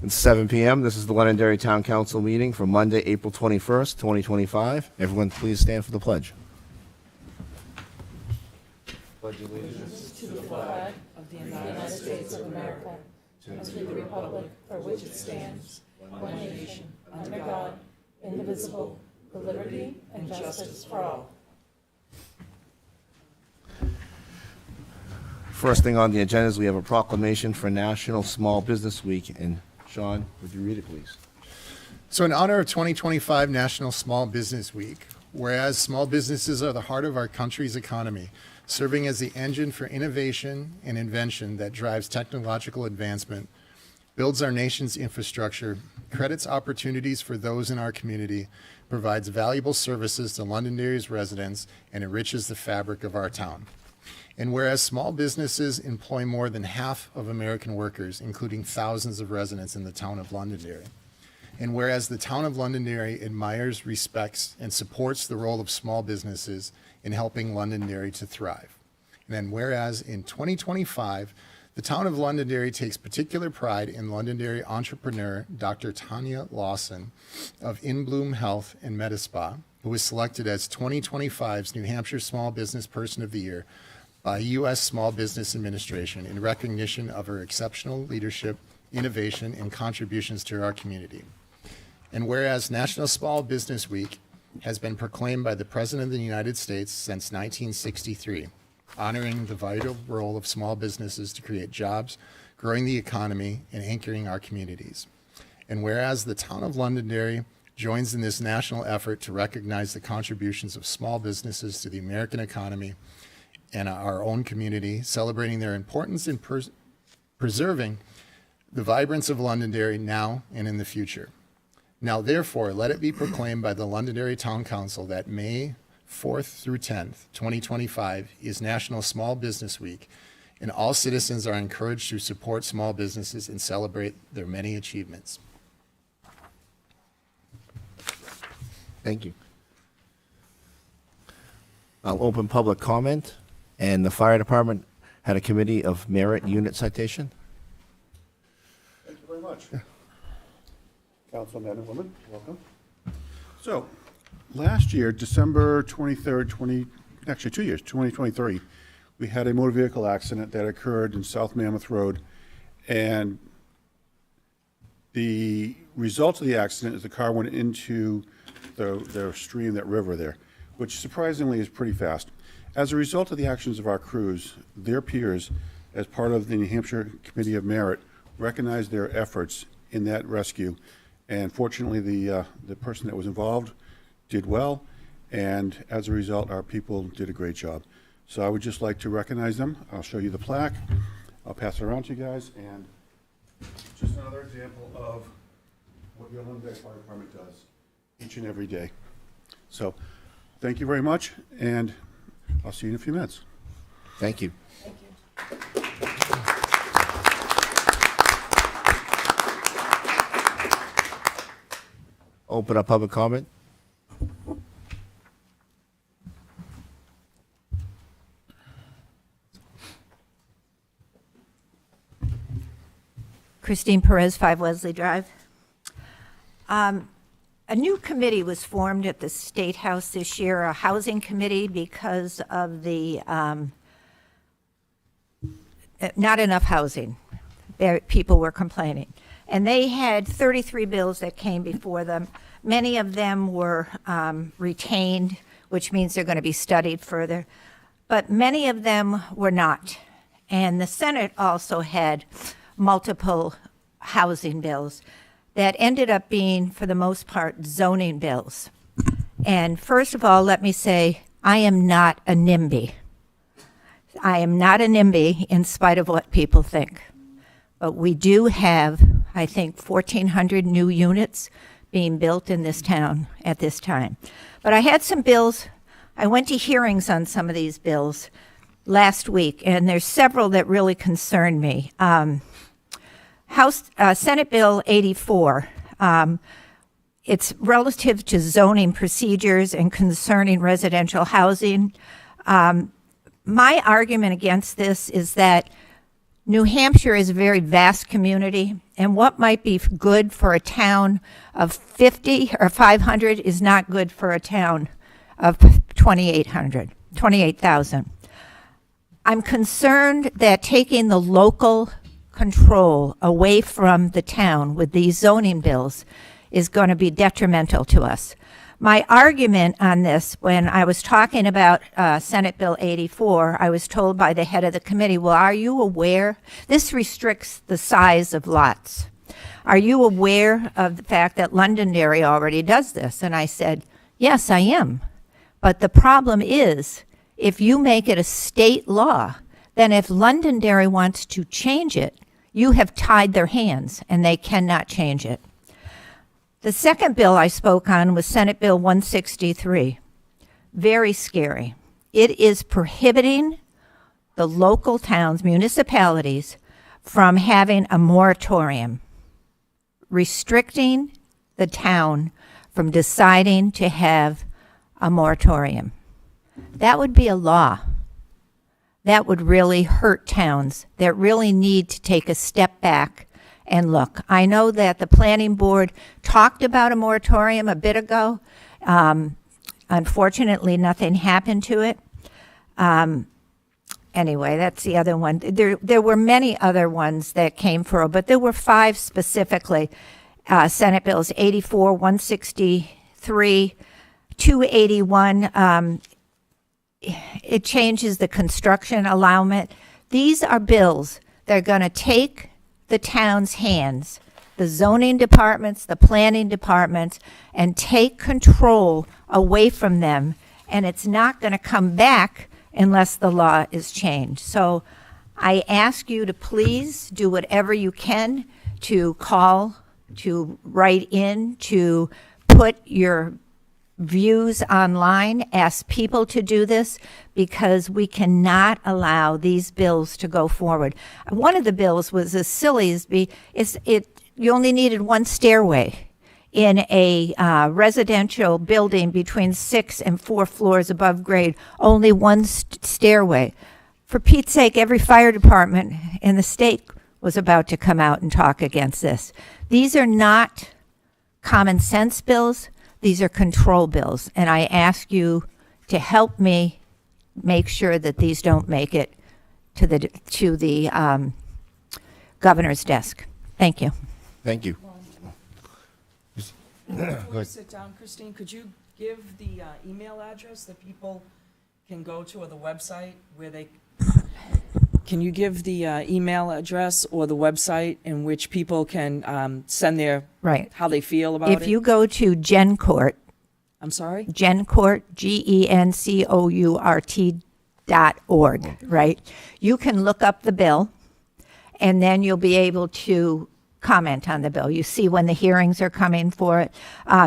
It's 7 p.m. This is the Londonderry Town Council meeting for Monday, April 21st, 2025. Everyone please stand for the pledge. Pledge allegiance to the flag of the United States of America, and to the republic for which it stands, one nation, under God, indivisible, with liberty and justice for all. First thing on the agenda is we have a proclamation for National Small Business Week. And Sean, would you read it, please? So in honor of 2025 National Small Business Week, whereas small businesses are the heart of our country's economy, serving as the engine for innovation and invention that drives technological advancement, builds our nation's infrastructure, credits opportunities for those in our community, provides valuable services to Londonderry's residents, and enriches the fabric of our town. And whereas small businesses employ more than half of American workers, including thousands of residents in the town of Londonderry. And whereas the town of Londonderry admires, respects, and supports the role of small businesses in helping Londonderry to thrive. And then whereas in 2025, the town of Londonderry takes particular pride in Londonderry entrepreneur Dr. Tanya Lawson of In Bloom Health and Medispa, who was selected as 2025's New Hampshire Small Business Person of the Year by U.S. Small Business Administration in recognition of her exceptional leadership, innovation, and contributions to our community. And whereas National Small Business Week has been proclaimed by the President of the United States since 1963, honoring the vital role of small businesses to create jobs, growing the economy, and anchoring our communities. And whereas the town of Londonderry joins in this national effort to recognize the contributions of small businesses to the American economy and our own community, celebrating their importance in preserving the vibrance of Londonderry now and in the future. Now, therefore, let it be proclaimed by the Londonderry Town Council that May 4th through 10th, 2025 is National Small Business Week, and all citizens are encouraged to support small businesses and celebrate their many achievements. Thank you. I'll open public comment. And the fire department had a committee of merit unit citation. Thank you very much. Councilman and women, welcome. So, last year, December 23rd, 2023, we had a motor vehicle accident that occurred in South Mammoth Road. And the result of the accident is the car went into the stream, that river there, which surprisingly is pretty fast. As a result of the actions of our crews, their peers, as part of the New Hampshire Committee of Merit, recognized their efforts in that rescue. And fortunately, the person that was involved did well. And as a result, our people did a great job. So I would just like to recognize them. I'll show you the plaque. I'll pass it around to you guys. And just another example of what your Londonderry Fire Department does each and every day. So thank you very much. And I'll see you in a few minutes. Thank you. Thank you. Open up public comment. Christine Perez, 5 Wesley Drive. A new committee was formed at the State House this year, a housing committee, because of the not enough housing. People were complaining. And they had 33 bills that came before them. Many of them were retained, which means they're going to be studied further. But many of them were not. And the Senate also had multiple housing bills that ended up being, for the most part, zoning bills. And first of all, let me say, I am not a NIMBY. I am not a NIMBY in spite of what people think. But we do have, I think, 1,400 new units being built in this town at this time. But I had some bills. I went to hearings on some of these bills last week, and there's several that really concern me. Senate Bill 84, it's relative to zoning procedures and concerning residential housing. My argument against this is that New Hampshire is a very vast community, and what might be good for a town of 50 or 500 is not good for a town of 28,000. I'm concerned that taking the local control away from the town with these zoning bills is going to be detrimental to us. My argument on this, when I was talking about Senate Bill 84, I was told by the head of the committee, well, are you aware? This restricts the size of lots. Are you aware of the fact that Londonderry already does this? And I said, yes, I am. But the problem is, if you make it a state law, then if Londonderry wants to change it, you have tied their hands and they cannot change it. The second bill I spoke on was Senate Bill 163. Very scary. It is prohibiting the local towns, municipalities, from having a moratorium, restricting the town from deciding to have a moratorium. That would be a law. That would really hurt towns that really need to take a step back and look. I know that the planning board talked about a moratorium a bit ago. Unfortunately, nothing happened to it. Anyway, that's the other one. There were many other ones that came forward, but there were 5 specifically. Senate Bills 84, 163, 281. It changes the construction allowance. These are bills that are going to take the town's hands, the zoning departments, the planning departments, and take control away from them. And it's not going to come back unless the law is changed. So I ask you to please do whatever you can to call, to write in, to put your views online, ask people to do this, because we cannot allow these bills to go forward. One of the bills was as silly as you only needed one stairway in a residential building between 6 and 4 floors above grade, only one stairway. For Pete's sake, every fire department in the state was about to come out and talk against this. These are not common sense bills. These are control bills, and I ask you to help me make sure that these don't make it to the governor's desk. Thank you. Thank you. Before you sit down, Christine, could you give the email address that people can go to, or the website where they... Can you give the email address or the website in which people can send their, Right. how they feel about it? If you go to GenCourt, I'm sorry? GenCourt, GenCourt.org, right? You can look up the bill, and then you'll be able to comment on the bill. You see when the hearings are coming for it.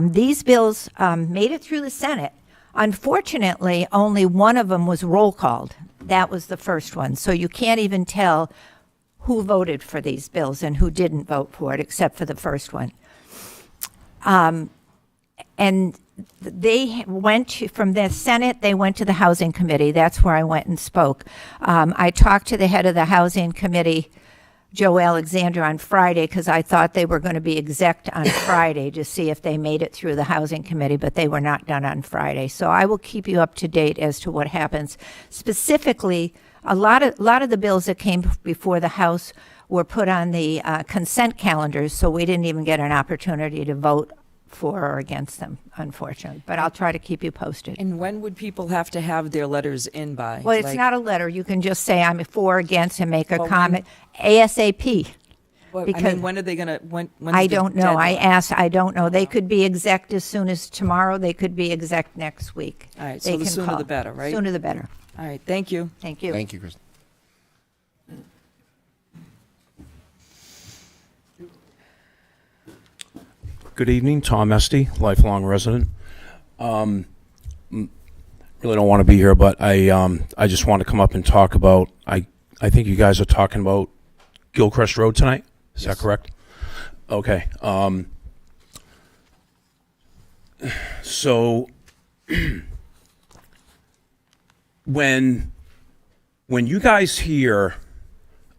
These bills made it through the Senate. Unfortunately, only one of them was roll called. That was the first one. So you can't even tell who voted for these bills and who didn't vote for it, except for the first one. And they went from the Senate, they went to the Housing Committee. That's where I went and spoke. I talked to the head of the Housing Committee, Joe Alexander, on Friday, because I thought they were going to be exec on Friday to see if they made it through the Housing Committee, but they were not done on Friday. So I will keep you up to date as to what happens. Specifically, a lot of the bills that came before the House were put on the consent calendars, so we didn't even get an opportunity to vote for or against them, unfortunately. But I'll try to keep you posted. And when would people have to have their letters in by? Well, it's Like, not a letter. You can just say I'm for, against, and make a But when- comment ASAP. what- I because- mean, when are they going to, when's I the don't know. I deadline? asked, I don't know. They could be exec as soon as tomorrow. They could be exec next week. All right, They so the can sooner call. the better, right? Sooner the better. All right, thank you. Thank you. Thank you, Kristen. Good evening, Tom Esty, lifelong resident. Really don't want to be here, but I just want to come up and talk about, I think you guys are talking about Gilchrist Road tonight? Is that correct? Okay. So when you guys hear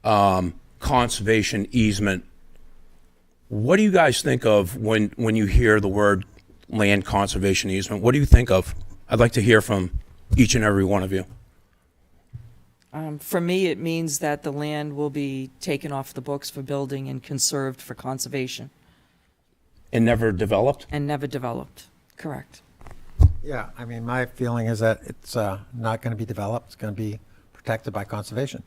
conservation easement. What do you guys think of when you hear the word land conservation easement? What do you think of? I'd like to hear from each and every one of you. For me, it means that the land will be taken off the books for building and conserved for conservation And never developed? and never developed. Correct. Yeah, I mean, my feeling is that it's not going to be developed. It's going to be protected by conservation.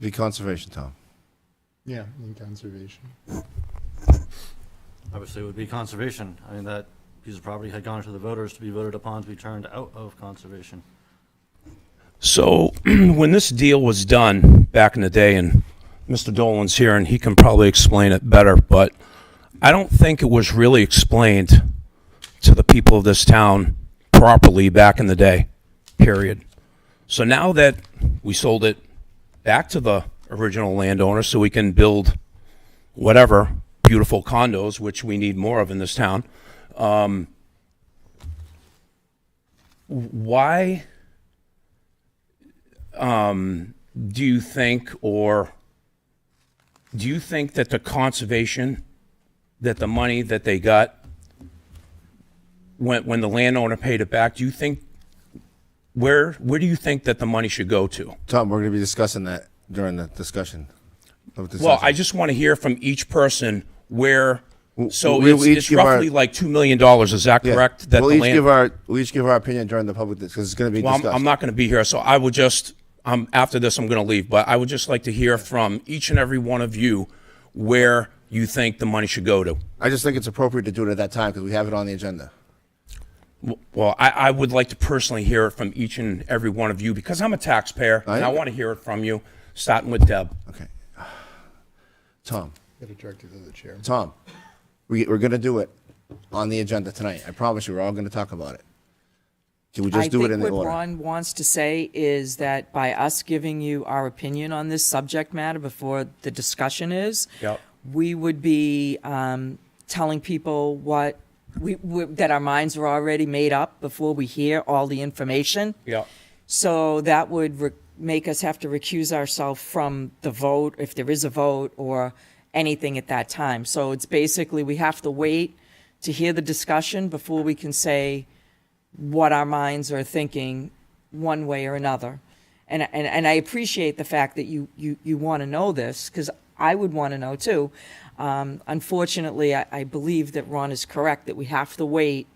Be conservation, Tom. Yeah, in conservation. Obviously, it would be conservation. I mean, that piece of property had gone to the voters to be voted upon to be turned out of conservation. So when this deal was done back in the day, and Mr. Dolan's here and he can probably explain it better, but I don't think it was really explained to the people of this town properly back in the day, period. So now that we sold it back to the original landowner so we can build whatever beautiful condos, which we need more of in this town, why do you think that the conservation, that the money that they got when the landowner paid it back, do you think, where do you think that the money should go to? Tom, we're going to be discussing that during the discussion. Well, I just want to hear from each person where, so we'll each it's give our- roughly like $2 million, is that Yeah. correct? That we'll the each land- give our opinion during the public because it's going to be Well, discussed. I'm not going to be here, so I would just, after this, I'm going to leave, but I would just like to hear from each and every one of you where you think the money should go to. I just think it's appropriate to do it at that time because we have it on the agenda. Well, I would like to personally hear it from each and every one of you because I'm a taxpayer and I want to hear it from you, starting with Deb. Okay. Tom, Got to direct it to the chair. Tom, we're going to do it on the agenda tonight. I promise you, we're all going to talk about it. Can we just do it in the I think what order? Ron wants to say is that by us giving you our opinion on this subject matter before the discussion is, Yep. we would be telling people what that our minds are already made up before we hear all the information. Yeah. So that would make us have to recuse ourselves from the vote, if there is a vote, or anything at that time. So it's basically, we have to wait to hear the discussion before we can say what our minds are thinking one way or another. And I appreciate the fact that you want to know this, because I would want to know too. Unfortunately, I believe that Ron is correct, that we have to wait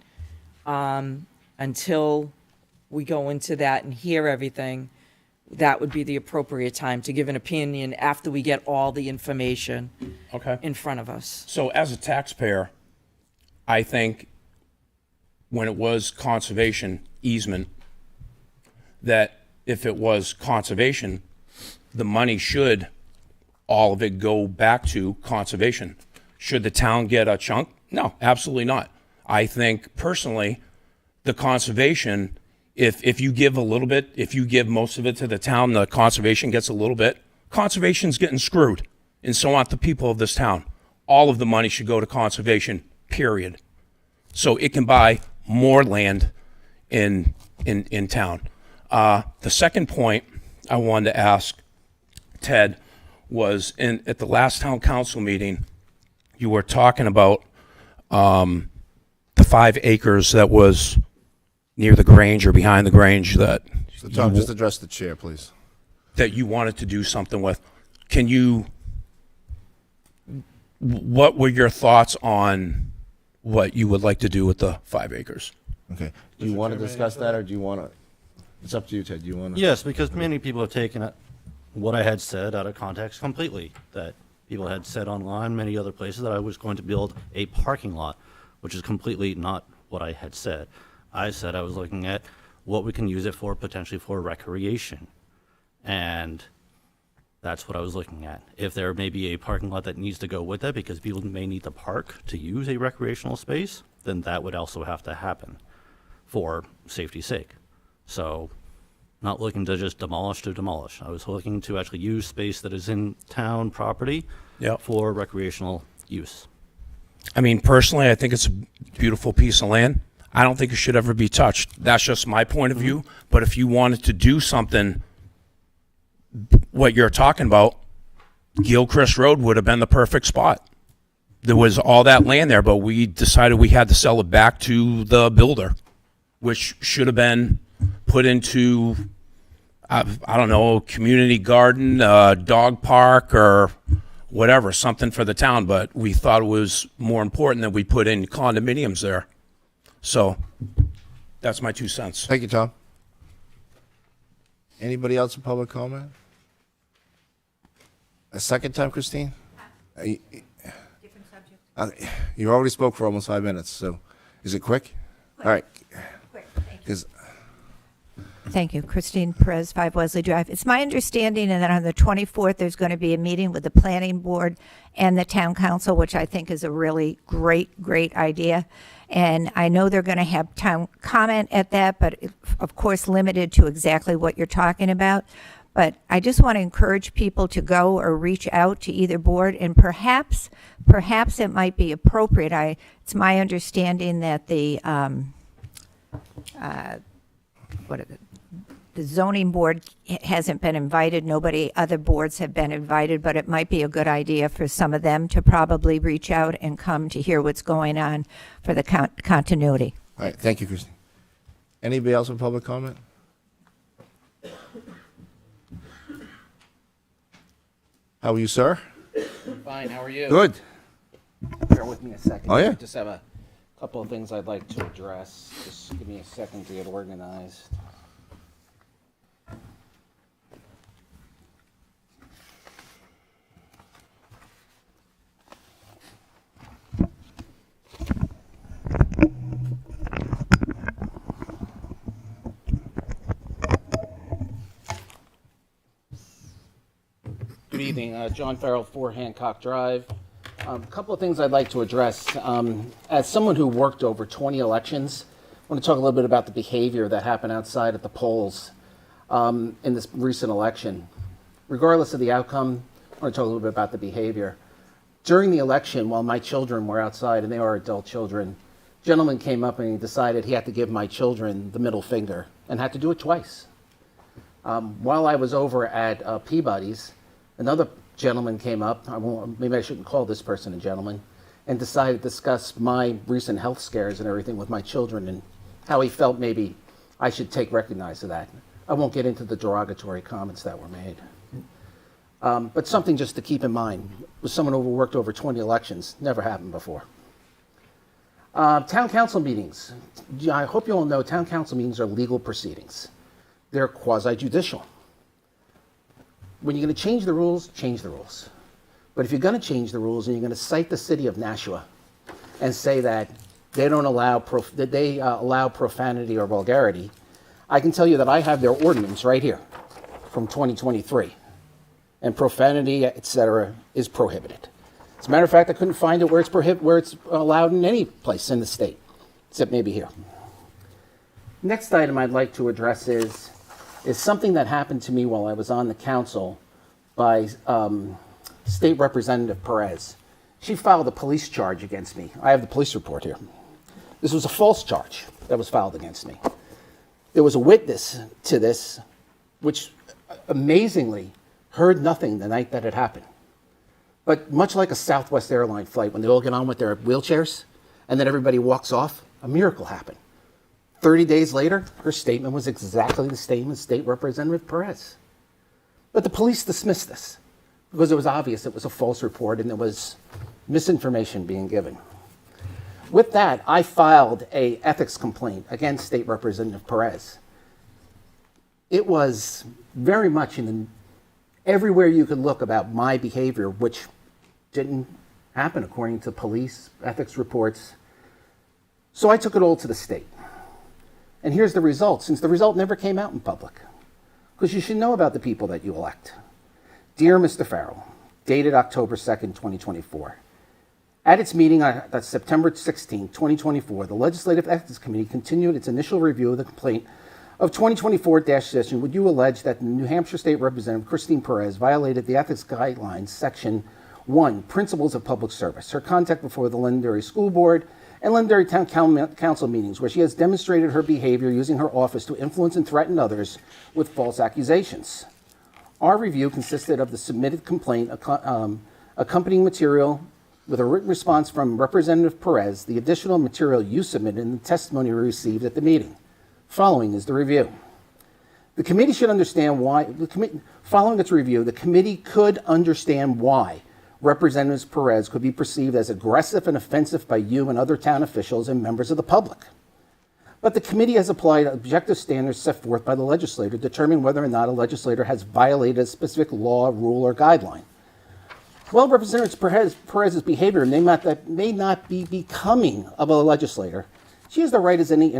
until we go into that and hear everything. That would be the appropriate time to give an opinion after we get all the information Okay. in front of us. So as a taxpayer, I think when it was conservation easement, that if it was conservation, the money should, all of it go back to conservation. Should the town get a chunk? No, absolutely not. I think personally, the conservation, if you give a little bit, if you give most of it to the town, the conservation gets a little bit, conservation's getting screwed. And so aren't the people of this town. All of the money should go to conservation, period. So it can buy more land in town. The second point I wanted to ask Ted was at the last town council meeting, you were talking about the 5 acres that was near the Grange or behind the Grange that So Tom, just address the chair, please. that you wanted to do something with. What were your thoughts on what you would like to do with the 5 acres? Okay. Do you want to discuss that or do you want to? It's up to you, Ted. Do you want to? Yes, because many people have taken what I had said out of context completely. That people had said online, many other places, that I was going to build a parking lot, which is completely not what I had said. I said I was looking at what we can use it for, potentially for recreation. And that's what I was looking at. If there may be a parking lot that needs to go with that because people may need the park to use a recreational space, then that would also have to happen for safety's sake. So not looking to just demolish to demolish. I was looking to actually use space that is in town property Yep. for recreational use. I mean, personally, I think it's a beautiful piece of land. I don't think it should ever be touched. That's just my point of view. But if you wanted to do something what you're talking about, Gilchrist Road would have been the perfect spot. There was all that land there, but we decided we had to sell it back to the builder, which should have been put into, I don't know, community garden, dog park, or whatever, something for the town. But we thought it was more important that we put in condominiums there. So that's my 2 cents. Thank you, Tom. Anybody else in public comment? A second time, Christine? Different subject. You already spoke for almost 5 minutes, so is it quick? All right. Quick, thank you. 'Cause- Thank you. Christine Perez, 5 Wesley Drive. It's my understanding that on the 24th, there's going to be a meeting with the planning board and the town council, which I think is a really great idea. And I know they're going to have town comment at that, but of course, limited to exactly what you're talking about. But I just want to encourage people to go or reach out to either board, and perhaps it might be appropriate. It's my understanding that the the zoning board hasn't been invited. Other boards have been invited, but it might be a good idea for some of them to probably reach out and come to hear what's going on for the continuity. All right, thank you, Christine. Anybody else in public comment? How are you, sir? Fine, how are you? Good. Bear with me a second. Oh, yeah. I just have a couple of things I'd like to address. Just give me a second to get organized. Good evening, John Farrell, 4 Hancock Drive. A couple of things I'd like to address. As someone who worked over 20 elections, I want to talk a little bit about the behavior that happened outside at the polls in this recent election. Regardless of the outcome, I want to talk a little bit about the behavior. During the election, while my children were outside, and they are adult children, a gentleman came up and he decided he had to give my children the middle finger and had to do it twice. While I was over at Peabody's, another gentleman came up, maybe I shouldn't call this person a gentleman, and decided to discuss my recent health scares and everything with my children and how he felt maybe I should recognize of that. I won't get into the derogatory comments that were made. But something just to keep in mind, with someone who worked over 20 elections, never happened before. Town council meetings. I hope you all know town council meetings are legal proceedings. They're quasi-judicial. When you're going to change the rules, change the rules. But if you're going to change the rules and you're going to cite the city of Nashua and say that they don't allow allow profanity or vulgarity, I can tell you that I have their ordinance right here from 2023, and profanity, etc., is prohibited. As a matter of fact, I couldn't find it where it's allowed in any place in the state, except maybe here. Next item I'd like to address is something that happened to me while I was on the council by State Representative Perez. She filed a police charge against me. I have the police report here. This was a false charge that was filed against me. There was a witness to this, which amazingly heard nothing the night that it happened. But much like a Southwest airline flight, when they all get on with their wheelchairs and then everybody walks off, a miracle happened. 30 days later, her statement was exactly the same as State Representative Perez. But the police dismissed this because it was obvious it was a false report and there was misinformation being given. With that, I filed an ethics complaint against State Representative Perez. It was very much everywhere you could look about my behavior, which didn't happen according to police ethics reports. So I took it all to the state. And here's the result, since the result never came out in public, because you should know about the people that you elect. Dear Mr. Farrell, dated October 2nd, 2024. At its meeting on September 16, 2024, the Legislative Ethics Committee continued its initial review of the complaint of 2024-session. Would you allege that the New Hampshire State Representative Christine Perez violated the Ethics Guidelines, Section 1, Principles of Public Service, her conduct before the Londonderry School Board and Londonderry Town Council meetings, where she has demonstrated her behavior using her office to influence and threaten others with false accusations? Our review consisted of the submitted complaint, accompanying material with a written response from Representative Perez, the additional material you submitted, and the testimony we received at the meeting. Following is the review. The committee should understand why, following its review, the committee could understand why Representative Perez could be perceived as aggressive and offensive by you and other town officials and members of the public. But the committee has applied objective standards set forth by the legislator to determine whether or not a legislator has violated a specific law, rule, or guideline. While Representative Perez's behavior may not be becoming of a legislator, she has the right as any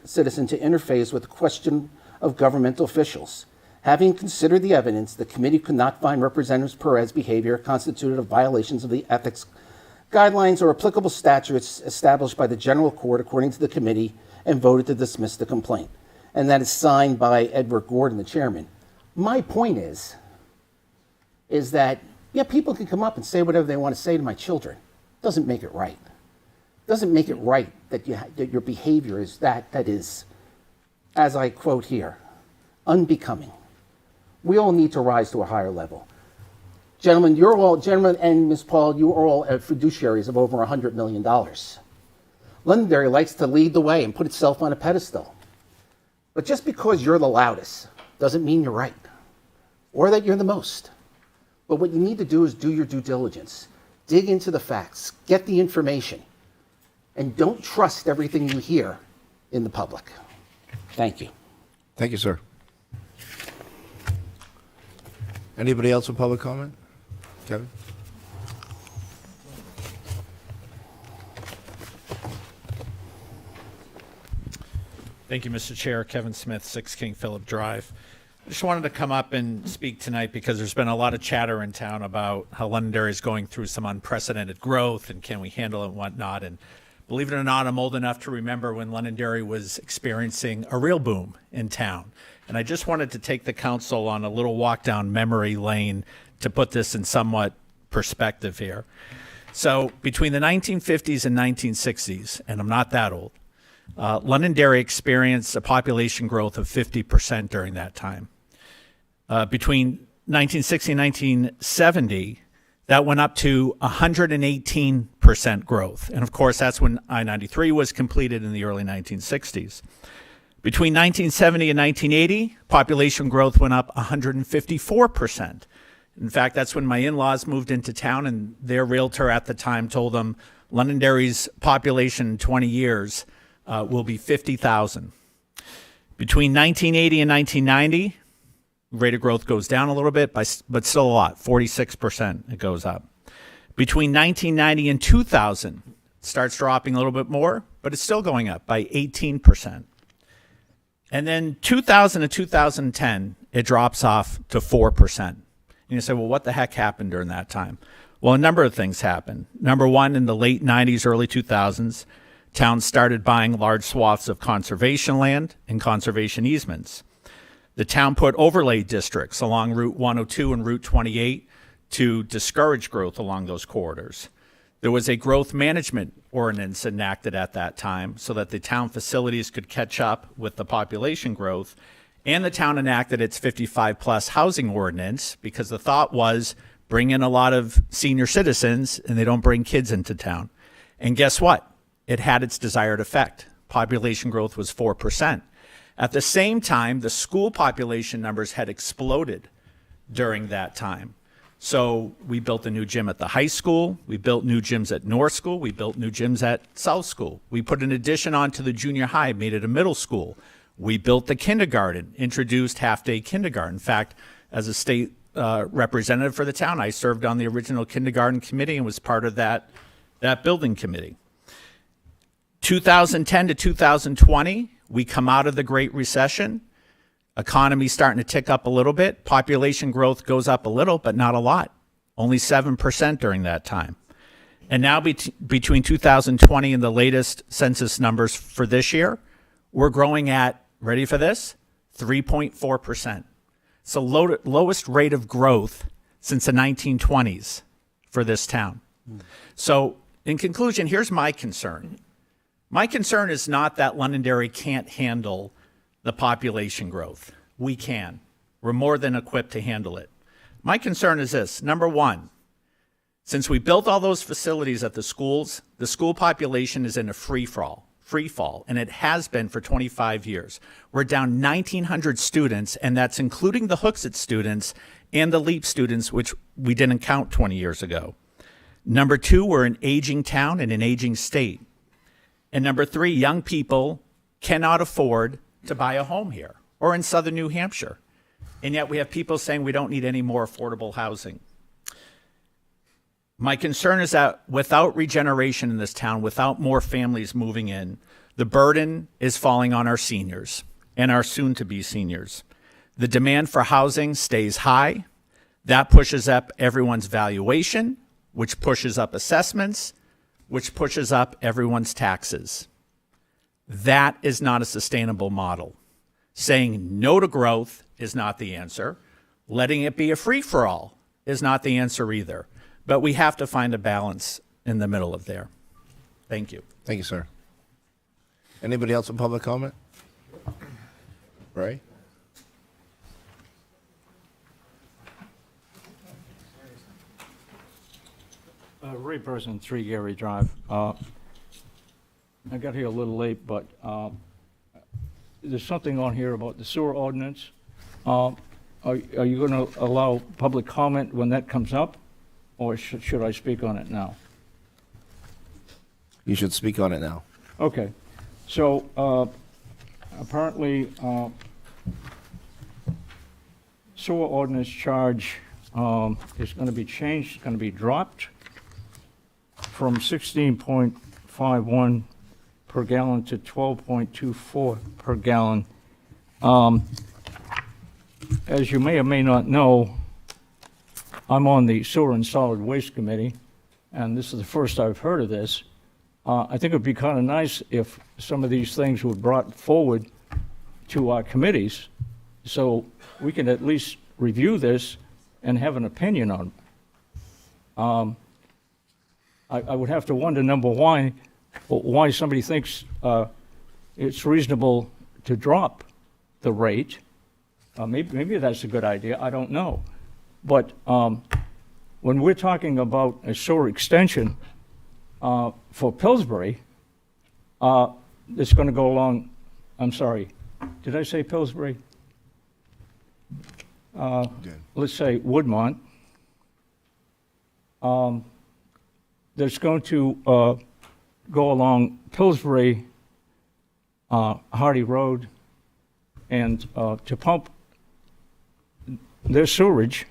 citizen to interface with the question of governmental officials. Having considered the evidence, the committee could not find Representative Perez's behavior constituted of violations of the ethics guidelines or applicable statutes established by the general court according to the committee, and voted to dismiss the complaint. And that is signed by Edward Gordon, the chairman. My point is that, yeah, people can come up and say whatever they want to say to my children. Doesn't make it right. Doesn't make it right that your behavior is that is, as I quote here, unbecoming. We all need to rise to a higher level. Gentlemen and Ms. Paul, you are all fiduciaries of over $100 million. Londonderry likes to lead the way and put itself on a pedestal. But just because you're the loudest doesn't mean you're right or that you're the most. But what you need to do is do your due diligence. Dig into the facts, get the information, and don't trust everything you hear in the public. Thank you. Thank you, sir. Anybody else with public comment? Kevin? Thank you, Mr. Chair. Kevin Smith, 6 King Philip Drive. I just wanted to come up and speak tonight because there's been a lot of chatter in town about how Londonderry is going through some unprecedented growth and can we handle it and whatnot. And believe it or not, I'm old enough to remember when Londonderry was experiencing a real boom in town. And I just wanted to take the council on a little walk down memory lane to put this in somewhat perspective here. So between the 1950s and 1960s, and I'm not that old, Londonderry experienced a population growth of 50% during that time. Between 1960 and 1970, that went up to 118% growth. And of course, that's when I-93 was completed in the early 1960s. Between 1970 and 1980, population growth went up 154%. In fact, that's when my in-laws moved into town, and their realtor at the time told them Londonderry's population in 20 years will be 50,000. Between 1980 and 1990, rate of growth goes down a little bit, but still a lot, 46% it goes up. Between 1990 and 2000, it starts dropping a little bit more, but it's still going up by 18%. And then 2000 to 2010, it drops off to 4%. And you say, well, what the heck happened during that time? Well, a number of things happened. Number one, in the late 90s, early 2000s, towns started buying large swaths of conservation land and conservation easements. The town put overlay districts along Route 102 and Route 28 to discourage growth along those corridors. There was a growth management ordinance enacted at that time so that the town facilities could catch up with the population growth, and the town enacted its 55-plus housing ordinance because the thought was bring in a lot of senior citizens and they don't bring kids into town. And guess what? It had its desired effect. Population growth was 4%. At the same time, the school population numbers had exploded during that time. So we built a new gym at the high school. We built new gyms at North School. We built new gyms at South School. We put an addition onto the junior high, made it a middle school. We built the kindergarten, introduced half-day kindergarten. In fact, as a state representative for the town, I served on the original kindergarten committee and was part of that building committee. 2010 to 2020, we come out of the Great Recession. Economy's starting to tick up a little bit. Population growth goes up a little, but not a lot. Only 7% during that time. And now between 2020 and the latest census numbers for this year, we're growing at, ready for this, 3.4%. It's the lowest rate of growth since the 1920s for this town. So in conclusion, here's my concern. My concern is not that Londonderry can't handle the population growth. We can. We're more than equipped to handle it. My concern is this. Number one, since we built all those facilities at the schools, the school population is in a free fall, and it has been for 25 years. We're down 1,900 students, and that's including the Hooksett students and the LEAP students, which we didn't count 20 years ago. Number two, we're an aging town and an aging state. And number three, young people cannot afford to buy a home here or in southern New Hampshire. And yet we have people saying we don't need any more affordable housing. My concern is that without regeneration in this town, without more families moving in, the burden is falling on our seniors and our soon-to-be seniors. The demand for housing stays high. That pushes up everyone's valuation, which pushes up assessments, which pushes up everyone's taxes. That is not a sustainable model. Saying no to growth is not the answer. Letting it be a free-for-all is not the answer either. But we have to find a balance in the middle of there. Thank you. Thank you, sir. Anybody else with public comment? Ray? Ray Person, 3 Gary Drive. I got here a little late, but there's something on here about the sewer ordinance. Are you going to allow public comment when that comes up, or should I speak on it now? You should speak on it now. Okay. So apparently, sewer ordinance charge is going to be changed, it's going to be dropped from 16.51 per gallon to 12.24 per gallon. As you may or may not know, I'm on the Sewer and Solid Waste Committee, and this is the first I've heard of this. I think it would be kind of nice if some of these things were brought forward to our committees so we can at least review this and have an opinion on it. I would have to wonder, number one, why somebody thinks it's reasonable to drop the rate. Maybe that's a good idea, I don't know. But when we're talking about a sewer extension for Pillsbury, it's going to go along, I'm sorry, did I say Pillsbury? Let's say Woodmont. That's going to go along Pillsbury, Hardy Road, and to pump their sewerage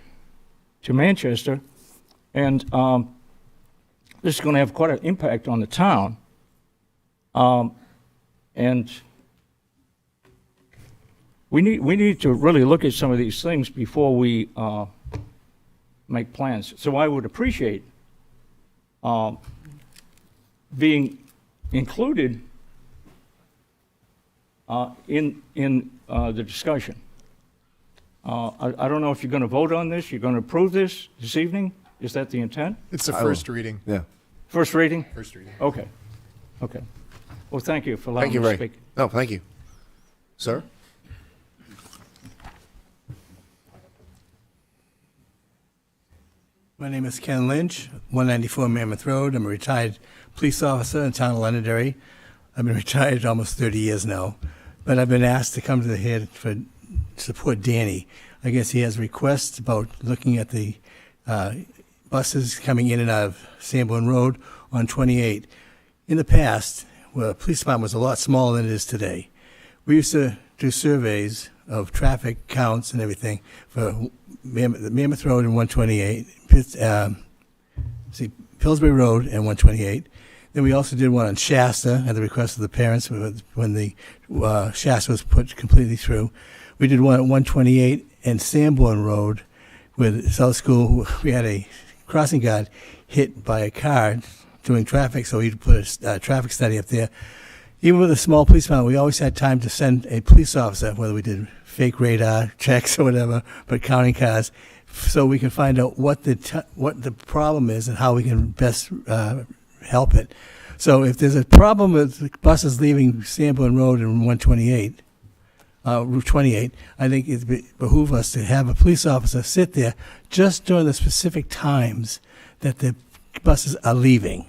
to Manchester. And this is going to have quite an impact on the town. And we need to really look at some of these things before we make plans. So I would appreciate being included in the discussion. I don't know if you're going to vote on this. You're going to approve this evening? Is that the intent? It's the first reading. Yeah. First reading? First reading. Okay. Okay. Well, thank you for allowing Thank you, me to Ray. speak. No, thank you. Sir? My name is Ken Lynch, 194 Mammoth Road. I'm a retired police officer in the town of Londonderry. I've been retired almost 30 years now, but I've been asked to come to the head for support Danny. I guess he has requests about looking at the buses coming in and out of Sanborn Road on 28. In the past, well, the police department was a lot smaller than it is today. We used to do surveys of traffic counts and everything for Mammoth Road and 128, Pillsbury Road and 128. Then we also did one on Shasta at the request of the parents when the Shasta was put completely through. We did one at 128 and Sanborn Road with South School. We had a crossing guard hit by a car doing traffic, so we put a traffic study up there. Even with a small police department, we always had time to send a police officer, whether we did fake radar checks or whatever, but counting cars, so we can find out what the problem is and how we can best help it. So if there's a problem with buses leaving Sanborn Road and 128, Route 28, I think it behoove us to have a police officer sit there just during the specific times that the buses are leaving.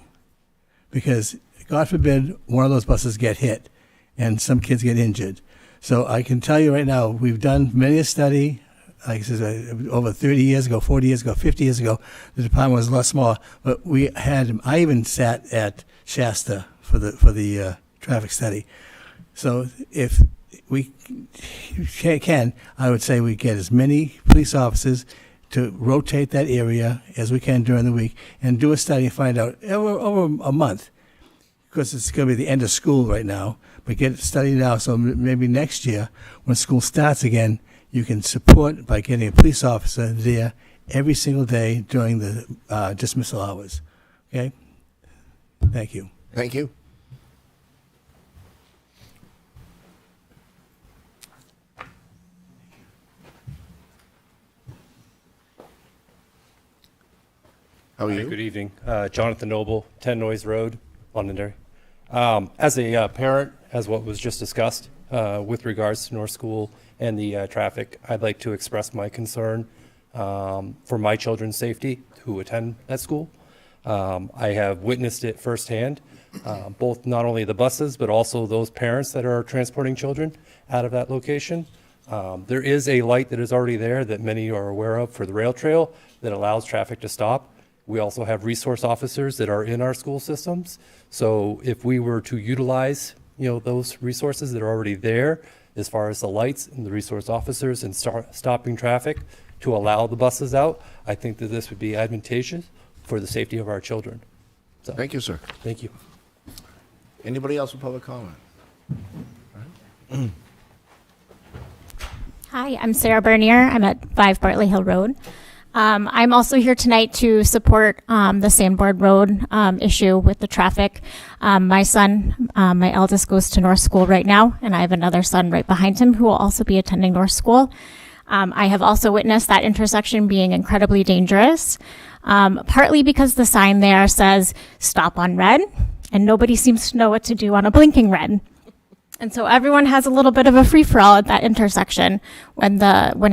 Because, God forbid, one of those buses get hit and some kids get injured. So I can tell you right now, we've done many a study. Like I said, over 30 years ago, 40 years ago, 50 years ago, the department was a lot smaller. But I even sat at Shasta for the traffic study. So if we can, I would say we get as many police officers to rotate that area as we can during the week and do a study and find out over a month, because it's going to be the end of school right now, but get it studied now so maybe next year when school starts again, you can support by getting a police officer there every single day during the dismissal hours. Okay? Thank you. Thank you. How are Hi, you? good evening. Jonathan Noble, 10 Noyes Road, Londonderry. As a parent, as what was just discussed with regards to North School and the traffic, I'd like to express my concern for my children's safety who attend that school. I have witnessed it firsthand, both not only the buses, but also those parents that are transporting children out of that location. There is a light that is already there that many are aware of for the rail trail that allows traffic to stop. We also have resource officers that are in our school systems. So if we were to utilize, those resources that are already there, as far as the lights and the resource officers and stopping traffic to allow the buses out, I think that this would be advantageous for the safety of our children. So, Thank you, sir. thank you. Anybody else with public comment? Hi, I'm Sarah Bernier. I'm at 5 Bartley Hill Road. I'm also here tonight to support the Sandboard Road issue with the traffic. My son, my eldest, goes to North School right now, and I have another son right behind him who will also be attending North School. I have also witnessed that intersection being incredibly dangerous, partly because the sign there says stop on red, and nobody seems to know what to do on a blinking red. And so everyone has a little bit of a free-for-all at that intersection when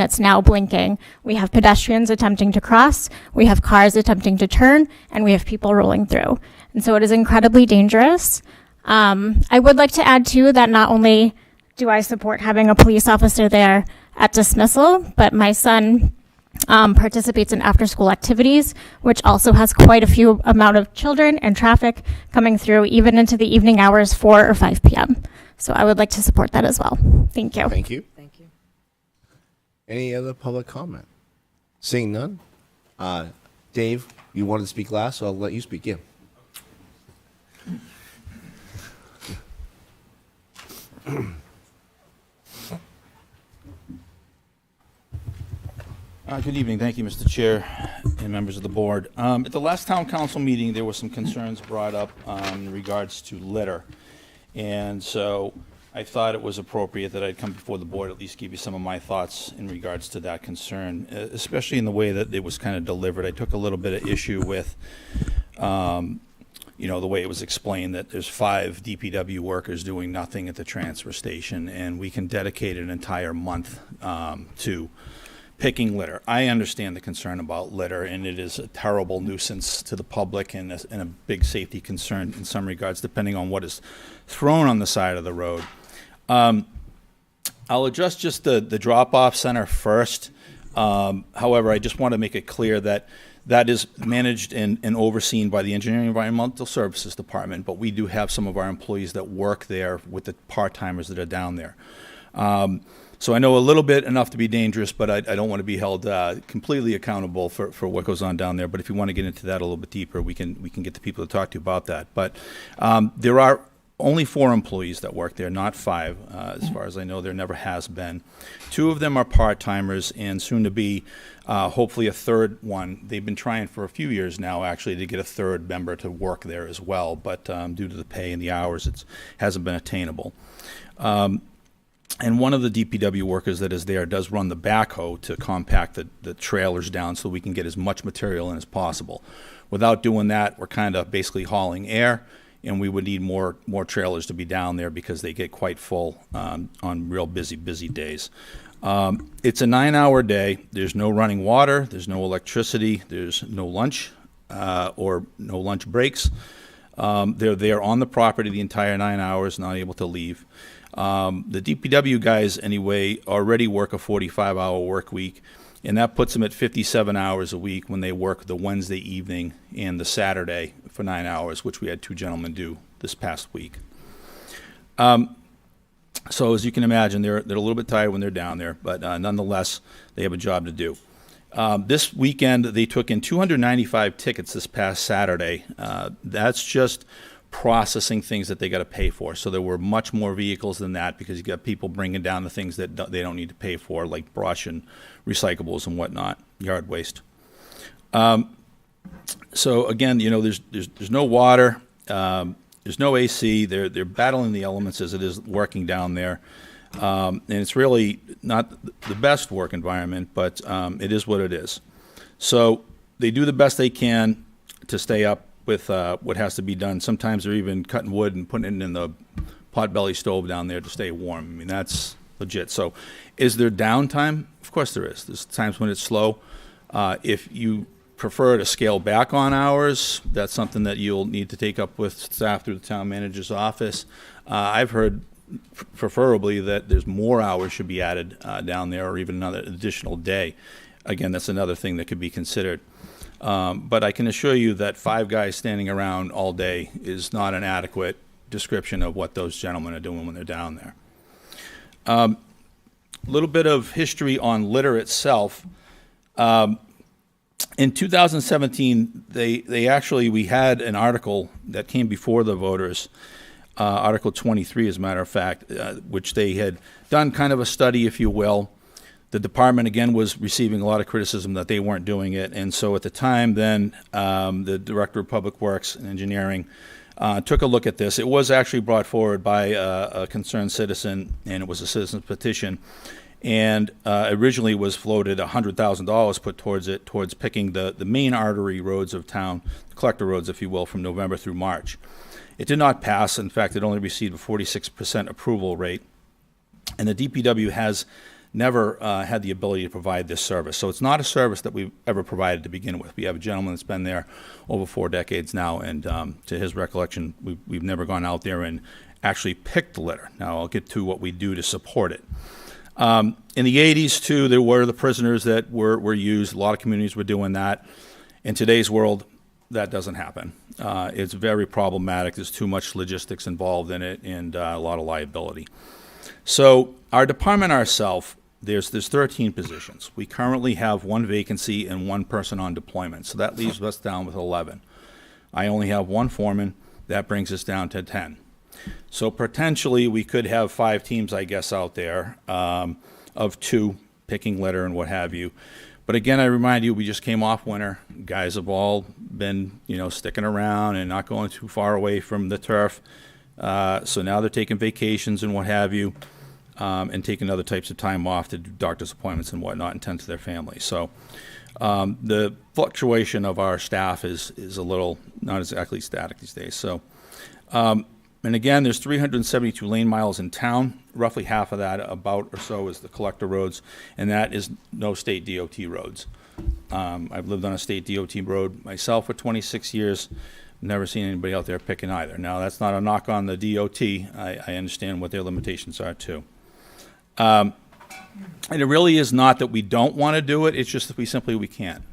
it's now blinking. We have pedestrians attempting to cross, we have cars attempting to turn, and we have people rolling through. And so it is incredibly dangerous. I would like to add, too, that not only do I support having a police officer there at dismissal, but my son participates in after-school activities, which also has quite a few amount of children and traffic coming through, even into the evening hours, 4 or 5 p.m. So I would like to support that as well. Thank you. Thank you. Thank you. Any other public comment? Seeing none? Dave, you wanted to speak last, so I'll let you speak. Yeah. Good evening. Thank you, Mr. Chair and members of the board. At the last town council meeting, there were some concerns brought up in regards to litter. And so I thought it was appropriate that I'd come before the board, at least give you some of my thoughts in regards to that concern, especially in the way that it was kind of delivered. I took a little bit of issue with, the way it was explained, that there's 5 DPW workers doing nothing at the transfer station, and we can dedicate an entire month to picking litter. I understand the concern about litter, and it is a terrible nuisance to the public and a big safety concern in some regards, depending on what is thrown on the side of the road. I'll address just the drop-off center first. However, I just want to make it clear that that is managed and overseen by the Engineering Environmental Services Department, but we do have some of our employees that work there with the part-timers that are down there. So I know a little bit enough to be dangerous, but I don't want to be held completely accountable for what goes on down there. But if you want to get into that a little bit deeper, we can get the people to talk to you about that. But there are only 4 employees that work there, not 5. As far as I know, there never has been. 2 of them are part-timers, and soon to be hopefully a third one. They've been trying for a few years now, actually, to get a third member to work there as well. But due to the pay and the hours, it hasn't been attainable. And one of the DPW workers that is there does run the backhoe to compact the trailers down so we can get as much material in as possible. Without doing that, we're kind of basically hauling air, and we would need more trailers to be down there because they get quite full on real busy days. It's a 9-hour day. There's no running water. There's no electricity. There's no lunch or no lunch breaks. They're there on the property the entire 9 hours, not able to leave. The DPW guys, anyway, already work a 45-hour work week, and that puts them at 57 hours a week when they work the Wednesday evening and the Saturday for 9 hours, which we had 2 gentlemen do this past week. So as you can imagine, they're a little bit tired when they're down there, but nonetheless, they have a job to do. This weekend, they took in 295 tickets this past Saturday. That's just processing things that they got to pay for. So there were much more vehicles than that because you got people bringing down the things that they don't need to pay for, like brush and recyclables and whatnot, yard waste. So again, there's no water, there's no AC. They're battling the elements as it is working down there. And it's really not the best work environment, but it is what it is. So they do the best they can to stay up with what has to be done. Sometimes they're even cutting wood and putting it in the potbelly stove down there to stay warm. I mean, that's legit. So is there downtime? Of course there is. There's times when it's slow. If you prefer to scale back on hours, that's something that you'll need to take up with staff through the town manager's office. I've heard preferably that there's more hours should be added down there, or even another additional day. Again, that's another thing that could be considered. But I can assure you that 5 guys standing around all day is not an adequate description of what those gentlemen are doing when they're down there. A little bit of history on litter itself. In 2017, we had an article that came before the voters, Article 23, as a matter of fact, which they had done kind of a study, if you will. The department, again, was receiving a lot of criticism that they weren't doing it. And so at the time then, the Director of Public Works and Engineering took a look at this. It was actually brought forward by a concerned citizen, and it was a citizen's petition. And originally was floated $100,000 put towards it, towards picking the main artery roads of town, the collector roads, if you will, from November through March. It did not pass. In fact, it only received a 46% approval rate. And the DPW has never had the ability to provide this service. So it's not a service that we've ever provided to begin with. We have a gentleman that's been there over 4 decades now, and to his recollection, we've never gone out there and actually picked the litter. Now, I'll get to what we do to support it. In the 80s, too, there were the prisoners that were used. A lot of communities were doing that. In today's world, that doesn't happen. It's very problematic. There's too much logistics involved in it and a lot of liability. So our department ourselves, there's 13 positions. We currently have 1 vacancy and 1 person on deployment. So that leaves us down with 11. I only have 1 foreman. That brings us down to 10. So potentially we could have 5 teams, I guess, out there of 2 picking litter and what have you. But again, I remind you, we just came off winter. Guys have all been, sticking around and not going too far away from the turf. So now they're taking vacations and what have you, and taking other types of time off to do doctor's appointments and whatnot and tend to their families. So the fluctuation of our staff is a little not exactly static these days. So. And again, there's 372 lane miles in town. Roughly half of that, about or so, is the collector roads, and that is no state DOT roads. I've lived on a state DOT road myself for 26 years. Never seen anybody out there picking either. Now, that's not a knock on the DOT. I understand what their limitations are, too. And it really is not that we don't want to do it. It's just that we can't.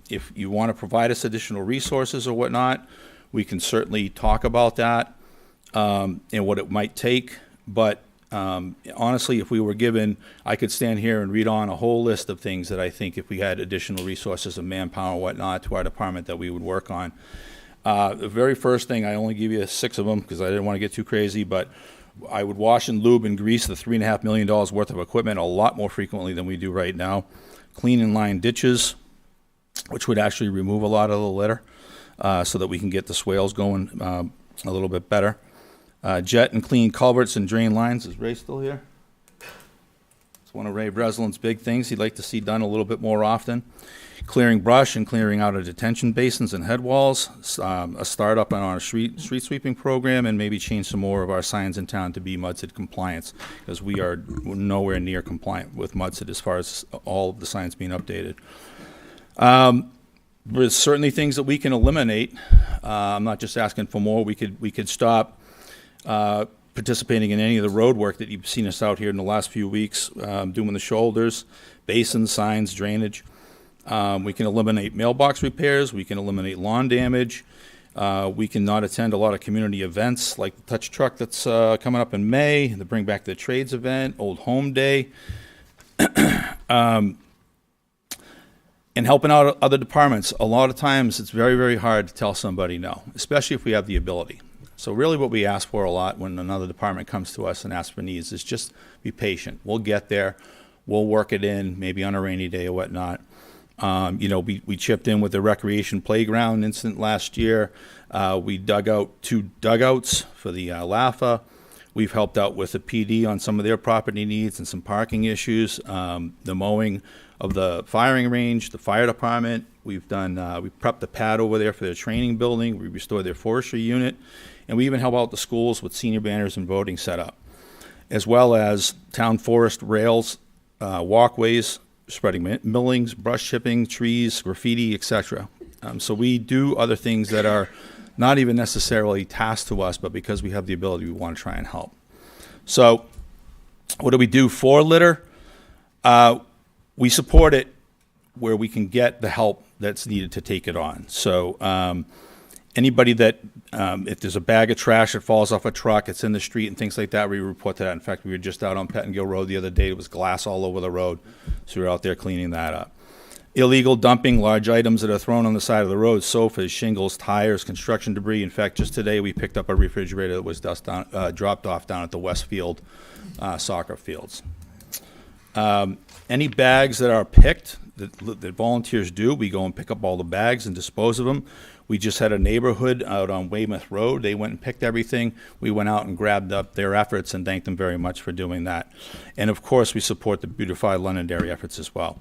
If you want to provide us additional resources or whatnot, we can certainly talk about that and what it might take. But honestly, if we were given, I could stand here and read on a whole list of things that I think if we had additional resources of manpower and whatnot to our department that we would work on. The very first thing, I only give you 6 of them because I didn't want to get too crazy, but I would wash and lube and grease the $3.5 million worth of equipment a lot more frequently than we do right now. Clean and line ditches, which would actually remove a lot of the litter. So that we can get the swales going a little bit better. Jet and clean culverts and drain lines. Is Ray still here? It's one of Ray Breslin's big things he'd like to see done a little bit more often. clearing brush and clearing out of detention basins and head walls, a startup on our street sweeping program, and maybe change some more of our signs in town to be MUDSID compliance, because we are nowhere near compliant with MUDSID as far as all of the signs being updated. There's certainly things that we can eliminate. I'm not just asking for more. We could stop participating in any of the road work that you've seen us out here in the last few weeks, doing the shoulders, basins, signs, drainage. We can eliminate mailbox repairs. We can eliminate lawn damage. We can not attend a lot of community events like the Touch Truck that's coming up in May, the Bring Back the Trades event, Old Home Day. And helping out other departments. A lot of times it's very, very hard to tell somebody no, especially if we have the ability. So really what we ask for a lot when another department comes to us and asks for needs is just be patient. We'll get there. We'll work it in, maybe on a rainy day or whatnot. We chipped in with the recreation playground incident last year. We dug out 2 dugouts for the LAFA. We've helped out with the PD on some of their property needs and some parking issues. The mowing of the firing range, the fire department. We've done, we prepped the pad over there for their training building. We restored their forestry unit. And we even help out the schools with senior banners and voting setup, as well as town forest rails, walkways, spreading millings, brush chipping, trees, graffiti, etc. So we do other things that are not even necessarily tasked to us, but because we have the ability, we want to try and help. So what do we do for litter? We support it where we can get the help that's needed to take it on. So anybody that, if there's a bag of trash that falls off a truck, it's in the street and things like that, we report to that. In fact, we were just out on Pettingill Road the other day. It was glass all over the road, so we were out there cleaning that up. Illegal dumping, large items that are thrown on the side of the road, sofas, shingles, tires, construction debris. In fact, just today we picked up a refrigerator that was dropped off down at the Westfield soccer fields. Any bags that are picked, that volunteers do, we go and pick up all the bags and dispose of them. We just had a neighborhood out on Weymouth Road. They went and picked everything. We went out and grabbed up their efforts and thanked them very much for doing that. And of course, we support the Beautify Londonderry efforts as well.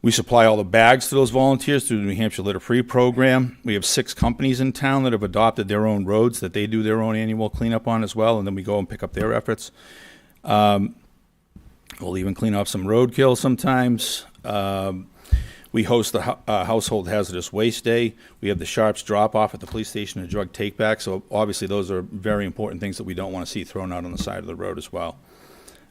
We supply all the bags to those volunteers through the New Hampshire Litter Free program. We have 6 companies in town that have adopted their own roads that they do their own annual cleanup on as well, and then we go and pick up their efforts. We'll even clean up some roadkill sometimes. We host the Household Hazardous Waste Day. We have the Sharps drop-off at the police station and drug take-back. So obviously those are very important things that we don't want to see thrown out on the side of the road as well.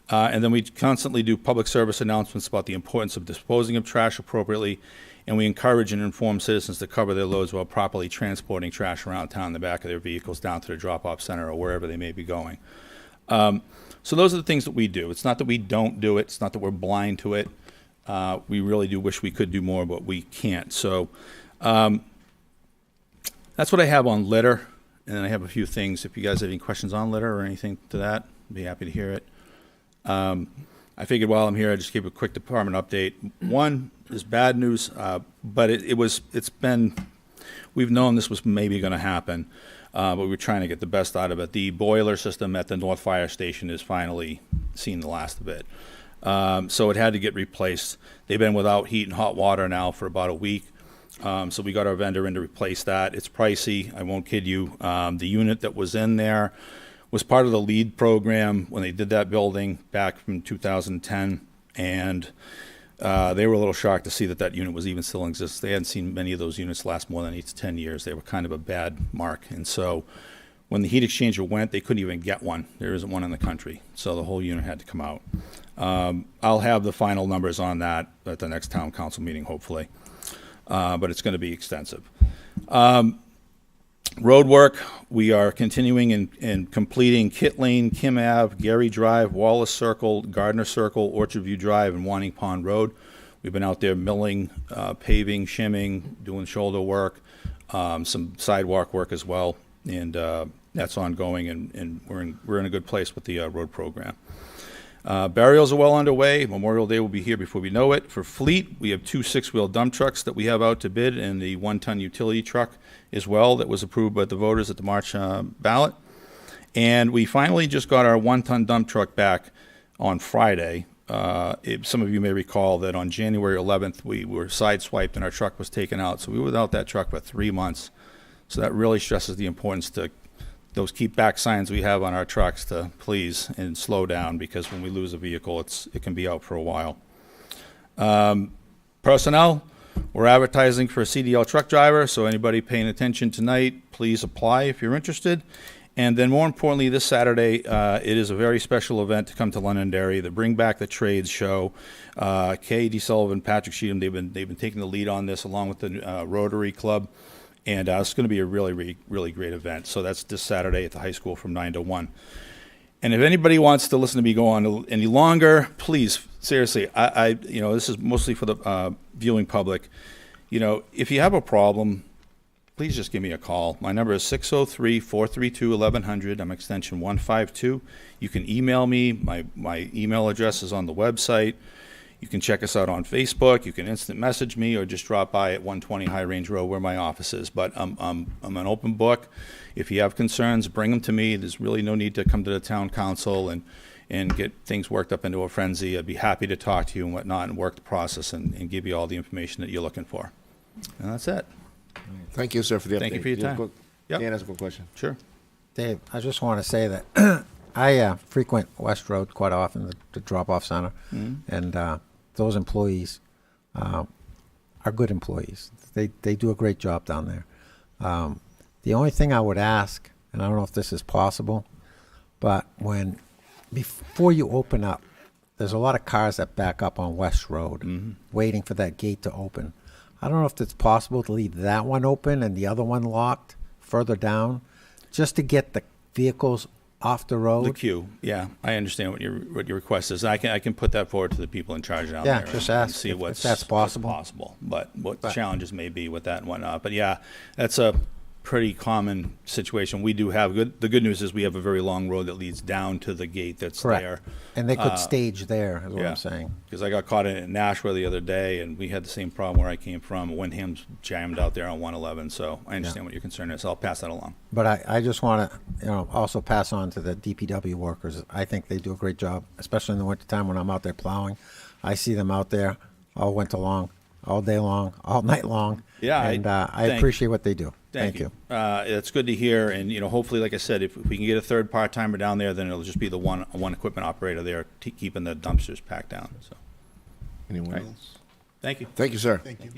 And then we constantly do public service announcements about the importance of disposing of trash appropriately. And we encourage and inform citizens to cover their loads while properly transporting trash around town in the back of their vehicles down to the drop-off center or wherever they may be going. So those are the things that we do. It's not that we don't do it. It's not that we're blind to it. We really do wish we could do more, but we can't. So that's what I have on litter. And then I have a few things. If you guys have any questions on litter or anything to that, I'd be happy to hear it. I figured while I'm here, I'd just give a quick department update. One is bad news, but we've known this was maybe going to happen, but we were trying to get the best out of it. The boiler system at the North Fire Station is finally seen the last of it. So it had to get replaced. They've been without heat and hot water now for about a week. So we got our vendor in to replace that. It's pricey. I won't kid you. The unit that was in there was part of the LEED program when they did that building back from 2010. And they were a little shocked to see that unit was even still in existence. They hadn't seen many of those units last more than 8 to 10 years. They were kind of a bad mark. And so when the heat exchanger went, they couldn't even get one. There isn't one in the country. So the whole unit had to come out. I'll have the final numbers on that at the next town council meeting, hopefully. But it's going to be extensive. Road work, we are continuing and completing Kit Lane, Kim Ave, Gary Drive, Wallace Circle, Gardner Circle, Orchard View Drive, and Wanning Pond Road. We've been out there milling, paving, shimming, doing shoulder work, some sidewalk work as well, and that's ongoing, and we're in a good place with the road program. Burials are well underway. Memorial Day will be here before we know it. For fleet, we have 2 6-wheel dump trucks that we have out to bid, and the 1-ton utility truck as well that was approved by the voters at the March ballot. And we finally just got our 1-ton dump truck back on Friday. some of you may recall that on January 11th, we were sideswiped and our truck was taken out. So we were without that truck for 3 months. So that really stresses the importance to those keep back signs we have on our trucks to please and slow down, because when we lose a vehicle, it can be out for a while. Personnel, we're advertising for a CDL truck driver, so anybody paying attention tonight, please apply if you're interested. And then more importantly, this Saturday, it is a very special event to come to Londonderry, the Bring Back the Trades show. K.D. Sullivan, Patrick Sheedham, they've been taking the lead on this along with the Rotary Club. And it's going to be a really, really great event. So that's this Saturday at the high school from 9 to 1. And if anybody wants to listen to me go on any longer, please, seriously, this is mostly for the viewing public. If you have a problem, please just give me a call. My number is 603-432-1100. I'm extension 152. You can email me. My email address is on the website. You can check us out on Facebook. You can instant message me or just drop by at 120 High Range Road where my office is. But I'm an open book. If you have concerns, bring them to me. There's really no need to come to the town council and get things worked up into a frenzy. I'd be happy to talk to you and whatnot and work the process and give you all the information that you're looking for. And that's it. Thank you, sir, for the update. Thank you for your time. Yep. Dan has a quick question. Sure. Dave, I just want to say that I frequent West Road quite often, the drop-off center, and those employees are good employees. They do a great job down there. The only thing I would ask, and I don't know if this is possible, but before you open up, there's a lot of cars that back up on West Road, waiting for that gate to open. I don't know if it's possible to leave that one open and the other one locked further down, just to get the vehicles off the road. The queue, yeah, I understand what your request is. I can put that forward to the people in charge down there. Yeah, just and ask see if what's that's possible. what's possible, but what the challenges may be with that and whatnot. But yeah, that's a pretty common situation. We do have the good news is we have a very long road that leads down to the gate that's Correct. there. And they could stage there, is what I'm saying. Because I got caught in Nashua the other day, and we had the same problem where I came from. Wyndham's jammed out there on 111, so I understand what your concern is. I'll pass that along. But I just want to also pass on to the DPW workers. I think they do a great job, especially in the wintertime when I'm out there plowing. I see them out there all winter long, all day long, all night long. Yeah, and I appreciate what they do. Thank you. It's good to hear, and hopefully, like I said, if we can get a third part-timer down there, then it'll just be the one equipment operator there keeping the dumpsters packed down. So, Anyone else? Thank you. Thank you, sir. Thank you.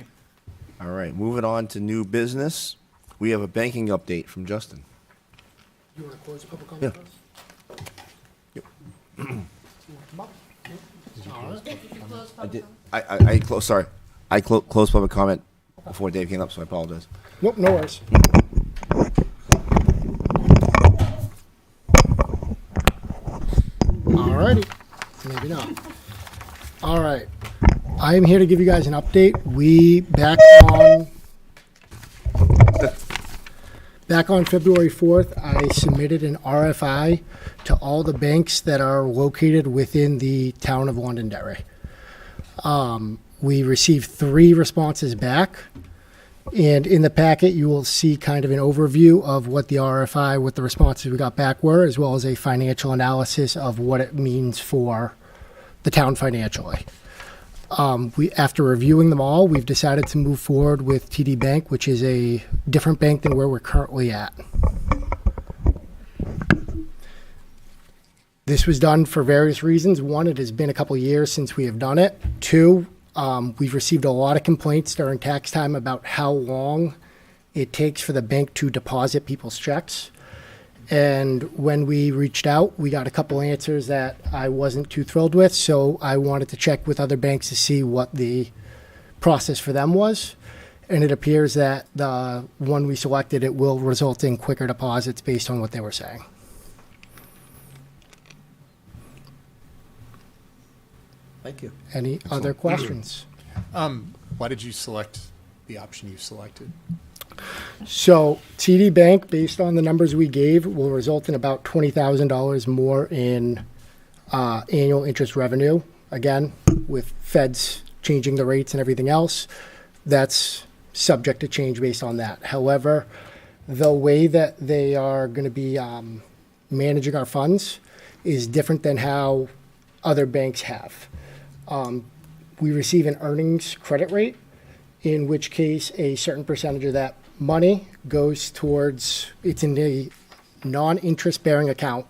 All right, moving on to new business. We have a banking update from Justin. You want to close the public comment? Yep. I did. I closed. Sorry, I closed public comment before Dave came up, so I apologize. Nope, no worries. Alrighty, maybe not. All right, I am here to give you guys an update. Back on February 4th, I submitted an RFI to all the banks that are located within the town of Londonderry. We received 3 responses back. And in the packet, you will see kind of an overview of what the RFI, what the responses we got back were, as well as a financial analysis of what it means for the town financially. After reviewing them all, we've decided to move forward with TD Bank, which is a different bank than where we're currently at. This was done for various reasons. 1, it has been a couple years since we have done it. 2, we've received a lot of complaints during tax time about how long it takes for the bank to deposit people's checks. And when we reached out, we got a couple answers that I wasn't too thrilled with, so I wanted to check with other banks to see what the process for them was. And it appears that the one we selected, it will result in quicker deposits based on what they were saying. Thank you. Any other questions? Why did you select the option you selected? So TD Bank, based on the numbers we gave, will result in about $20,000 more in annual interest revenue. Again, with feds changing the rates and everything else, that's subject to change based on that. However, the way that they are going to be managing our funds is different than how other banks have. we receive an earnings credit rate, in which case a certain percentage of that money goes towards, it's in a non-interest bearing account.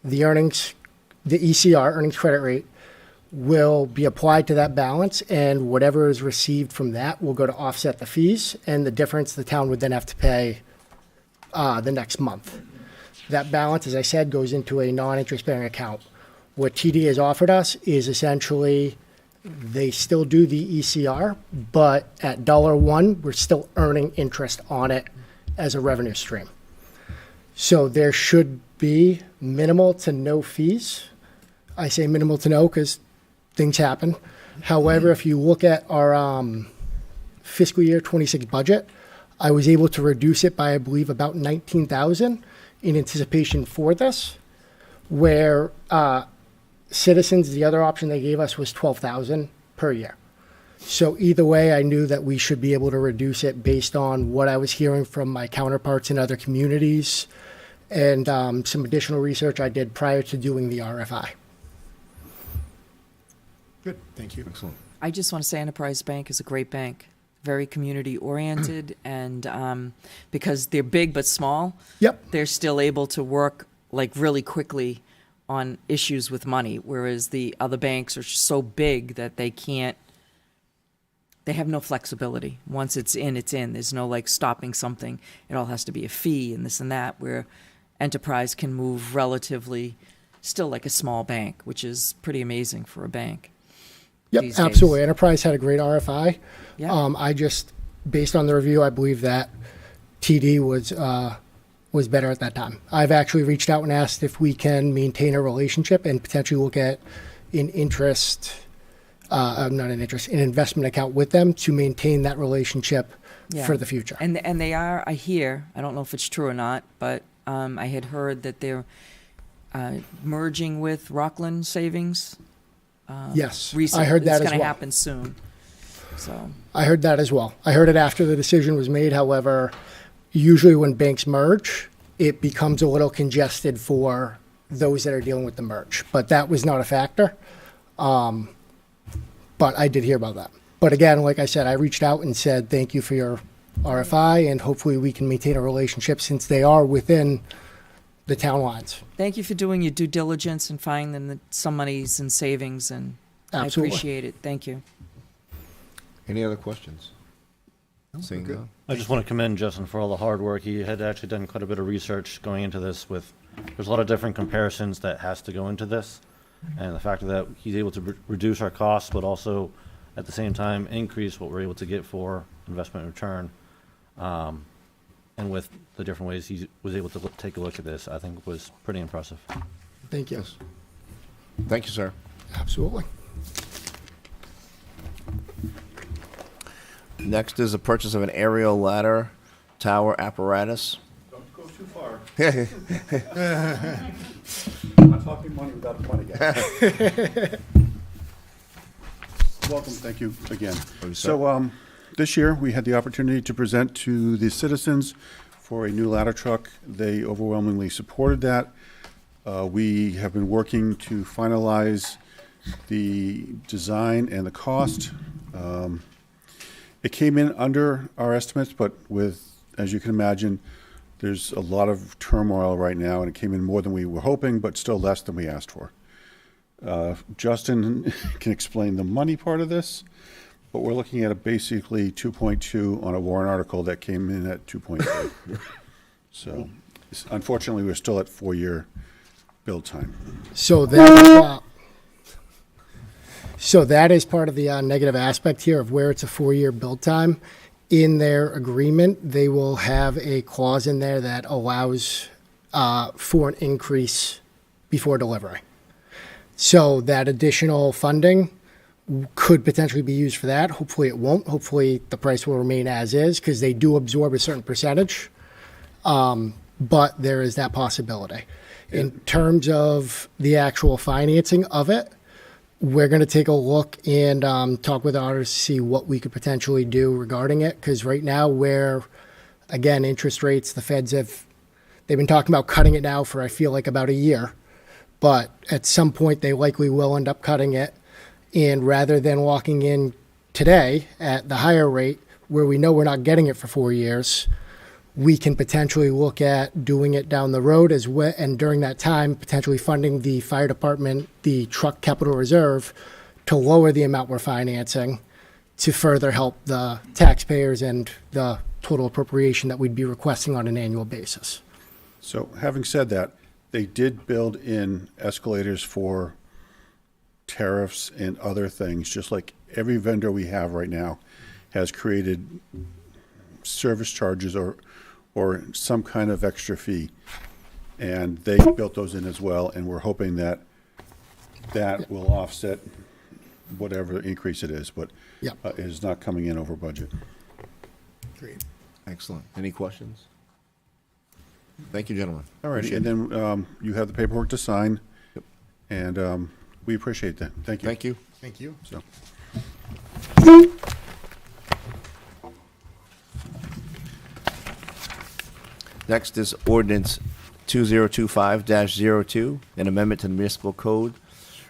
The ECR, earnings credit rate, will be applied to that balance, and whatever is received from that will go to offset the fees, and the difference the town would then have to pay the next month. That balance, as I said, goes into a non-interest bearing account. What TD has offered us is essentially they still do the ECR, but at $1, we're still earning interest on it as a revenue stream. So there should be minimal to no fees. I say minimal to no because things happen. However, if you look at our fiscal year 26 budget, I was able to reduce it by, I believe, about 19,000 in anticipation for this, where Citizens, the other option they gave us was 12,000 per year. So either way, I knew that we should be able to reduce it based on what I was hearing from my counterparts in other communities and some additional research I did prior to doing the RFI. Good, thank you. Excellent. I just want to say Enterprise Bank is a great bank, very community oriented, and because they're big but small, Yep. they're still able to work like really quickly on issues with money, whereas the other banks are so big that they have no flexibility. Once it's in, it's in. There's no like stopping something. It all has to be a fee and this and that, where Enterprise can move relatively still like a small bank, which is pretty amazing for a bank. Yep, these days. absolutely. Enterprise had a great RFI. Yeah. I just, based on the review, I believe that TD was better at that time. I've actually reached out and asked if we can maintain a relationship and potentially look at an investment account with them to maintain that relationship for the future. And they are, I hear, I don't know if it's true or not, but I had heard that they're merging with Rockland Savings. Yes, Recently. I heard that as It's going to well. happen soon. So I heard that as well. I heard it after the decision was made. However, usually when banks merge, it becomes a little congested for those that are dealing with the merge. But that was not a factor. But I did hear about that. But again, like I said, I reached out and said, thank you for your RFI, and hopefully we can maintain a relationship since they are within the town lines. thank you for doing your due diligence and finding some monies and savings, and Absolutely. I appreciate it. Thank you. Any other questions? Seeing none. I just want to commend Justin for all the hard work. He had actually done quite a bit of research going into this there's a lot of different comparisons that has to go into this. And the fact that he's able to reduce our costs, but also at the same time increase what we're able to get for investment return. And with the different ways he was able to take a look at this, I think was pretty impressive. Thank you. Thank you, sir. Absolutely. Next is a purchase of an aerial ladder tower apparatus. Don't go too far. Yeah. I'm not talking money without the money, guys. Welcome, thank you again. So this year, we had the opportunity to present to the citizens for a new ladder truck. They overwhelmingly supported that. We have been working to finalize the design and the cost. It came in under our estimates, but as you can imagine, there's a lot of turmoil right now, and it came in more than we were hoping, but still less than we asked for. Justin can explain the money part of this, but we're looking at basically 2.2 on a warrant article that came in at 2.3. So unfortunately, we're still at 4-year build time. So that is part of the negative aspect here of where it's a 4-year build time. In their agreement, they will have a clause in there that allows for an increase before delivery. So that additional funding could potentially be used for that. Hopefully it won't. Hopefully the price will remain as is because they do absorb a certain percentage. But there is that possibility. In terms of the actual financing of it, we're going to take a look and talk with auditors to see what we could potentially do regarding it. Because right now, again, interest rates, the feds they've been talking about cutting it now for, I feel like, about a year. But at some point, they likely will end up cutting it. And rather than walking in today at the higher rate, where we know we're not getting it for 4 years, we can potentially look at doing it down the road as well, and during that time, potentially funding the fire department, the truck capital reserve, to lower the amount we're financing to further help the taxpayers and the total appropriation that we'd be requesting on an annual basis. So having said that, they did build in escalators for tariffs and other things, just like every vendor we have right now has created service charges or some kind of extra fee. And they built those in as well, and we're hoping that that will offset whatever increase it is, but Yep. it is not coming in over budget. Great. Excellent. Any questions? Thank you, gentlemen. All right. And then you have the paperwork to sign, and we appreciate that. Thank you. Thank you. Thank you. So. Next is ordinance 2025-02, an amendment to the municipal code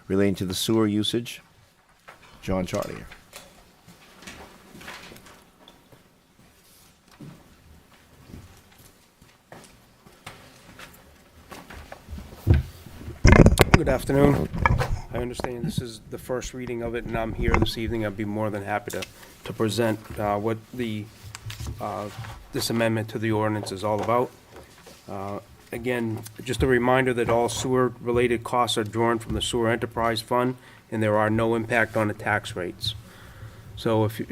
relating to the sewer usage. John Chartier. Good afternoon. I understand this is the first reading of it, and I'm here this evening. I'd be more than happy to present what this amendment to the ordinance is all about. Again, just a reminder that all sewer-related costs are drawn from the Sewer Enterprise Fund, and there are no impact on the tax rates. So if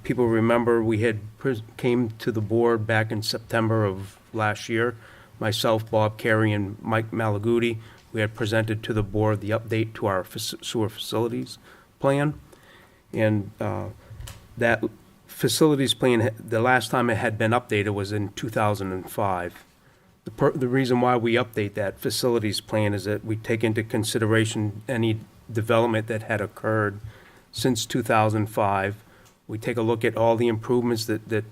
people remember, we had came to the board back in September of last year. Myself, Bob Carey, and Mike Malaguti, we had presented to the board the update to our sewer facilities plan. And that facilities plan, the last time it had been updated was in 2005. The reason why we update that facilities plan is that we take into consideration any development that had occurred since 2005. We take a look at all the improvements that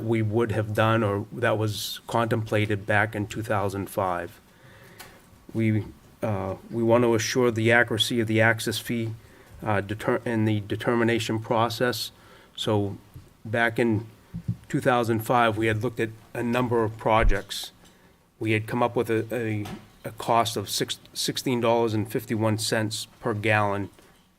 we would have done or that was contemplated back in 2005. We want to assure the accuracy of the access fee in the determination process. So back in 2005, we had looked at a number of projects. We had come up with a cost of $16.51 per gallon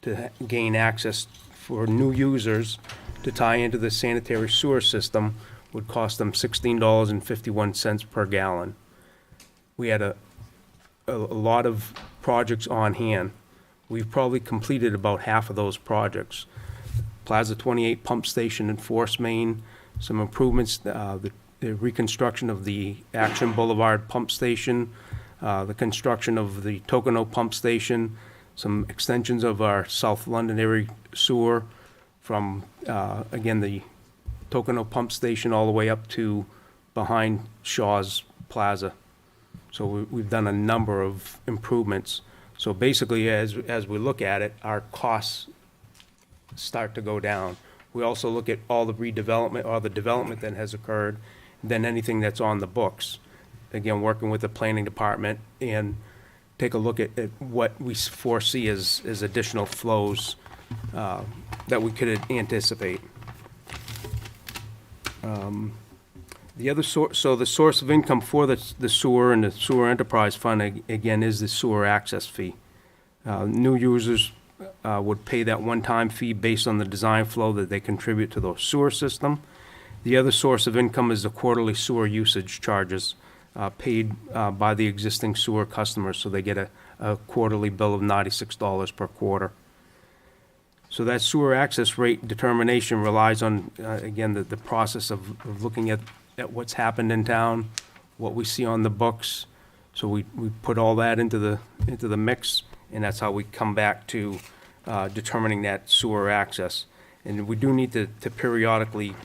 to gain access for new users to tie into the sanitary sewer system. Would cost them $16.51 per gallon. We had a lot of projects on hand. We've probably completed about half of those projects. Plaza 28 pump station in Forest, Maine, some improvements, the reconstruction of the Action Boulevard pump station, the construction of the Tokeno pump station, some extensions of our South Londonderry sewer from, again, the Tokeno pump station all the way up to behind Shaw's Plaza. So we've done a number of improvements. So basically, as we look at it, our costs start to go down. We also look at all the redevelopment or the development that has occurred, then anything that's on the books. Again, working with the planning department and take a look at what we foresee as additional flows that we could anticipate. The other source, so the source of income for the sewer and the sewer enterprise fund, again, is the sewer access fee. New users would pay that one-time fee based on the design flow that they contribute to the sewer system. The other source of income is the quarterly sewer usage charges paid by the existing sewer customers, so they get a quarterly bill of $96 per quarter. So that sewer access rate determination relies on, again, the process of looking at what's happened in town, what we see on the books. So we put all that into the mix, and that's how we come back to determining that sewer access. And we do need to periodically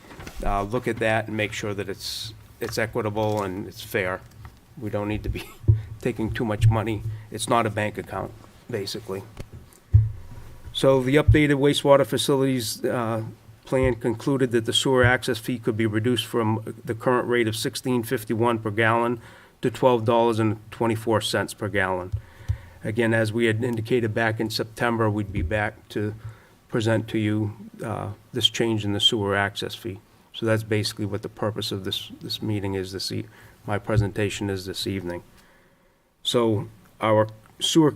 look at that and make sure that it's equitable and it's fair. We don't need to be taking too much money. It's not a bank account, basically. So the updated wastewater facilities plan concluded that the sewer access fee could be reduced from the current rate of $16.51 per gallon to $12.24 per gallon. Again, as we had indicated back in September, we'd be back to present to you this change in the sewer access fee. So that's basically what the purpose of this meeting is, my presentation is this evening. So our sewer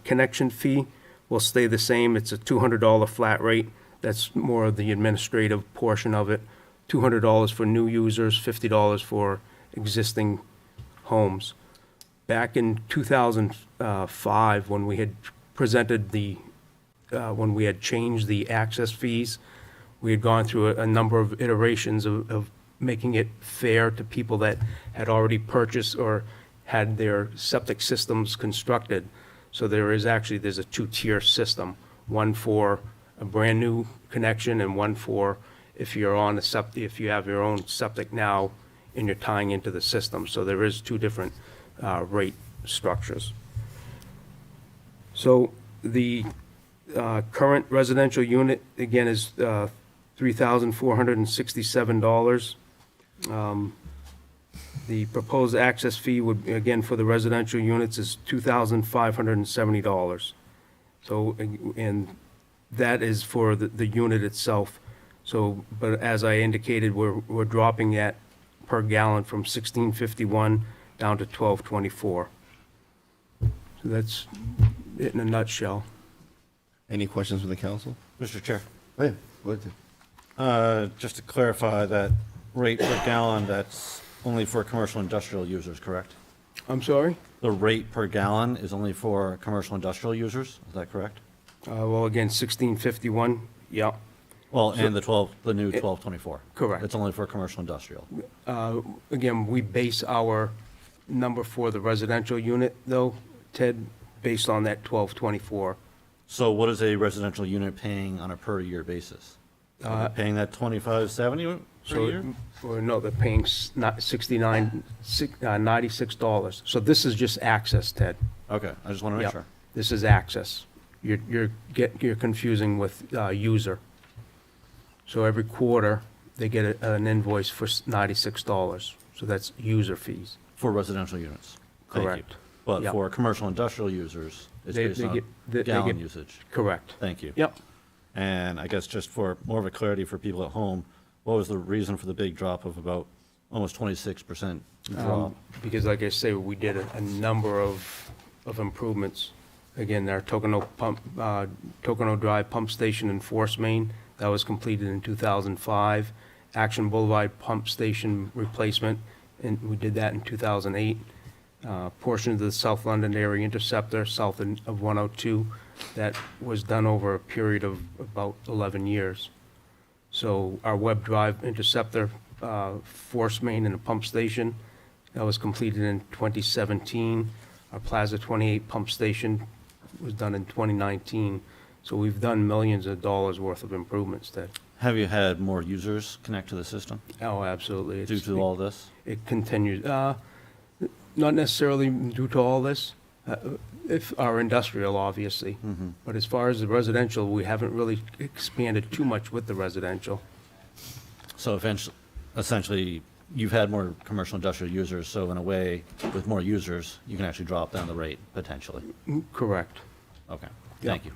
connection fee will stay the same. It's a $200 flat rate. That's more of the administrative portion of it. $200 for new users, $50 for existing homes. Back in 2005, when we had presented when we had changed the access fees, we had gone through a number of iterations of making it fair to people that had already purchased or had their septic systems constructed. So there's a two-tier system, one for a brand-new connection and one for if you're on if you have your own septic now and you're tying into the system. So there is two different rate structures. So the current residential unit, again, is $3,467. The proposed access fee would, again, for the residential units is $2,570. So, and that is for the unit itself. So, but as I indicated, we're dropping that per gallon from $16.51 down to $12.24. So that's it in a nutshell. Any questions from the council? Mr. Chair. Hey, go ahead. Just to clarify, that rate per gallon, that's only for commercial industrial users, correct? I'm sorry? The rate per gallon is only for commercial industrial users, is that correct? Well, again, $16.51, yeah. Well, So- and the new 1224? Correct. It's only for commercial industrial? Again, we base our number for the residential unit, though, Ted, based on that 1224. So what is a residential unit paying on a per year basis? Are they paying that $25.70 per year? Or no, they're paying $96. So this is just access, Ted. Okay, I just want to make Yep. sure. This is access. You're confusing with user. So every quarter, they get an invoice for $96. So that's user fees. For residential units? Thank you. Correct. But Yep. for commercial industrial users, it's based on gallon usage? Correct. Thank you. Yep. And I guess just for more of a clarity for people at home, what was the reason for the big drop of about almost 26% drop? Because like I say, we did a number of improvements. Again, our Tocono Drive Pump Station and Force Main, that was completed in 2005. Action Boulevard Pump Station replacement, and we did that in 2008. Portion of the South London area interceptor, south of 102, that was done over a period of about 11 years. So our Web Drive interceptor, Force Main and a pump station, that was completed in 2017. Our Plaza 28 pump station was done in 2019. So we've done millions of dollars worth of improvements there. Have you had more users connect to the system Oh, absolutely. due to all this? It continues. Not necessarily due to all this, if our industrial, obviously. But as far as the residential, we haven't really expanded too much with the residential. So essentially, you've had more commercial industrial users, so in a way, with more users, you can actually drop down the rate potentially. Correct. Okay, Yeah. thank you.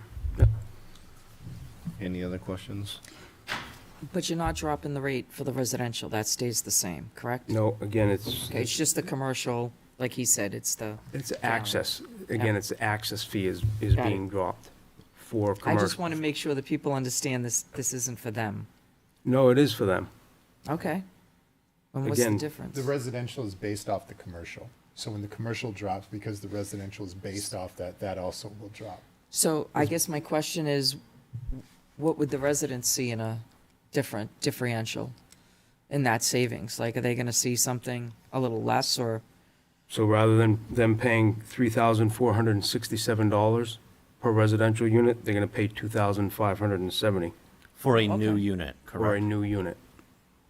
Any other questions? But you're not dropping the rate for the residential, that stays the same, correct? No, again, it's. Okay, it's just the commercial, like he said, it's the. It's access. Again, Yeah. it's the access fee is Got it. being dropped for I commercial. just want to make sure that people understand this isn't for them. No, it is for them. Okay. And what's the Again, difference? The residential is based off the commercial. So when the commercial drops, because the residential is based off that, that also will drop. So I guess my question is, what would the residents see in a differential in that savings? Like, are they going to see something a little less or? So rather than them paying $3,467 per residential unit, they're going to pay $2,570 For a new unit, for a correct? new unit.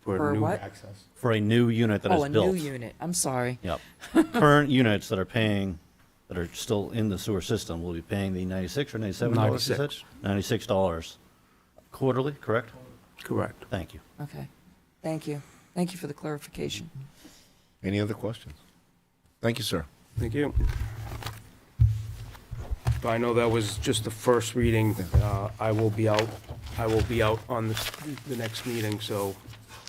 For a new what? Access. For a new unit that Oh, is a built. new unit. I'm sorry. Yep. Current units that are paying, that are still in the sewer system will be paying the $96 or $97, you said? $96 quarterly, correct? Correct. Thank you. Okay. Thank you. Thank you for the clarification. Any other questions? Thank you, sir. Thank you. So I know that was just the first reading. I will be out on the next meeting, so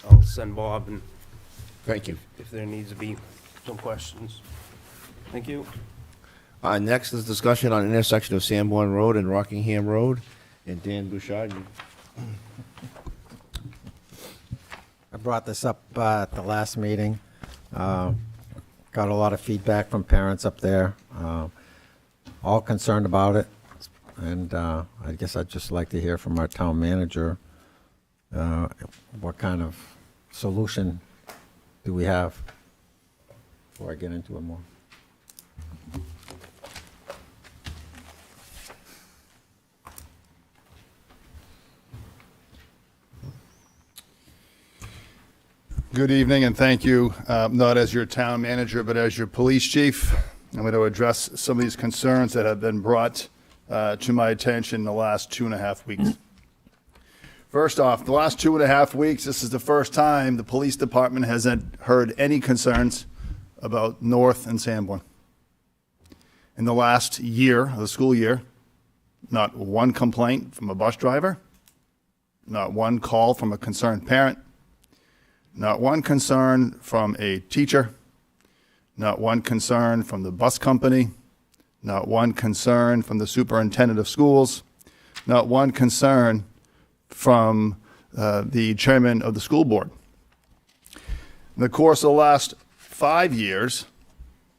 I'll send Bob and Thank you. if there needs to be some questions. Thank you. Next is discussion on intersection of Sanborn Road and Rockingham Road. And Dan Bouchard, I brought this up at the last meeting. Got a lot of feedback from parents up there, all concerned about it. And I guess I'd just like to hear from our town manager, what kind of solution do we have before I get into it more. Good evening, and thank you, not as your town manager, but as your police chief. I'm going to address some of these concerns that have been brought to my attention in the last 2.5 weeks. First off, the last 2.5 weeks, this is the first time the police department hasn't heard any concerns about North and Sanborn. In the last year, of the school year, not one complaint from a bus driver, not one call from a concerned parent, not one concern from a teacher, not one concern from the bus company, not one concern from the superintendent of schools, not one concern from the chairman of the school board. In the course of the last 5 years,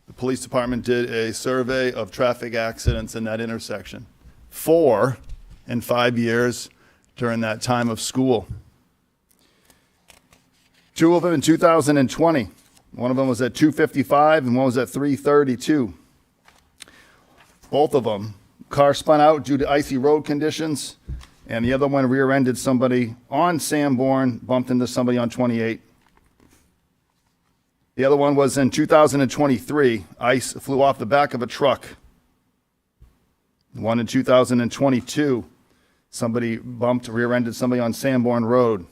the police department did a survey of traffic accidents in that intersection. 4 in 5 years during that time of school. 2 of them in 2020. One of them was at 2:55 and one was at 3:32. Both of them, car spun out due to icy road conditions, and the other one rear-ended somebody on Sanborn, bumped into somebody on 28. The other one was in 2023. Ice flew off the back of a truck. One in 2022. Somebody rear-ended somebody on Sanborn Road.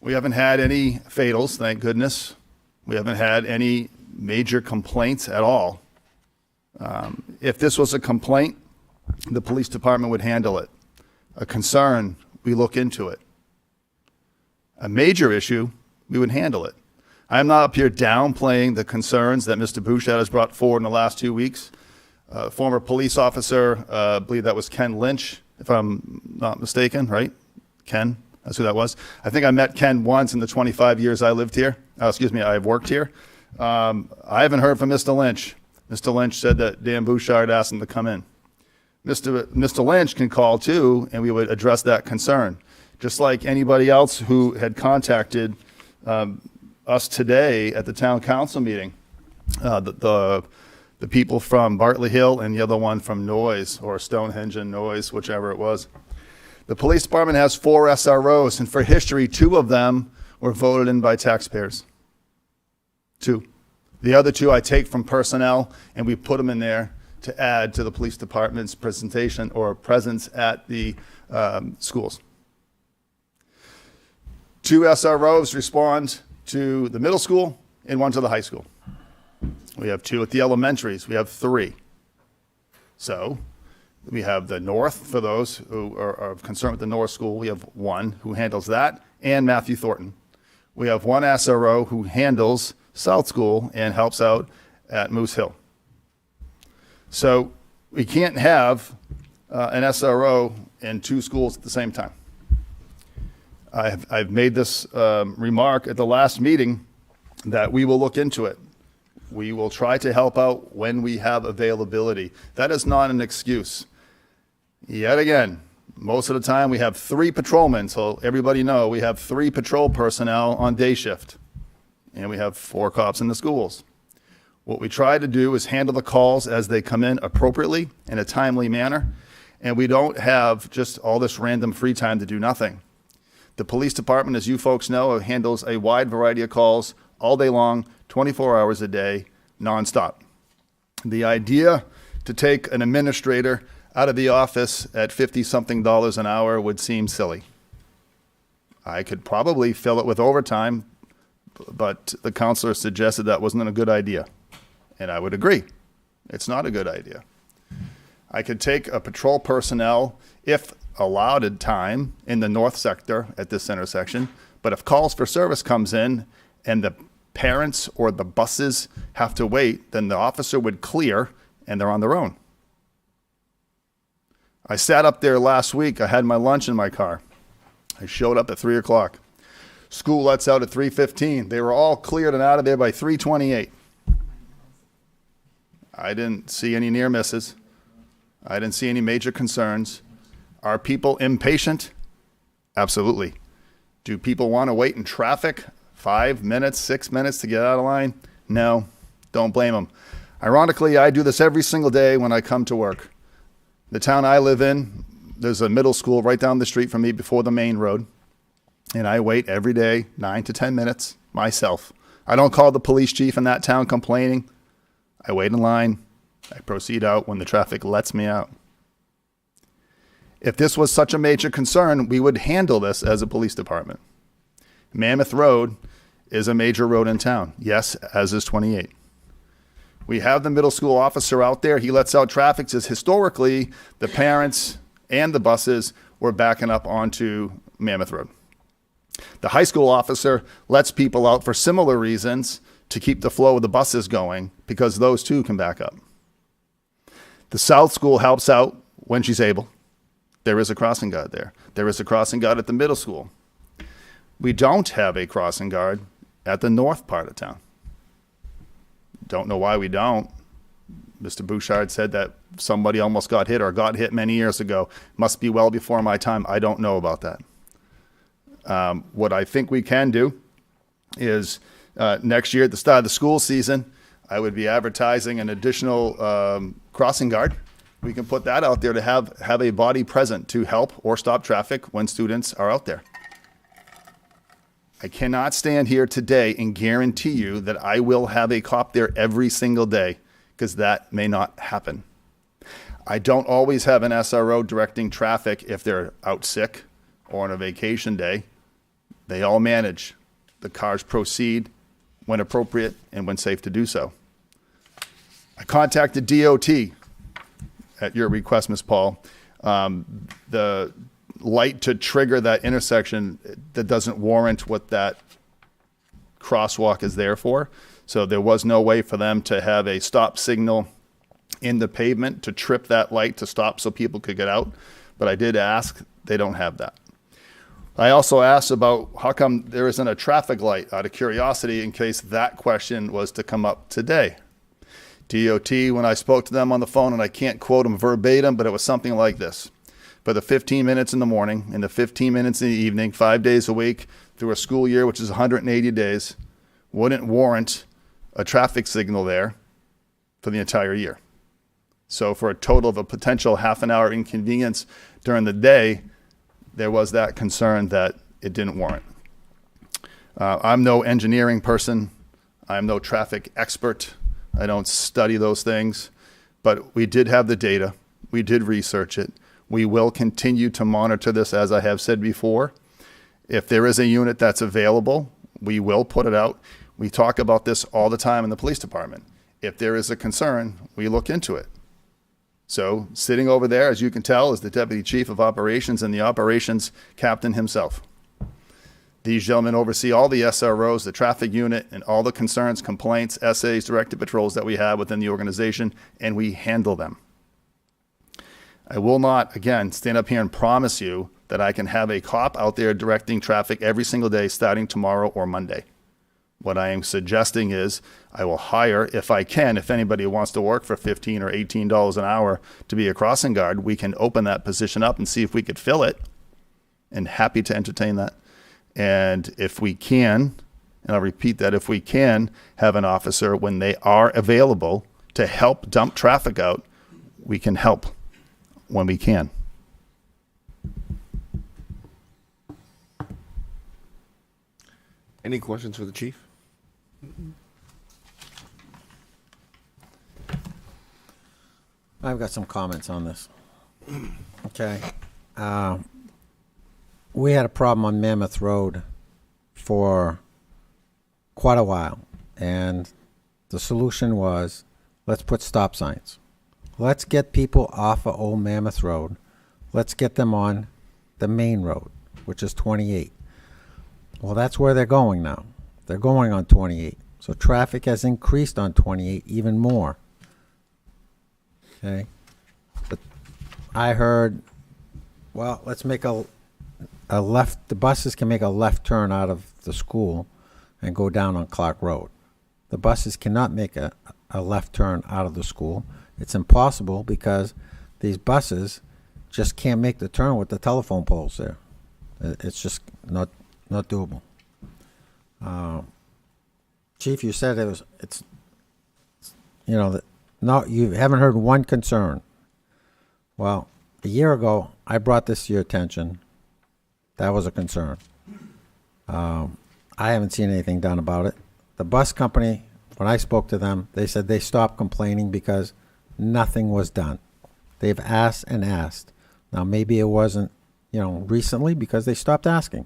We haven't had any fatals, thank goodness. We haven't had any major complaints at all. If this was a complaint, the police department would handle it. A concern, we look into it. A major issue, we would handle it. I'm not up here downplaying the concerns that Mr. Bouchard has brought forward in the last 2 weeks. Former police officer, I believe that was Ken Lynch, if I'm not mistaken, right? Ken, that's who that was. I think I met Ken once in the 25 years I lived here. I've worked here. I haven't heard from Mr. Lynch. Mr. Lynch said that Dan Bouchard asked him to come in. Mr. Lynch can call too, and we would address that concern. Just like anybody else who had contacted us today at the town council meeting, the people from Bartley Hill and the other one from Noise, or Stonehenge and Noise, whichever it was. The police department has 4 SROs, and for history, 2 of them were voted in by taxpayers. 2. The other 2 I take from personnel, and we put them in there to add to the police department's presentation or presence at the schools. 2 SROs respond to the middle school and 1 to the high school. We have 2 at the elementaries. We have 3. So we have the North, for those who are concerned with the North School. We have 1 who handles that, and Matthew Thornton. We have 1 SRO who handles South School and helps out at Moose Hill. So we can't have an SRO in 2 schools at the same time. I've made this remark at the last meeting that we will look into it. We will try to help out when we have availability. That is not an excuse. Yet again, most of the time we have 3 patrolmen, so everybody know we have 3 patrol personnel on day shift, and we have 4 cops in the schools. What we try to do is handle the calls as they come in appropriately in a timely manner, and we don't have just all this random free time to do nothing. The police department, as you folks know, handles a wide variety of calls all day long, 24 hours a day, nonstop. The idea to take an administrator out of the office at $50-something an hour would seem silly. I could probably fill it with overtime, but the counselor suggested that wasn't a good idea. And I would agree. It's not a good idea. I could take a patrol personnel, if allotted time, in the north sector at this intersection. But if calls for service comes in and the parents or the buses have to wait, then the officer would clear and they're on their own. I sat up there last week. I had my lunch in my car. I showed up at 3 o'clock. School lets out at 3:15. They were all cleared and out of there by 3:28. I didn't see any near misses. I didn't see any major concerns. Are people impatient? Absolutely. Do people want to wait in traffic 5 minutes, 6 minutes to get out of line? No, don't blame them. Ironically, I do this every single day when I come to work. The town I live in, there's a middle school right down the street from me before the main road. And I wait every day 9 to 10 minutes myself. I don't call the police chief in that town complaining. I wait in line. I proceed out when the traffic lets me out. If this was such a major concern, we would handle this as a police department. Mammoth Road is a major road in town. Yes, as is 28. We have the middle school officer out there. He lets out traffic because historically the parents and the buses were backing up onto Mammoth Road. The high school officer lets people out for similar reasons to keep the flow of the buses going because those too can back up. The South School helps out when she's able. There is a crossing guard there. There is a crossing guard at the middle school. We don't have a crossing guard at the north part of town. Don't know why we don't. Mr. Bouchard said that somebody almost got hit or got hit many years ago. Must be well before my time. I don't know about that. What I think we can do is next year at the start of the school season, I would be advertising an additional crossing guard. We can put that out there to have a body present to help or stop traffic when students are out there. I cannot stand here today and guarantee you that I will have a cop there every single day because that may not happen. I don't always have an SRO directing traffic if they're out sick or on a vacation day. They all manage. The cars proceed when appropriate and when safe to do so. I contacted DOT at your request, Ms. Paul. The light to trigger that intersection, that doesn't warrant what that crosswalk is there for. So there was no way for them to have a stop signal in the pavement to trip that light to stop so people could get out. But I did ask, they don't have that. I also asked about how come there isn't a traffic light out of curiosity in case that question was to come up today. DOT, when I spoke to them on the phone, and I can't quote them verbatim, but it was something like this. For the 15 minutes in the morning and the 15 minutes in the evening, 5 days a week, through a school year, which is 180 days, wouldn't warrant a traffic signal there for the entire year. So for a total of a potential half an hour inconvenience during the day, there was that concern that it didn't warrant. I'm no engineering person. I'm no traffic expert. I don't study those things. But we did have the data. We did research it. We will continue to monitor this, as I have said before. If there is a unit that's available, we will put it out. We talk about this all the time in the police department. If there is a concern, we look into it. So sitting over there, as you can tell, is the Deputy Chief of Operations and the Operations Captain himself. These gentlemen oversee all the SROs, the traffic unit, and all the concerns, complaints, essays, directed patrols that we have within the organization, and we handle them. I will not, again, stand up here and promise you that I can have a cop out there directing traffic every single day starting tomorrow or Monday. What I am suggesting is I will hire, if I can, if anybody wants to work for $15 or $18 an hour to be a crossing guard, we can open that position up and see if we could fill it, and happy to entertain that. And if we can, and I'll repeat that, if we can have an officer when they are available to help dump traffic out, we can help when we can. Any questions for the chief? I've got some comments on this. Okay. We had a problem on Mammoth Road for quite a while, and the solution was, let's put stop signs let's get people off of Old Mammoth Road. Let's get them on the main road, which is 28. Well, that's where they're going now. They're going on 28. So traffic has increased on 28 even more. Okay? But I heard, well, let's make a left, the buses can make a left turn out of the school and go down on Clark Road. The buses cannot make a left turn out of the school. It's impossible because these buses just can't make the turn with the telephone poles there. It's just not doable. Chief, you said it's you haven't heard one concern. Well, a year ago, I brought this to your attention. That was a concern. I haven't seen anything done about it. The bus company, when I spoke to them, they said they stopped complaining because nothing was done. They've asked and asked. Now, maybe it wasn't, recently because they stopped asking.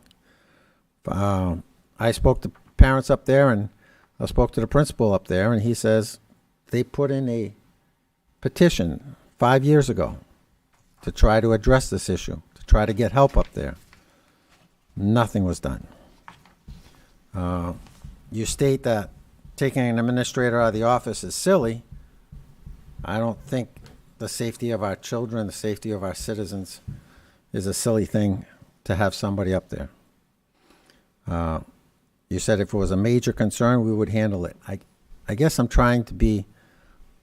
I spoke to parents up there, and I spoke to the principal up there, and he says they put in a petition 5 years ago to try to address this issue, to try to get help up there. Nothing was done. You state that taking an administrator out of the office is silly. I don't think the safety of our children, the safety of our citizens is a silly thing to have somebody up there. You said if it was a major concern, we would handle it. I guess I'm trying to be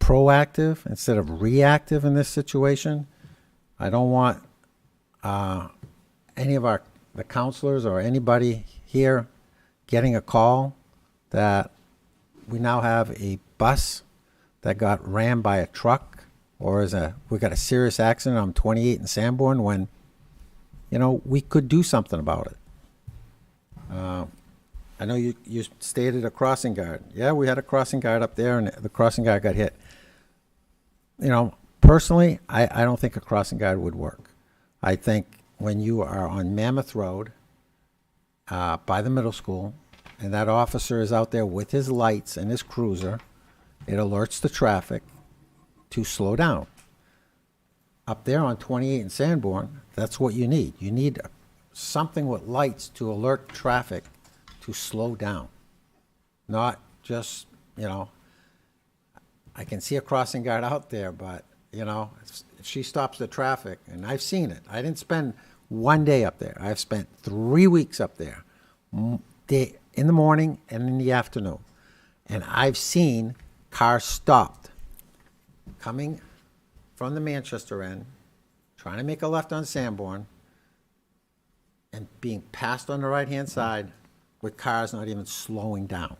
proactive instead of reactive in this situation. I don't want any of the counselors or anybody here getting a call that we now have a bus that got rammed by a truck, or we got a serious accident on 28 in Sanborn when, we could do something about it. I know you stated a crossing guard. Yeah, we had a crossing guard up there, and the crossing guard got hit. Personally, I don't think a crossing guard would work. I think when you are on Mammoth Road by the middle school, and that officer is out there with his lights and his cruiser, it alerts the traffic to slow down. Up there on 28 in Sanborn, that's what you need. You need something with lights to alert traffic to slow down. Not just, I can see a crossing guard out there, but, if she stops the traffic, and I've seen it. I didn't spend one day up there. I've spent 3 weeks up there, in the morning and in the afternoon. And I've seen cars stopped coming from the Manchester end, trying to make a left on Sanborn, and being passed on the right-hand side with cars not even slowing down.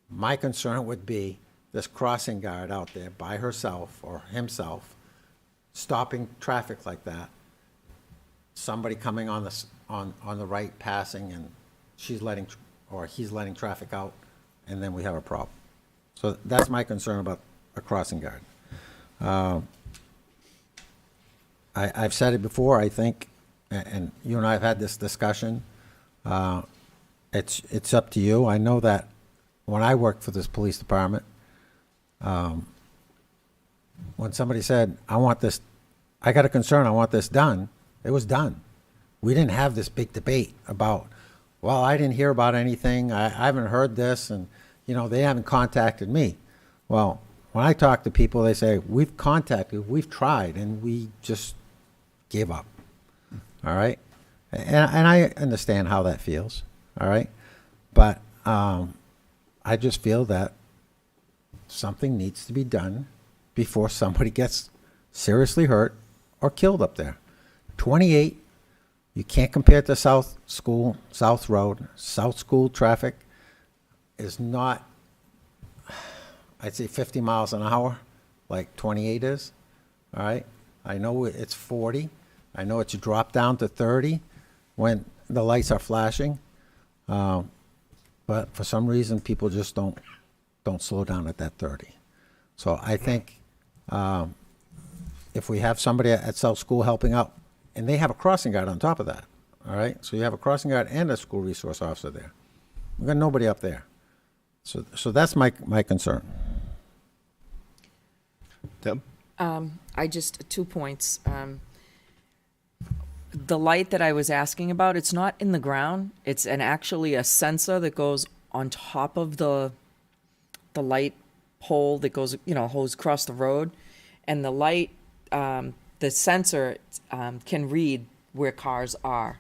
My concern would be this crossing guard out there by herself or himself stopping traffic like that. Somebody coming on the right passing, and he's letting traffic out, and then we have a problem. So that's my concern about a crossing guard. I've said it before, I think, and you and I have had this discussion. It's up to you. I know that when I worked for this police department, when somebody said, I want this, I got a concern, I want this done, it was done. We didn't have this big debate about, well, I didn't hear about anything, I haven't heard this, and, they haven't contacted me. Well, when I talk to people, they say, we've contacted, we've tried, and we just gave up. All right? And I understand how that feels. All right? But I just feel that something needs to be done before somebody gets seriously hurt or killed up there. 28, you can't compare it to South Road. South School traffic is not, I'd say 50 miles an hour like 28 is. All right? I know it's 40. I know it's dropped down to 30 when the lights are flashing. But for some reason, people just don't slow down at that 30. So I think if we have somebody at South School helping out, and they have a crossing guard on top of that, all right? So you have a crossing guard and a school resource officer there. We've got nobody up there. So that's my concern. Deb? I just, 2 points. The light that I was asking about, it's not in the ground. It's actually a sensor that goes on top of the light pole that goes, goes across the road. And the light, the sensor can read where cars are.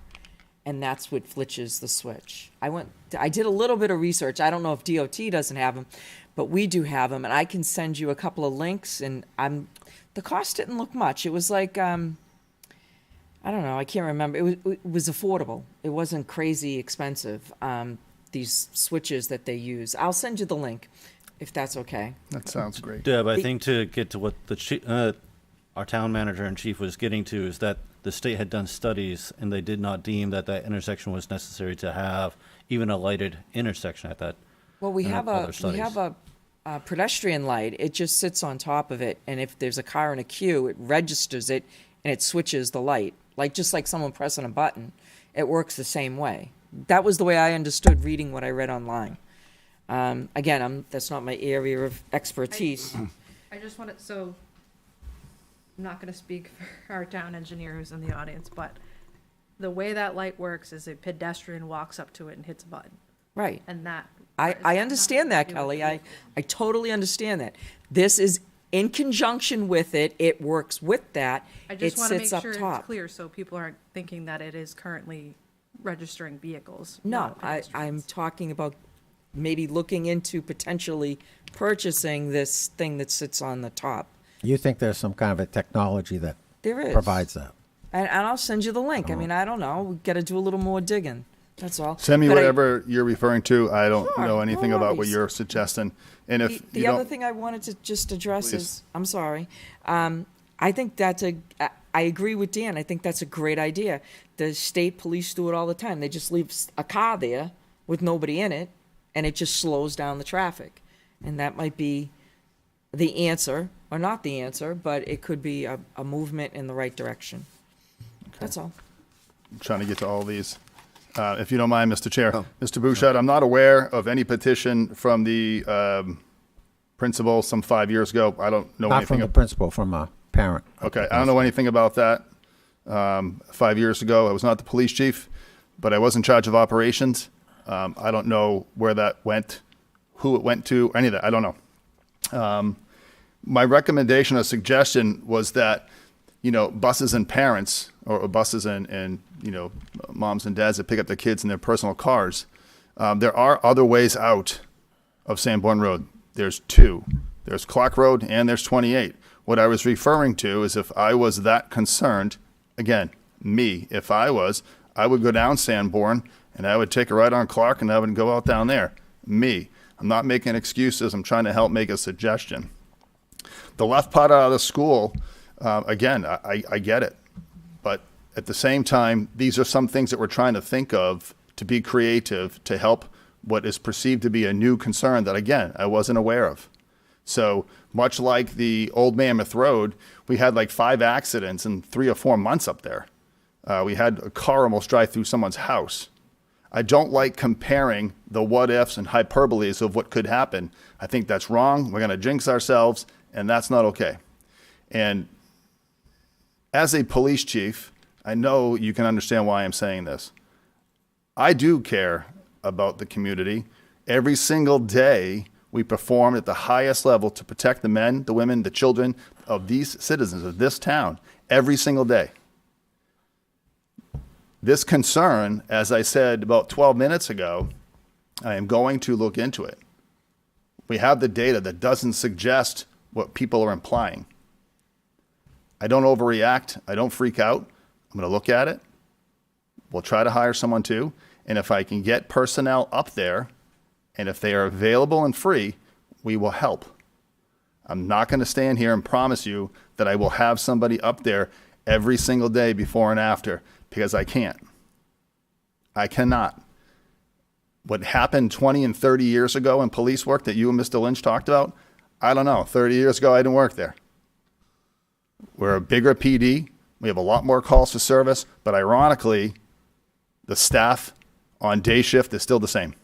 And that's what flitches the switch. I did a little bit of research. I don't know if DOT doesn't have them, but we do have them. And I can send you a couple of links. And the cost didn't look much. It was like, I don't know, I can't remember. It was affordable. It wasn't crazy expensive, these switches that they use. I'll send you the link, if that's okay. That sounds great. Deb, I think to get to what our town manager and chief was getting to is that the state had done studies and they did not deem that intersection was necessary to have even a lighted intersection at that. Well, we have a pedestrian light. It just sits on top of it, and if there's a car in a queue, it registers it and it switches the light. Just like someone pressing a button, it works the same way. That was the way I understood reading what I read online. Again, that's not my area of expertise. I just want to, so I'm not going to speak for our town engineer who's in the audience, but the way that light works is a pedestrian walks up to it and hits a button. Right. And that. I understand that, Kelly. I totally understand that. This is in conjunction with it. It works with that. I just want to make sure top. it's clear so people aren't thinking that it is currently registering vehicles. No, not pedestrians. I'm talking about maybe looking into potentially purchasing this thing that sits on the top. You think there's some kind of a technology that There is. provides that? And I'll send you the link. I mean, I don't know. We got to do a little more digging. That's all. Send me But whatever you're referring to. I don't Sure, know anything no about what worries. you're suggesting. And if The you other don't, thing I wanted to just address Please. is, I'm sorry, I think I agree with Dan. I think that's a great idea. The state police do it all the time. They just leave a car there with nobody in it, and it just slows down the traffic. And that might be the answer, or not the answer, but it could be a movement in the right direction. That's all. I'm trying to get to all these. If you don't mind, Mr. Chair. Mr. Bouchard, I'm not aware of any petition from the principal some 5 years ago. I don't know Not anything. from the principal, from a parent. Okay, I don't know anything about that. 5 years ago, I was not the police chief, but I was in charge of operations. I don't know where that went, who it went to, any of that. I don't know. My recommendation or suggestion was that, buses and parents, or buses and moms and dads that pick up their kids in their personal cars, there are other ways out of Sanborn Road. There's two. There's Clark Road and there's 28. What I was referring to is if I was that concerned, again, if I would go down Sanborn and I would take a right on Clark and I would go out down there. I'm not making excuses. I'm trying to help make a suggestion. The left part out of the school, again, I get it. But at the same time, these are some things that we're trying to think of to be creative, to help what is perceived to be a new concern that, again, I wasn't aware of. So much like the Old Mammoth Road, we had like 5 accidents in 3 or 4 months up there. We had a car almost drive through someone's house. I don't like comparing the what ifs and hyperboles of what could happen. I think that's wrong. We're going to jinx ourselves, and that's not okay. And as a police chief, I know you can understand why I'm saying this. I do care about the community. Every single day, we perform at the highest level to protect the men, the women, the children of these citizens of this town every single day. This concern, as I said about 12 minutes ago, I am going to look into it. We have the data that doesn't suggest what people are implying. I don't overreact. I don't freak out. I'm going to look at it. We'll try to hire someone too. And if I can get personnel up there, and if they are available and free, we will help. I'm not going to stand here and promise you that I will have somebody up there every single day before and after, because I can't. I cannot. What happened 20 and 30 years ago in police work that you and Mr. Lynch talked about, I don't know. 30 years ago, I didn't work there. We're a bigger PD. We have a lot more calls for service, but ironically, the staff on day shift is still the same.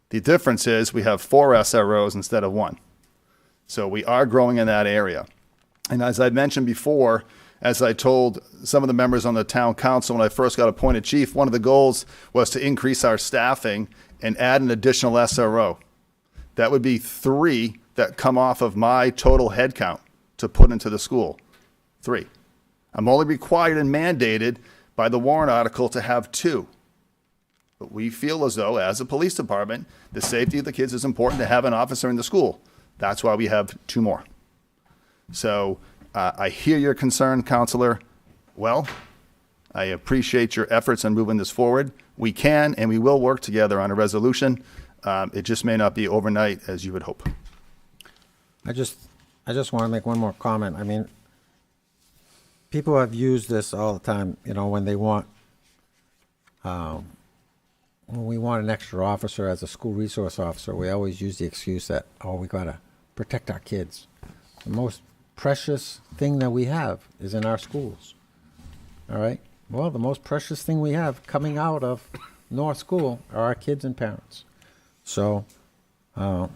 The difference is we have 4 SROs instead of 1. So we are growing in that area. And as I mentioned before, as I told some of the members on the town council when I first got appointed chief, one of the goals was to increase our staffing and add an additional SRO. That would be 3 that come off of my total head count to put into the school. 3. I'm only required and mandated by the warrant article to have 2. But we feel as though, as a police department, the safety of the kids is important to have an officer in the school. That's why we have 2 more. So I hear your concern, Counselor. Well, I appreciate your efforts in moving this forward. We can and we will work together on a resolution. It just may not be overnight as you would hope. I just want to make one more comment. I mean, people have used this all the time, you know, when they want, when we want an extra officer as a school resource officer, we always use the excuse that, oh, we got to protect our kids. The most precious thing that we have is in our schools. All right? Well, the most precious thing we have coming out of North School are our kids and parents. So I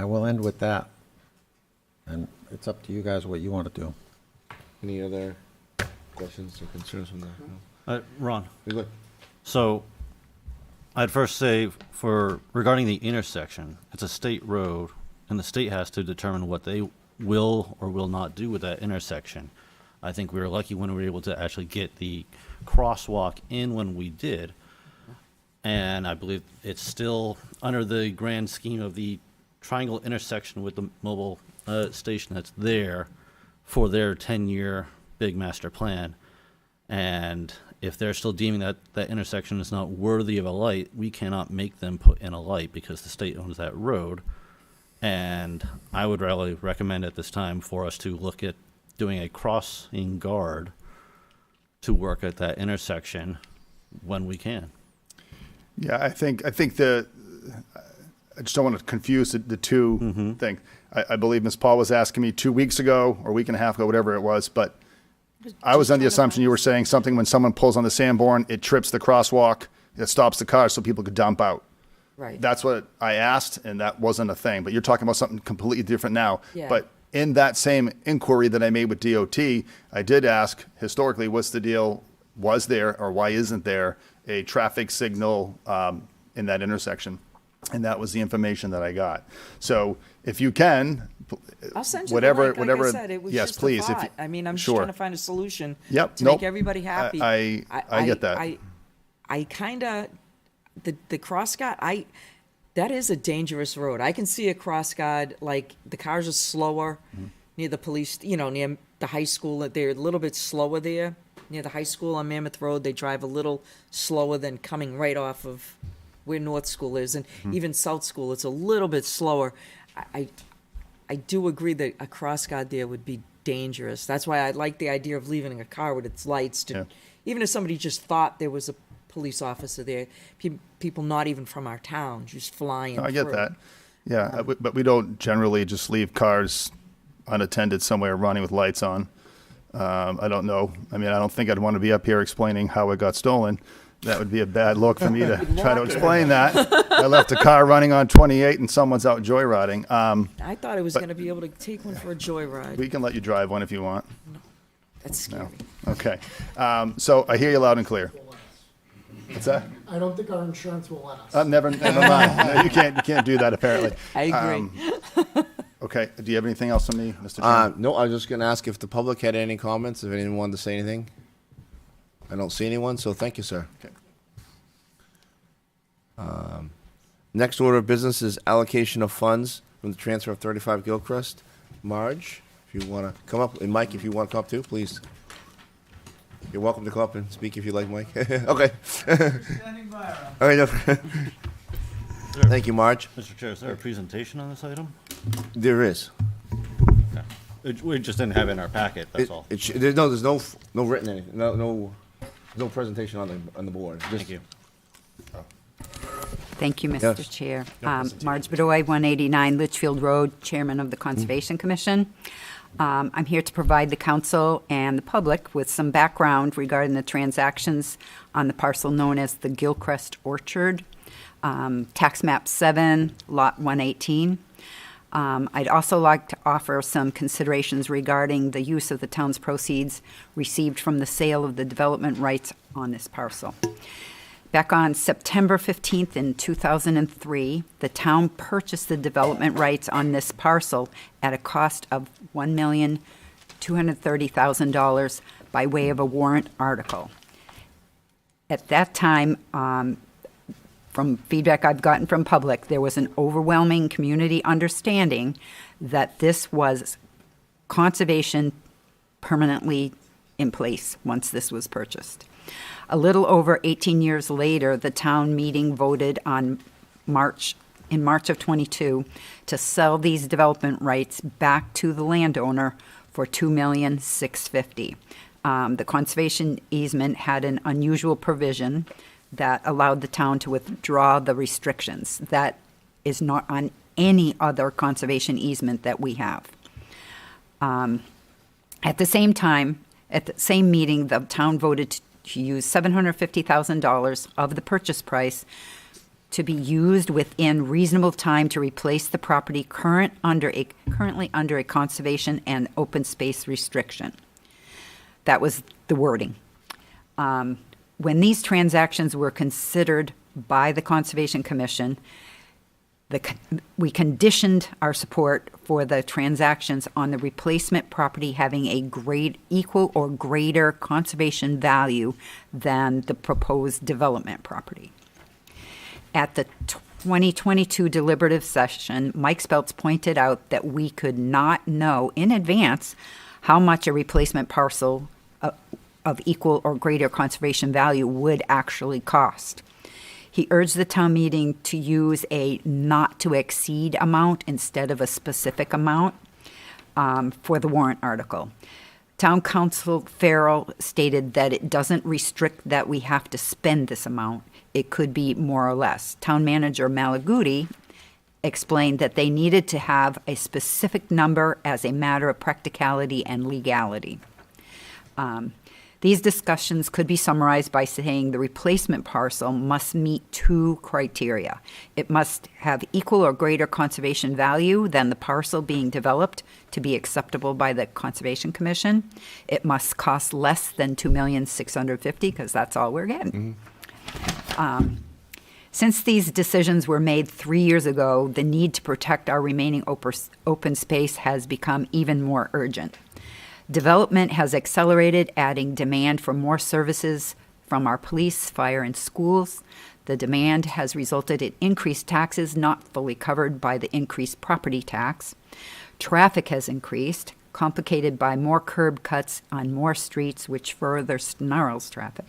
will end with that. And it's up to you guys what you want to do. Any other questions or concerns from that? Ron. You're good. So I'd first say regarding the intersection, it's a state road, and the state has to determine what they will or will not do with that intersection. I think we were lucky when we were able to actually get the crosswalk in when we did. And I believe it's still under the grand scheme of the triangle intersection with the mobile station that's there for their 10-year big master plan. And if they're still deeming that that intersection is not worthy of a light, we cannot make them put in a light because the state owns that road. And I would really recommend at this time for us to look at doing a crossing guard to work at that intersection when we can. Yeah, I think I just don't want to confuse the two things. I believe Ms. Paul was asking me 2 weeks ago or a week and a half ago, whatever it was, but I was under the assumption you were saying something when someone pulls on the Sanborn, it trips the crosswalk, it stops the car so people could dump out. Right. That's what I asked, and that wasn't a thing. But you're talking about something completely different now. Yeah. But in that same inquiry that I made with DOT, I did ask, historically, what's the deal? Was there, or why isn't there, a traffic signal in that intersection? And that was the information that I got. So if you can, I'll send you whatever, the link. Like I said, it was yes, just a please. thought. I mean, I'm just sure. trying to find a solution Yep, to nope. make everybody happy. I get that. I kind of, the cross guard, that is a dangerous road. I can see a cross guard, like the cars are slower near the police, near the high school. They're a little bit slower there. Near the high school on Mammoth Road, they drive a little slower than coming right off of where North School is. And even South School, it's a little bit slower. I do agree that a cross guard there would be dangerous. That's why I like the idea of leaving a car with its lights. Even if somebody just thought there was a police officer there, people not even from our town just flying I get through. that. Yeah, but we don't generally just leave cars unattended somewhere running with lights on. I don't know. I mean, I don't think I'd want to be up here explaining how it got stolen. That would be a bad look for me to try to explain that. I left a car running on 28 and someone's out joyriding. I thought I was going to be able to take one for a joyride. We can let you drive one if you want. That's scary. No. Okay. So I hear you loud and clear. What's that? I don't think our insurance will let us. Never mind. No, you can't do that apparently. I agree. Okay. Do you have anything else on me, Mr. Chairman? No, I was just going to ask if the public had any comments, if anyone wanted to say anything. I don't see anyone, so thank you, sir. Okay. Next order of business is allocation of funds from the transfer of 35 Gilchrist. Marge, if you want to come up, and Mike, if you want to come up too, please. You're welcome to come up and speak if you like, Mike. Okay. Standing by. All right. Thank you, Marge. Mr. Chair, is there a presentation on this item? There is. We just didn't have it in our packet, that's all. There's no written anything, no presentation on the board. Thank you. Thank you, Mr. Yes. Chair. Marge Bedoy, 189 Litchfield Road, Chairman of the Conservation Commission. I'm here to provide the council and the public with some background regarding the transactions on the parcel known as the Gilchrist Orchard, Tax Map 7, Lot 118. I'd also like to offer some considerations regarding the use of the town's proceeds received from the sale of the development rights on this parcel. Back on September 15th in 2003, the town purchased the development rights on this parcel at a cost of $1,230,000 by way of a warrant article. At that time, from feedback I've gotten from public, there was an overwhelming community understanding that this was conservation permanently in place once this was purchased. A little over 18 years later, the town meeting voted in March of 22 to sell these development rights back to the landowner for $2,650,000. The conservation easement had an unusual provision that allowed the town to withdraw the restrictions. That is not on any other conservation easement that we have. At the same time, at the same meeting, the town voted to use $750,000 of the purchase price to be used within reasonable time to replace the property currently under a conservation and open space restriction. That was the wording. When these transactions were considered by the Conservation Commission, we conditioned our support for the transactions on the replacement property having a equal or greater conservation value than the proposed development property. At the 2022 deliberative session, Mike Speltz pointed out that we could not know in advance how much a replacement parcel of equal or greater conservation value would actually cost. He urged the town meeting to use a not to exceed amount instead of a specific amount for the warrant article. Town Council Farrell stated that it doesn't restrict that we have to spend this amount. It could be more or less. Town Manager Malaguti explained that they needed to have a specific number as a matter of practicality and legality. These discussions could be summarized by saying the replacement parcel must meet two criteria. It must have equal or greater conservation value than the parcel being developed to be acceptable by the Conservation Commission. It must cost less than $2,650,000 because that's all we're getting. Since these decisions were made 3 years ago, the need to protect our remaining open space has become even more urgent. Development has accelerated, adding demand for more services from our police, fire, and schools. The demand has resulted in increased taxes not fully covered by the increased property tax. Traffic has increased, complicated by more curb cuts on more streets, which further snarls traffic.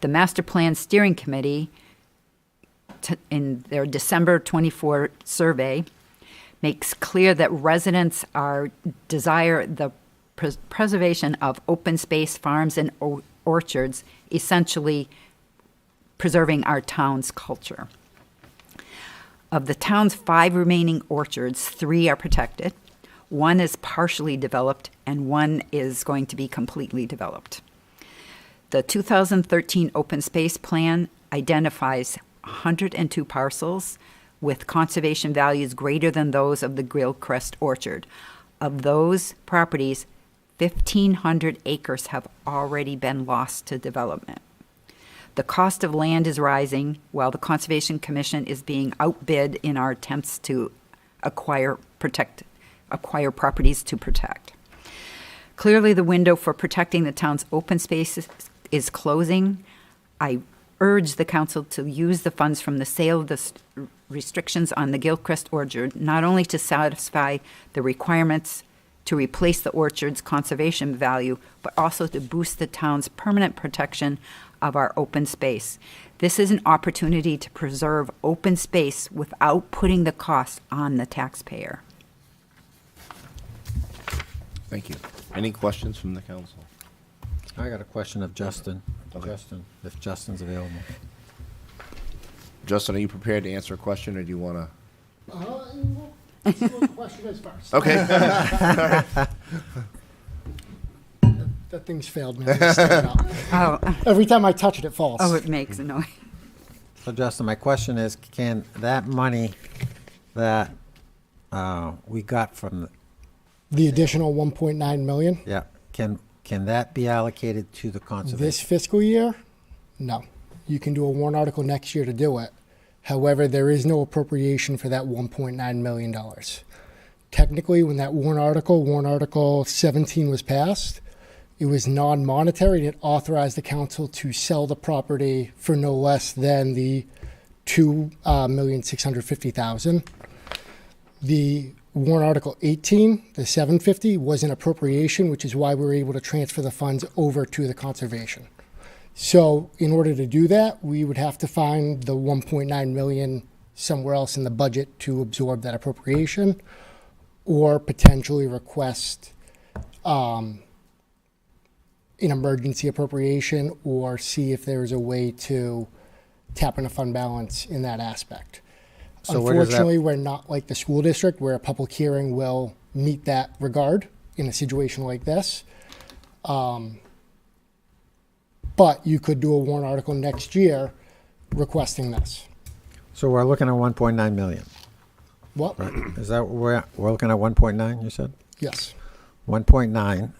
The Master Plan Steering Committee, in their December 24 survey, makes clear that residents desire the preservation of open space, farms, and orchards, essentially preserving our town's culture. Of the town's 5 remaining orchards, 3 are protected. 1 is partially developed, and 1 is going to be completely developed. The 2013 Open Space Plan identifies 102 parcels with conservation values greater than those of the Gilchrist Orchard. Of those properties, 1,500 acres have already been lost to development. The cost of land is rising while the Conservation Commission is being outbid in our attempts to acquire properties to protect. Clearly, the window for protecting the town's open spaces is closing. I urge the council to use the funds from the sale of the restrictions on the Gilchrist Orchard not only to satisfy the requirements to replace the orchard's conservation value, but also to boost the town's permanent protection of our open space. This is an opportunity to preserve open space without putting the cost on the taxpayer. Thank you. Any questions from the council? I got a question of Justin. Justin, if Justin's available. Justin, are you prepared to answer a question, or do you want to? Let's see what the question is first. Okay. That thing's failed me. Every time I touch it, it falls. Oh, it makes a noise. So Justin, my question is, can that money that we got from, The additional 1.9 million yeah, can that be allocated to the this conservation? fiscal year? No. You can do a warrant article next year to do it. However, there is no appropriation for that $1.9 million. Technically, when that warrant article 17 was passed, it was non-monetary and it authorized the council to sell the property for no less than the $2,650,000. The warrant article 18, the 750, was an appropriation, which is why we were able to transfer the funds over to the conservation. So in order to do that, we would have to find the 1.9 million somewhere else in the budget to absorb that appropriation, or potentially request an emergency appropriation, or see if there is a way to tap into fund balance in that aspect. So where does that- Unfortunately, we're not like the school district where a public hearing will meet that regard in a situation like this. But you could do a warrant article next year requesting this. So we're looking at 1.9 million. What? Is that where we're looking at 1.9, you said? Yes. 1.9,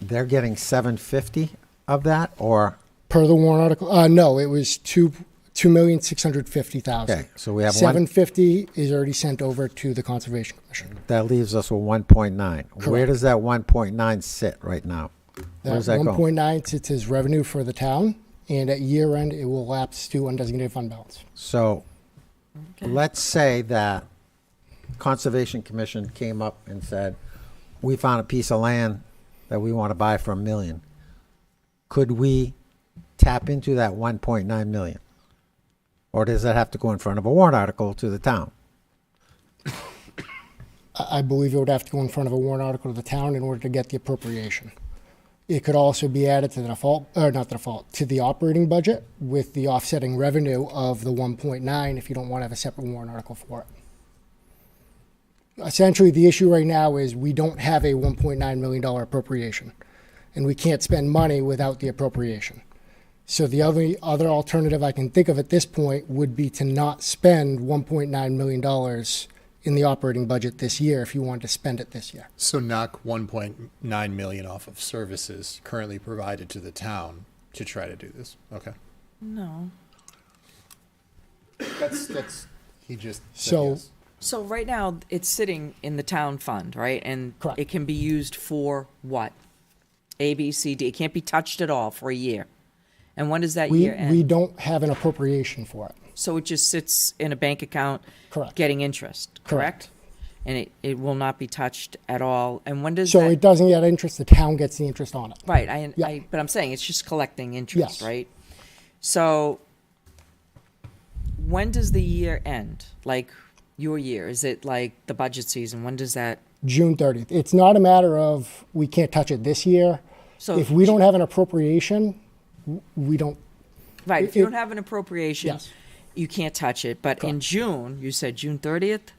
they're getting 750 of that, or? Per the warrant article, no, it was 2,650,000. Okay, so we have 750 is already sent over to the Conservation Commission. That leaves us with 1.9. Where Correct. does that 1.9 sit right now? Where That does that go? 1.9 sits as revenue for the town, and at year end, it will lapse to undesignated fund balance. So let's say that Conservation Commission came up and said, we found a piece of land that we want to buy for $1 million. Could we tap into that 1.9 million? Or does that have to go in front of a warrant article to the town? I believe it would have to go in front of a warrant article to the town in order to get the appropriation. It could also be added to the default, or not the default, to the operating budget with the offsetting revenue of the 1.9 if you don't want to have a separate warrant article for it. Essentially, the issue right now is we don't have a $1.9 million appropriation, and we can't spend money without the appropriation. So the other alternative I can think of at this point would be to not spend $1.9 million in the operating budget this year if you wanted to spend it this year. So knock 1.9 million off of services currently provided to the town to try to do this. Okay. No. That's he just said So yes. So right now, it's sitting in the town fund, right? And Correct. it can be used for what? A, B, C, D. It can't be touched at all for a year. And when does that we year end? we don't have an appropriation for it. So it just sits in a bank account Correct. getting interest, correct? And it will not be touched at all. And when does So that? it doesn't get interest, the town gets the interest on it. Right, Yeah. but I'm saying it's just collecting interest, Yes. right? So when does the year end? Like your year? Is it like the budget season? When does that? June 30th. It's not a matter of we can't touch it this year. So If we don't have an appropriation, we don't. Right, if it- you don't have an appropriation, Yes. you can't touch it. But in June, you said June 30th?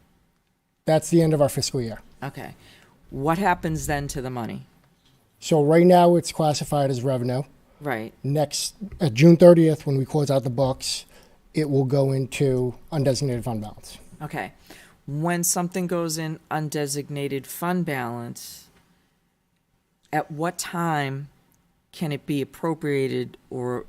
That's the end of our fiscal year. Okay. What happens then to the money? So right now it's classified as revenue. Right. Next, at June 30th, when we close out the books, it will go into undesignated fund balance. Okay. When something goes in undesignated fund balance, at what time can it be appropriated or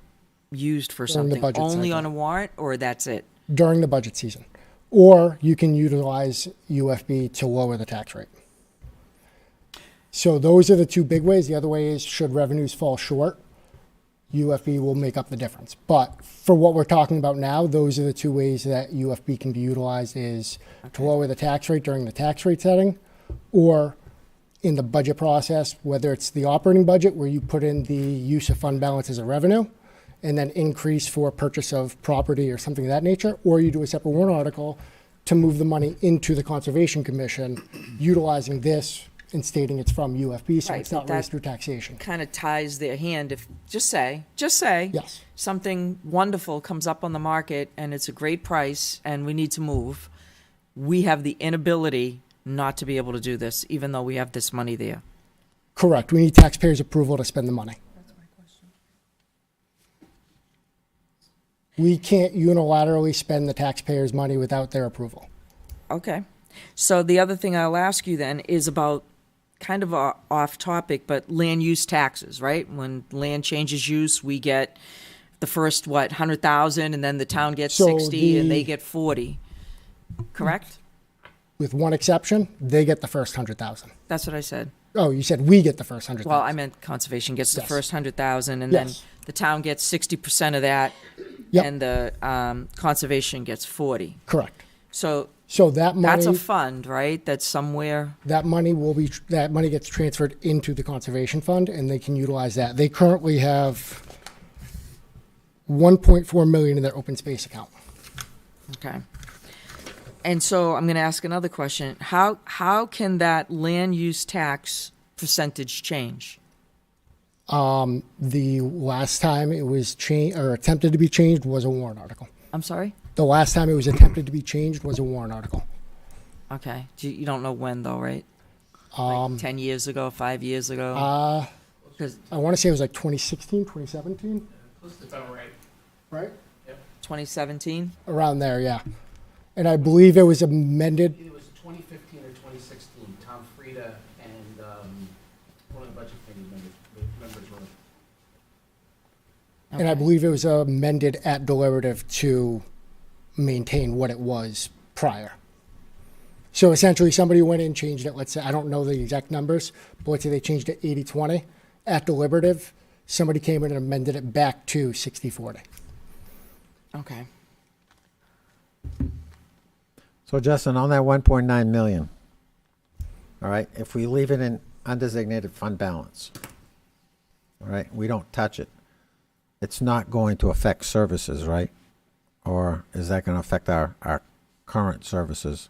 used for During the something? budget Only cycle. on a warrant, or that's it? During the budget season. Or you can utilize UFB to lower the tax rate. So those are the two big ways. The other way is should revenues fall short, UFB will make up the difference. But for what we're talking about now, those are the two ways that UFB can be utilized is to lower the tax rate during the tax rate setting, or in the budget process, whether it's the operating budget where you put in the use of fund balance as a revenue and then increase for purchase of property or something of that nature, or you do a separate warrant article to move the money into the Conservation Commission, utilizing this and stating it's from UFB, so Right, it's not but raised that through taxation. Kind of ties their hand if, just say, Yes. something wonderful comes up on the market and it's a great price and we need to move. We have the inability not to be able to do this, even though we have this money there. Correct. We need taxpayers' approval to spend the money. We can't unilaterally spend the taxpayers' money without their approval. Okay. So the other thing I'll ask you then is about kind of off topic, but land use taxes, right? When land changes use, we get the first, 100,000, and then the town gets So 60 and the- they get 40, correct? With one exception, they get the first 100,000. That's what I said. Oh, you said we get the first 100,000. Well, I meant conservation gets the Yes. first 100,000, and then Yes. the town gets 60% of that, Yep. and the conservation gets 40. Correct. So So that money, that's a fund, right? That's somewhere. that money gets transferred into the conservation fund, and they can utilize that. They currently have 1.4 million in their open space account. Okay. And so I'm going to ask another question. How can that land use tax percentage change? The last time it was changed or attempted to be changed was a warrant article. I'm sorry? The last time it was attempted to be changed was a warrant article. Okay. You don't know when, though, right? Like 10 years ago, 5 years ago? 'Cause I want to say it was like 2016, 2017, That's about right. right? 2017? Around there, yeah. And I believe it was amended. It was 2015 or 2016. Tom Frieda and one of the budget committee members were. And I believe it was amended at deliberative to maintain what it was prior. So essentially, somebody went in and changed it. Let's say, I don't know the exact numbers, but let's say they changed it 80-20 at deliberative. Somebody came in and amended it back to 60-40. Okay. So Justin, on that 1.9 million, all right, if we leave it in undesignated fund balance, all right, we don't touch it, it's not going to affect services, right? Or is that going to affect our current services?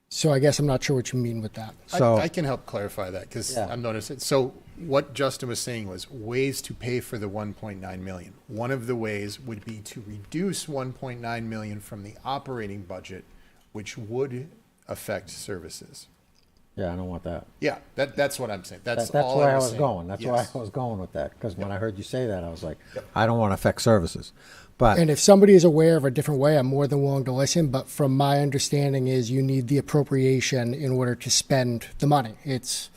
So I guess I'm not sure what you mean with that. So I can help clarify that because Yeah. I'm noticing. So what Justin was saying was ways to pay for the 1.9 million. One of the ways would be to reduce 1.9 million from the operating budget, which would affect services. yeah, I don't want that. Yeah, that's what I'm saying. That's That's all where I was was saying. going. That's why Yes. I was going with that. Because when I heard you say that, I was like, I don't want to affect services. But And if somebody is aware of a different way, I'm more than willing to listen. But from my understanding is you need the appropriation in order to spend the money. It's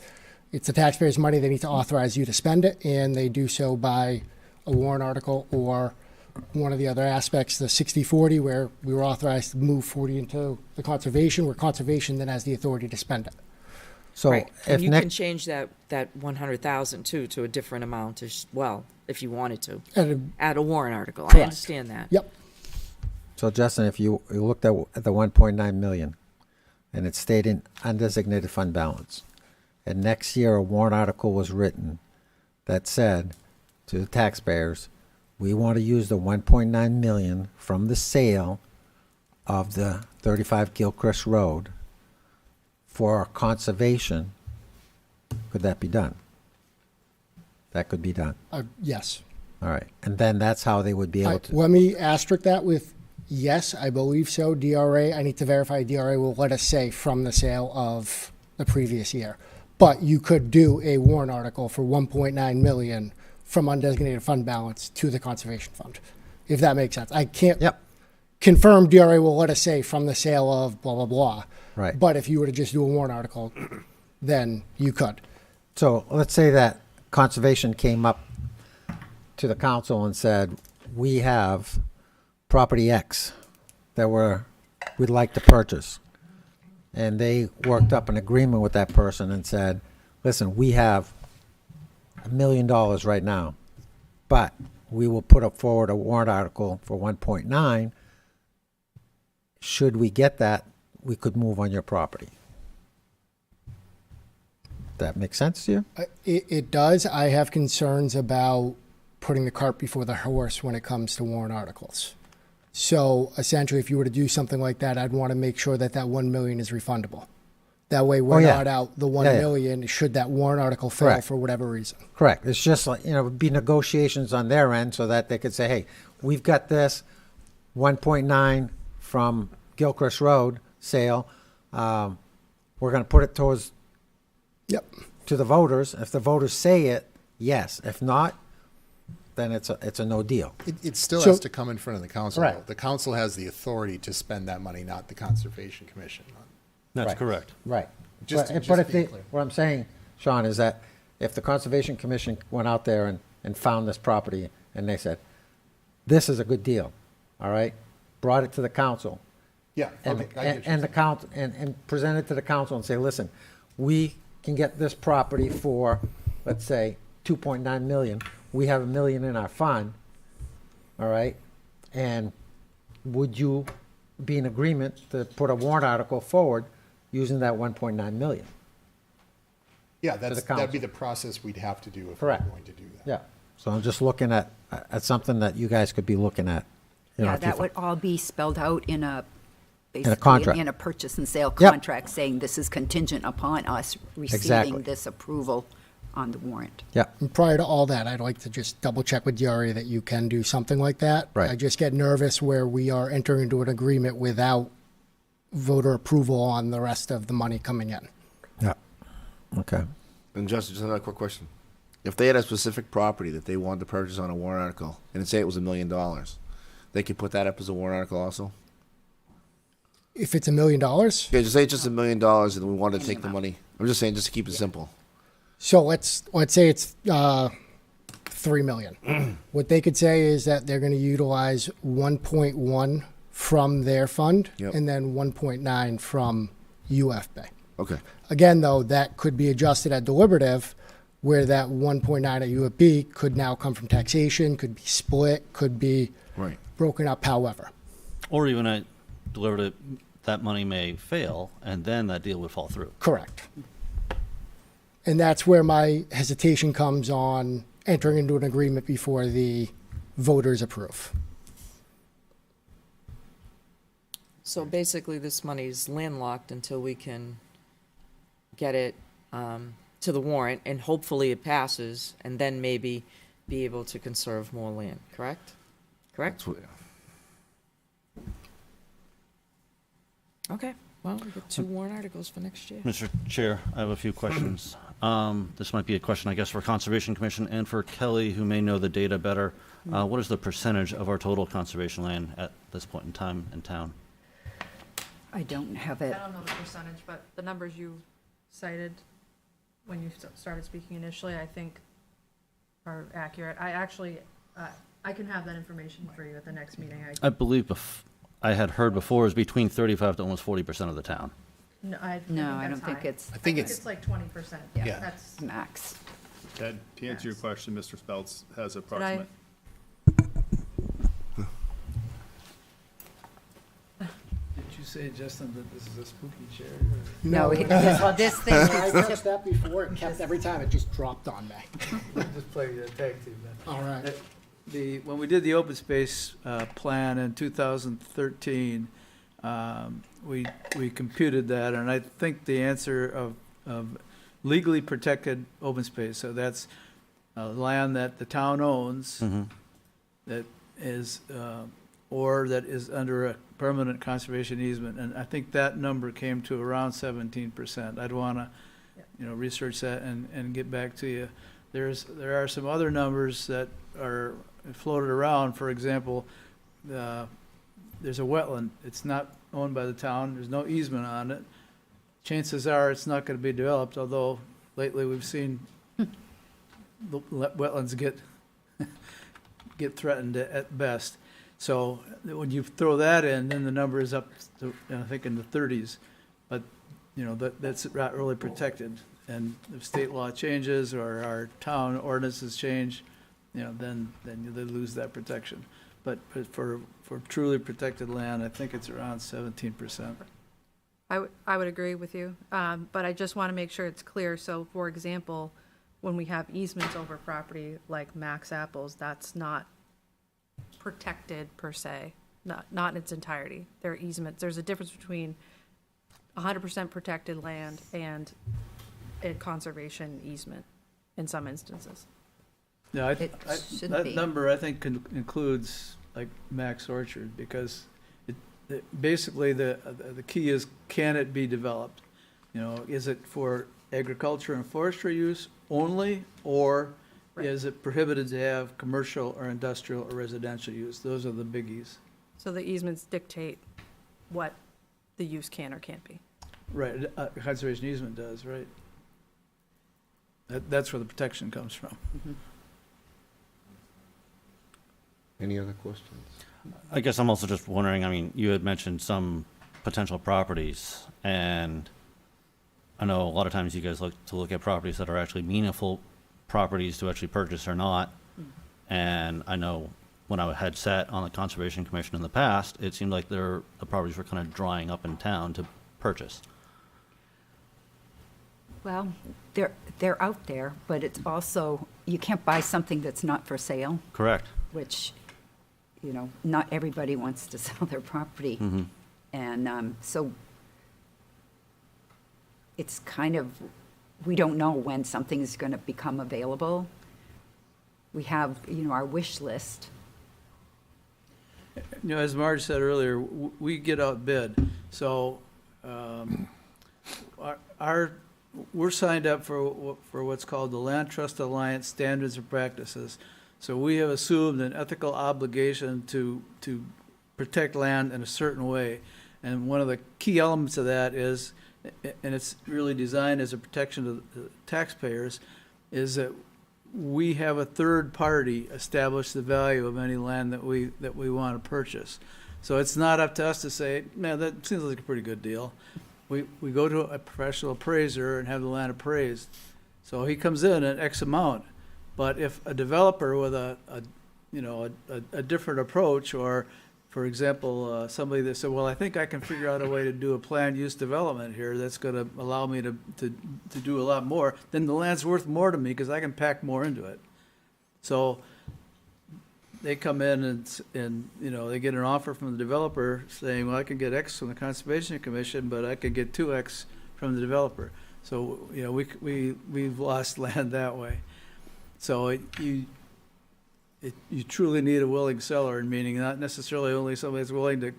the taxpayers' money. They need to authorize you to spend it, and they do so by a warrant article or one of the other aspects, the 60-40, where we were authorized to move 40 into the conservation, where conservation then has the authority to spend it. so Right. if And you can Nick, change that 100,000 too to a different amount as well, if you wanted to. And Add a warrant article. I Correct. understand that. Yep. so Justin, if you looked at the 1.9 million, and it stayed in undesignated fund balance, and next year a warrant article was written that said to the taxpayers, we want to use the 1.9 million from the sale of the 35 Gilchrist Road for conservation, could that be done? That could be done. Yes. All right. And then that's how they would be able to. Let me asterisk that with yes, I believe so. DRA, I need to verify DRA will let us say from the sale of the previous year. But you could do a warrant article for 1.9 million from undesignated fund balance to the conservation fund, if that makes sense. I can't confirm DRA will let us say from the sale of blah, blah, blah. Right. But if you were to just do a warrant article, then you could. So let's say that conservation came up to the council and said, we have property X that we'd like to purchase. And they worked up an agreement with that person and said, listen, we have $1 million right now, but we will put up forward a warrant article for 1.9. Should we get that, we could move on your property. That makes sense to you? It does. I have concerns about putting the cart before the horse when it comes to warrant articles. So essentially, if you were to do something like that, I'd want to make sure that that 1 million is refundable. That way, we're not out the 1 million should that warrant article fail Correct. for whatever reason. Correct. It's just like, it'd be negotiations on their end so that they could say, hey, we've got this 1.9 from Gilchrist Road sale. We're going to put it towards to the voters. If the voters say it, yes. If not, then it's a no deal. It still So- has to come in front of the council. Right. though. The council has the authority to spend that money, not the Conservation Commission. That's Right. correct. Right. Just But to if be they, clear. what I'm saying, Sean, is that if the Conservation Commission went out there and found this property and they said, this is a good deal, all right, brought it to the council. Yeah, And, okay, I get you. and the council, and present it to the council and say, listen, we can get this property for, let's say, 2.9 million. We have $1 million in our fund, all right? And would you be in agreement to put a warrant article forward using that 1.9 million? Yeah, the that'd be council. the process we'd have to do if Correct. we're going to do that. Yeah. So I'm just looking at something that you guys could be looking at. You know, Yeah, if you that would all be spelled out in a, basically, contract. in a purchase and sale Yep. contract, saying this is contingent upon us receiving Exactly. this approval on the warrant. Yeah. And prior to all that, I'd like to just double check with Yuri that you can do something like that. Right. I just get nervous where we are entering into an agreement without voter approval on the rest of the money coming in. Yeah. Okay. And Justin, just another quick question. If they had a specific property that they wanted to purchase on a warrant article, and say it was $1 million, they could put that up as a warrant article also? If it's $1 million, Yeah, just say it's just $1 million and we wanted to take the money. I'm just saying, just to keep it simple. so let's say it's $3 million. What they could say is that they're going to utilize 1.1 from their fund Yep. and then 1.9 from UFB. Okay. Again, though, that could be adjusted at deliberative, where that 1.9 at UFB could now come from taxation, could be split, could be Right. broken up however. Or even a deliberative, that money may fail, and then that deal would fall through. Correct. And that's where my hesitation comes on entering into an agreement before the voters approve. So basically, this money's landlocked until we can get it to the warrant, and hopefully it passes, and then maybe be able to conserve more land, correct? Correct? Okay, well, we got 2 warrant articles for next year. Mr. Chair, I have a few questions. This might be a question, I guess, for Conservation Commission and for Kelly, who may know the data better. What is the percentage of our total conservation land at this point in time in town? I don't have it. I don't know the percentage, but the numbers you cited when you started speaking initially, I think are accurate. I actually, I can have that information for you at the next meeting. I believe I had heard before it was between 35 to almost 40% of the town. No, I don't think it's. I think it's like 20%. Yeah. That's Max. Ted, to answer your question, Mr. Speltz has I- approximate. Did you say, Justin, that this is a spooky chair? No, this thing I is touched that before, it kept, every time it just dropped on me. Just play tag team then. All right. When we did the open space plan in 2013, we computed that, and I think the answer of legally protected open space, so that's land that the town owns, that is, or that is under a permanent conservation easement, and I think that number came to around 17%. I'd want to, research that and get back to you. There are some other numbers that are floated around. For example, there's a wetland. It's not owned by the town. There's no easement on it. Chances are it's not going to be developed, although lately we've seen the wetlands get threatened at best. So when you throw that in, then the number is up to, I think, in the 30s. But, that's not really protected. And if state law changes or our town ordinances change, then they lose that protection. But for truly protected land, I think it's around 17%. I would agree with you, but I just want to make sure it's clear. So, for example, when we have easements over property like Max Apples, that's not protected per se, not in its entirety. There are easements. There's a difference between 100% protected land and a conservation easement in some instances. Yeah, should that be. number, I think, includes like Max Orchard, because basically the key is, can it be developed? Is it for agriculture and forestry use only, or is it prohibited to have commercial or industrial or residential use? Those are the biggies. So the easements dictate what the use can or can't be. Right, conservation easement does, right? That's where the protection comes from. Any other questions? I guess I'm also just wondering, I mean, you had mentioned some potential properties, and I know a lot of times you guys look at properties that are actually meaningful properties to actually purchase or not. And I know when I had sat on the Conservation Commission in the past, it seemed like the properties were kind of drying up in town to purchase. Well, they're out there, but it's also, you can't buy something that's not for sale. Correct. Which, you know, not everybody wants to sell their property. And so it's kind of, we don't know when something is going to become available. We have, you know, our wish list. You know, as Marge said earlier, we get outbid. So we're signed up for what's called the Land Trust Alliance Standards and Practices. So we have assumed an ethical obligation to protect land in a certain way. And one of the key elements of that is, and it's really designed as a protection of the taxpayers, is that we have a third party establish the value of any land that we want to purchase. So it's not up to us to say, man, that seems like a pretty good deal. We go to a professional appraiser and have the land appraised. So he comes in at X amount. But if a developer with a different approach, or for example, somebody that said, well, I think I can figure out a way to do a planned use development here that's going to allow me to do a lot more, then the land's worth more to me because I can pack more into it. So they come in and you know, they get an offer from the developer saying, well, I can get X from the Conservation Commission, but I could get 2X from the developer. So, you know, we've lost land that way. So you truly need a willing seller, meaning not necessarily only somebody that's willing to,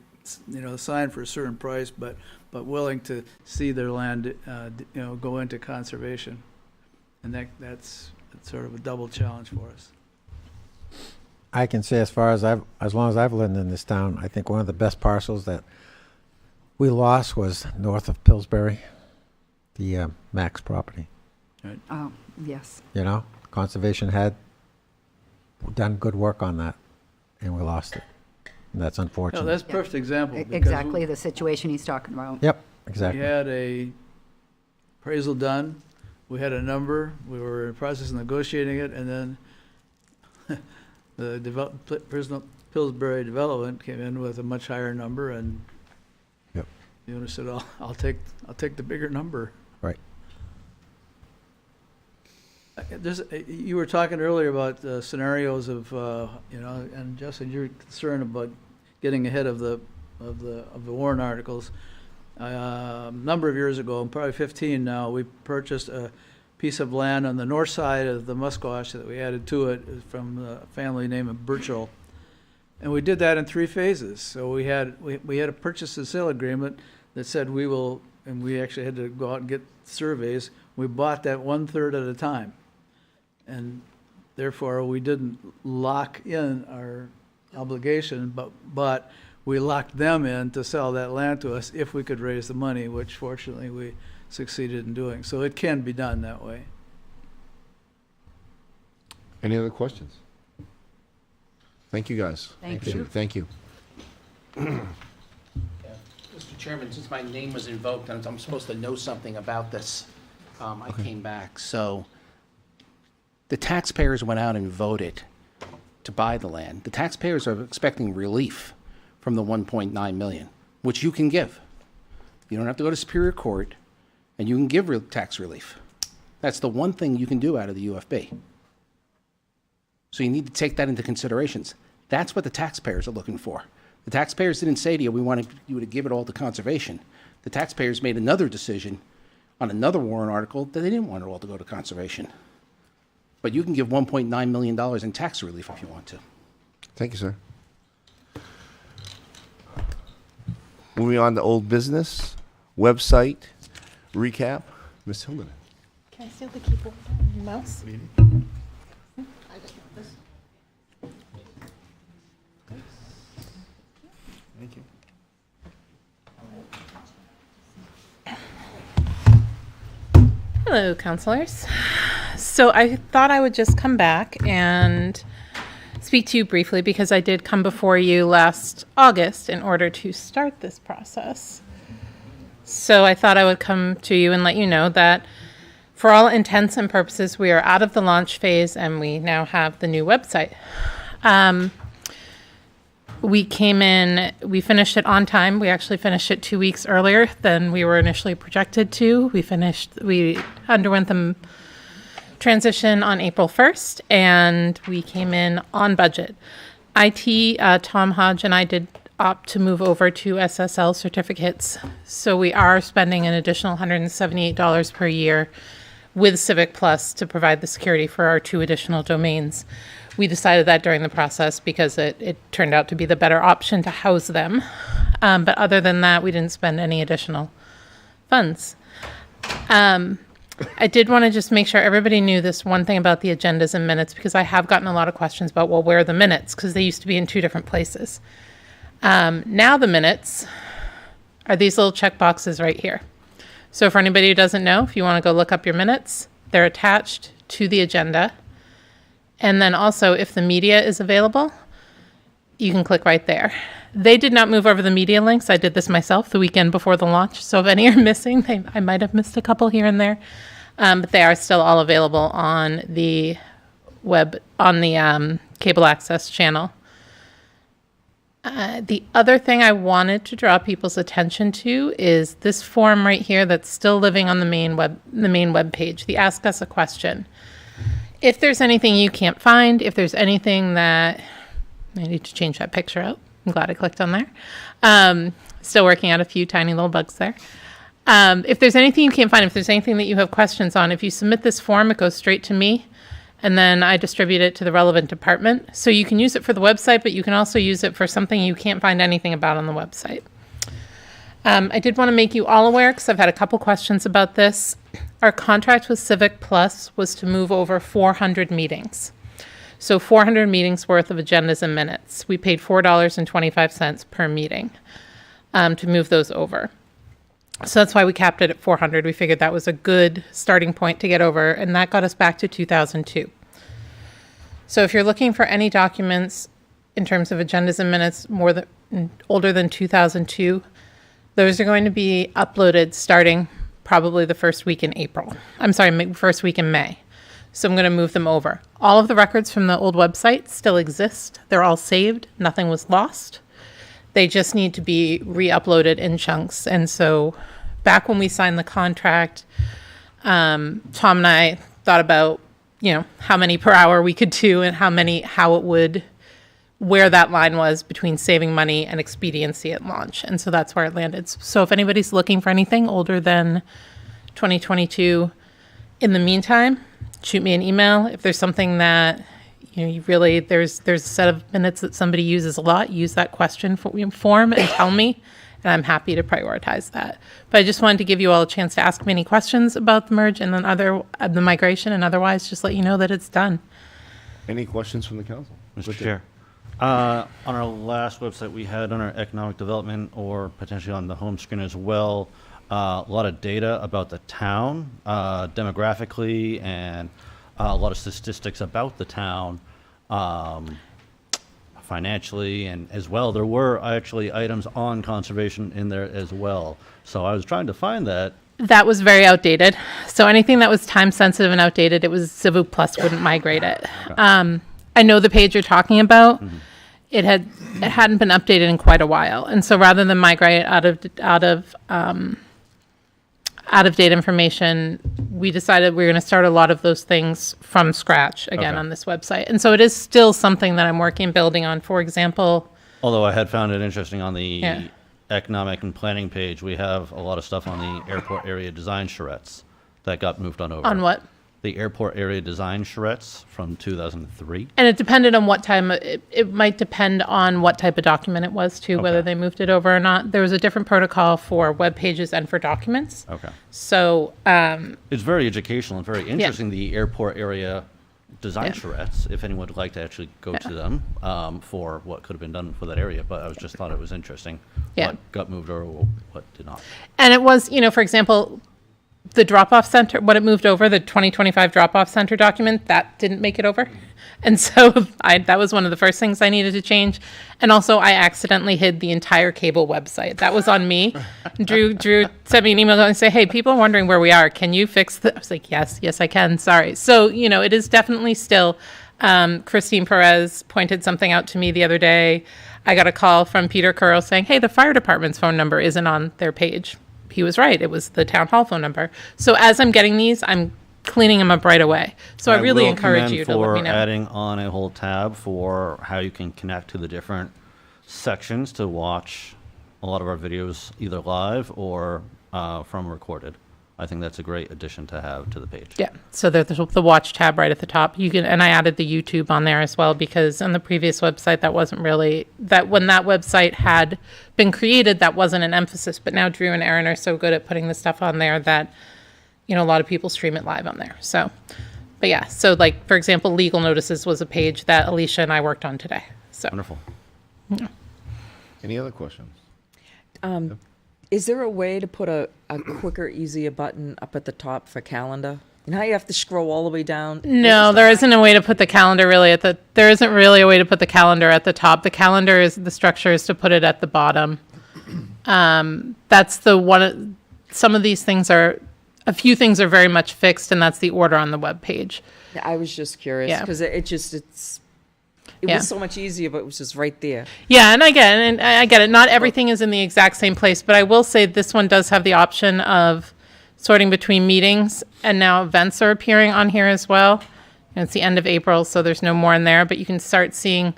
you know, sign for a certain price, but willing to see their land, you know, go into conservation. And that's sort of a double challenge for us. I can say as long as I've lived in this town, I think one of the best parcels that we lost was north of Pillsbury, the Max property. Right. Oh, yes. You know, conservation had done good work on that, and we lost it. And that's unfortunate. No, that's a perfect example. Exactly the situation he's talking about. Yep, exactly. We had a appraisal done. We had a number. We were in the process of negotiating it, and then the Pillsbury development came in with a much higher number, and yep. the owner said, I'll take the bigger number. Right. You were talking earlier about scenarios of, you know, and Justin, you're concerned about getting ahead of the warrant articles. A number of years ago, probably 15 now, we purchased a piece of land on the north side of the Musquash that we added to it from a family named Burchell. And we did that in 3 phases. So we had a purchase and sale agreement that said we will, and we actually had to go out and get surveys. We bought that 1/3 at a time. And therefore, we didn't lock in our obligation, but we locked them in to sell that land to us if we could raise the money, which fortunately we succeeded in doing. So it can be done that way. Any other questions? Thank you, guys. Thank Appreciate you. it. Thank you. Mr. Chairman, since my name was invoked, and I'm supposed to know something about this, I came back. So the taxpayers went out and voted to buy the land. The taxpayers are expecting relief from the 1.9 million, which you can give. You don't have to go to Superior Court, and you can give tax relief. That's the one thing you can do out of the UFB. So you need to take that into considerations. That's what the taxpayers are looking for. The taxpayers didn't say to you, we wanted you to give it all to conservation. The taxpayers made another decision on another warrant article that they didn't want it all to go to conservation. But you can give $1.9 million in tax relief if you want to. Thank you, sir. Moving on to old business, website, recap. Ms. Hilden. Can I steal the keyboard and mouse? Thank you. Hello, counselors. So I thought I would just come back and speak to you briefly because I did come before you last August in order to start this process. So I thought I would come to you and let you know that for all intents and purposes, we are out of the launch phase and we now have the new website. We finished it on time. We actually finished it 2 weeks earlier than we were initially projected to. We underwent the transition on April 1st, and we came in on budget. IT, Tom Hodge and I did opt to move over to SSL certificates, so we are spending an additional $178 per year with Civic Plus to provide the security for our 2 additional domains. We decided that during the process because it turned out to be the better option to house them. But other than that, we didn't spend any additional funds. I did want to just make sure everybody knew this one thing about the agendas and minutes, because I have gotten a lot of questions about, well, where are the minutes? Because they used to be in 2 different places. Now the minutes are these little check boxes right here. So for anybody who doesn't know, if you want to go look up your minutes, they're attached to the agenda. And then also, if the media is available, you can click right there. They did not move over the media links. I did this myself the weekend before the launch. So if any are missing, I might have missed a couple here and there. But they are still all available on the web, on the cable access channel. The other thing I wanted to draw people's attention to is this form right here that's still living on the main web page, the Ask Us a Question. If there's anything you can't find, if there's anything that, I need to change that picture out. I'm glad I clicked on there. Still working out a few tiny little bugs there. If there's anything you can't find, if there's anything that you have questions on, if you submit this form, it goes straight to me, and then I distribute it to the relevant department. So you can use it for the website, but you can also use it for something you can't find anything about on the website. I did want to make you all aware, because I've had a couple questions about this. Our contract with Civic Plus was to move over 400 meetings. So 400 meetings worth of agendas and minutes. We paid $4.25 per meeting to move those over. So that's why we capped it at 400. We figured that was a good starting point to get over, and that got us back to 2002. So if you're looking for any documents in terms of agendas and minutes older than 2002, those are going to be uploaded starting probably the first week in first week in May. So I'm going to move them over. All of the records from the old website still exist. They're all saved. Nothing was lost. They just need to be re-uploaded in chunks. And so back when we signed the contract, Tom and I thought about, how many per hour we could do and where that line was between saving money and expediency at launch. And so that's where it landed. So if anybody's looking for anything older than 2022, in the meantime, shoot me an email. If there's something that there's a set of minutes that somebody uses a lot, use that question form and tell me, and I'm happy to prioritize that. But I just wanted to give you all a chance to ask me any questions about the merge and then the migration, and otherwise just let you know that it's done. Any questions from the council? Mr. Chair. On our last website, we had on our economic development, or potentially on the home screen as well, a lot of data about the town, demographically, and a lot of statistics about the town, financially, and as well, there were actually items on conservation in there as well. So I was trying to find that. That was very outdated. So anything that was time sensitive and outdated, Civic Plus wouldn't migrate it. Okay. I know the page you're talking about. Mm-hmm. It hadn't been updated in quite a while, and so rather than migrate out of date information, we decided we were going to start a lot of those things from scratch again on this website. And so it is still something that I'm building on. For example, although I had found it interesting on the economic and planning page, we have a lot of stuff on the airport area design charrettes that got moved on over. On what? The airport area design charrettes from 2003. And it depended on what time. It might depend on what type of document it was too, whether they moved it over or not. There was a different protocol for web pages and for documents. Okay. So it's very educational and very interesting. The airport area design charrettes, if anyone would like to actually go to them for what could have been done for that area. But I just thought it was interesting what got moved over, what did not. And it was, for example, the drop-off center, what it moved over, the 2025 drop-off center document, that didn't make it over. And so that was one of the first things I needed to change. And also I accidentally hid the entire cable website. That was on me. Drew sent me an email and say, hey, people are wondering where we are. Can you fix that? I was like, yes, I can. Sorry. So, it is definitely still, Christine Perez pointed something out to me the other day. I got a call from Peter Curl saying, hey, the fire department's phone number isn't on their page. He was right. It was the town hall phone number. So as I'm getting these, I'm cleaning them up right away. So I really encourage you to let me know. Adding on a whole tab for how you can connect to the different sections to watch a lot of our videos either live or from recorded. I think that's a great addition to have to the page. Yeah. So there's the watch tab right at the top. You can, and I added the YouTube on there as well because on the previous website that wasn't really that when that website had been created, that wasn't an emphasis. But now Drew and Aaron are so good at putting the stuff on there that a lot of people stream it live on there. So, but yeah. So like for example, legal notices was a page that Alicia and I worked on today. So wonderful. Yeah. Any other questions? Is there a way to put a quicker, easier button up at the top for calendar? How you have to scroll all the way down? No, there isn't a way to put the calendar there isn't really a way to put the calendar at the top. The calendar the structure is to put it at the bottom. That's some of these things a few things are very much fixed, and that's the order on the web page. Yeah, I was just curious because it was so much easier, but it was just right there. Yeah, and I get it. Not everything is in the exact same place, but I will say this one does have the option of sorting between meetings, and now events are appearing on here as well. And it's the end of April, so there's no more in there, but you can start seeing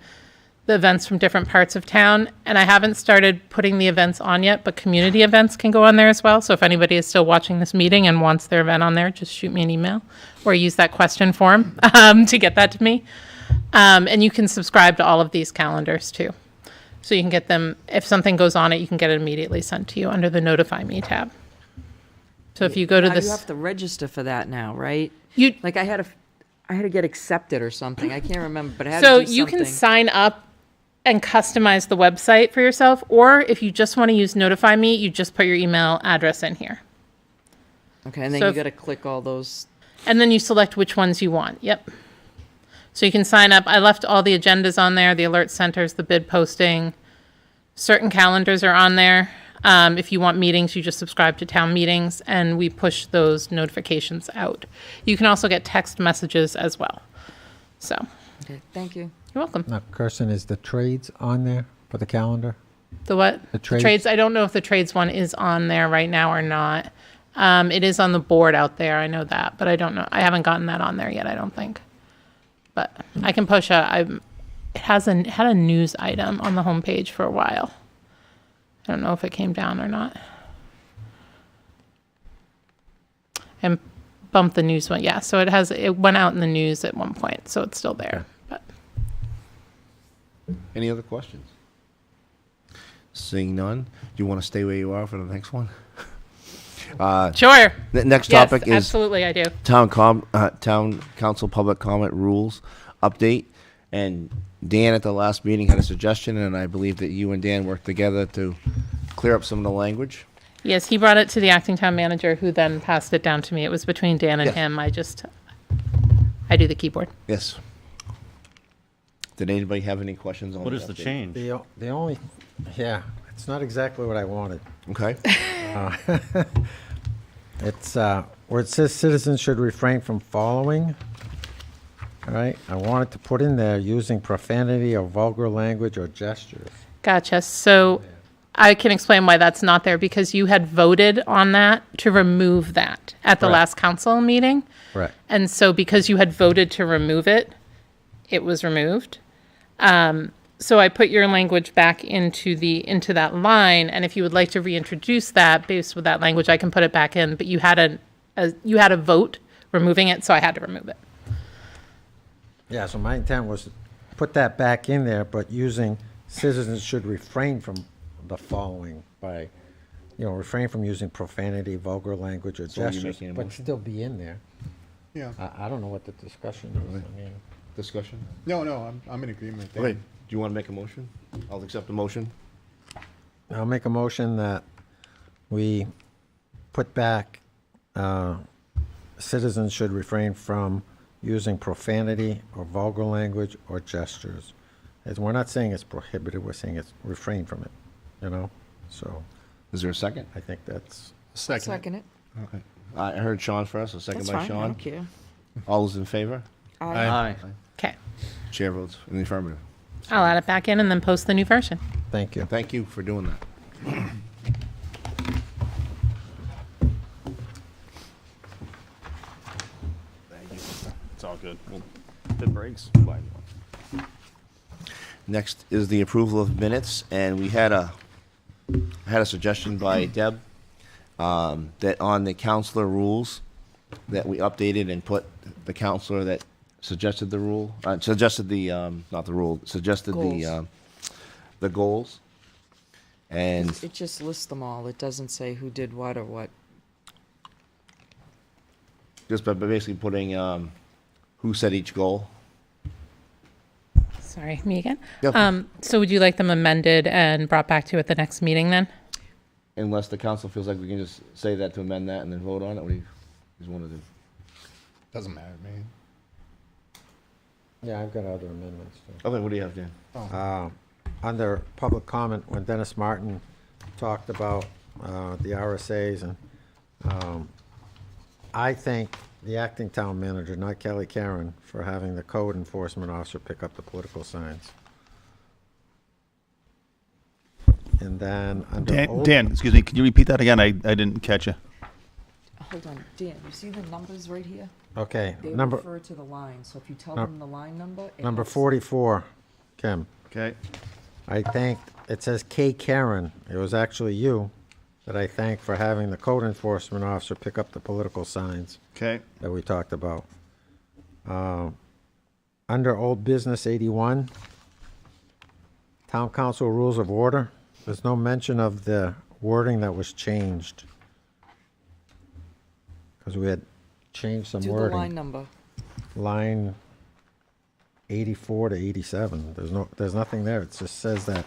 the events from different parts of town. And I haven't started putting the events on yet, but community events can go on there as well. So if anybody is still watching this meeting and wants their event on there, just shoot me an email or use that question form to get that to me. And you can subscribe to all of these calendars too. So you can get them, if something goes on it, you can get it immediately sent to you under the Notify Me tab. So if you go to this... You have to register for that now, right? I had to get accepted or something. I can't remember, but I had to do something. So you can sign up and customize the website for yourself, or if you just want to use Notify Me, you just put your email address in here. Okay, and then you got to click all those. And then you select which ones you want. Yep. So you can sign up. I left all the agendas on there, the alert centers, the bid posting. Certain calendars are on there. If you want meetings, you just subscribe to town meetings, and we push those notifications out. You can also get text messages as well. So. Okay, thank you. You're welcome. Now, Kirsten, is the trades on there for the calendar? The what? The trades. Trades. I don't know if the trades one is on there right now or not. It is on the board out there. I know that, but I don't know. I haven't gotten that on there yet, I don't think. But I can push it had a news item on the homepage for a while. I don't know if it came down or not. And bumped the news one. Yeah, so it went out in the news at one point, so it's still there. But any other questions? Seeing none, do you want to stay where you are for the next one? Sure. Next Yes, topic is absolutely, I do. Town council public comment rules update. And Dan at the last meeting had a suggestion, and I believe that you and Dan worked together to clear up some of the language. Yes, he brought it to the acting town manager, who then passed it down to me. It was between Dan and him. I do the keyboard. Yes. Did anybody have any questions on What is the change? The only, it's not exactly what I wanted. Okay. It's where it says citizens should refrain from following. All right, I wanted to put in there using profanity or vulgar language or gestures. Gotcha. So I can explain why that's not there, because you had voted on that to remove that at the Right. last council meeting. Right. And so because you had voted to remove it, it was removed. So I put your language back into that line, and if you would like to reintroduce that based with that language, I can put it back in. But you had a vote removing it, so I had to remove it. Yeah, so my intent was to put that back in there, but using citizens should refrain from the following by, refrain from using profanity, vulgar language, or So are you gestures, making a but motion? still be in there. Yeah. I don't know what the discussion is. I mean, Discussion? No, I'm in agreement. Okay. Do you want to make a motion? I'll accept the motion. I'll make a motion that we put back citizens should refrain from using profanity or vulgar language or gestures. As we're not saying it's prohibited, we're saying it's refrain from it, you know? So. Is there a second? I think that's. Second it. Okay. I heard Sean first, a second That's by fine, I Sean. don't care. All those in favor? Aye. Okay. Chair votes in the affirmative. I'll add it back in and then post the new version. Thank you. Thank you for doing that. It's all good. Well, if it breaks, fine. Next is the approval of minutes, and we had a suggestion by Deb that on the counselor rules that we updated and put the counselor that suggested the rule, suggested the not the rule, suggested Goals. The goals, and It just lists them all. It doesn't say who did what or what. just by basically putting who set each goal. Sorry, me again. Yep. So would you like them amended and brought back to you at the next meeting then? Unless the council feels like we can just say that to amend that and then vote on it. What do you guys want to do? Doesn't matter to me. Yeah, I've got other amendments too. Okay, what do you have, Dan? Under public comment, when Dennis Martin talked about the RSAs, and I thank the acting town manager, not Kelly Karen, for having the code enforcement officer pick up the political signs. And then under Dan, excuse me, can you repeat that again? I didn't catch you. Hold on, Dan, you see the numbers right here? Okay, They number refer to the line, so if you tell No. them the line number. it number helps. 44, Kim. Okay. I thanked, it says K. Karen. It was actually you that I thanked for having the code enforcement officer pick up the political signs. Okay. That we talked about. Under old business 81, town council rules of order, there's no mention of the wording that was changed. Because we had changed some Do the wording. line number. Line 84 to 87. There's nothing there. It just says that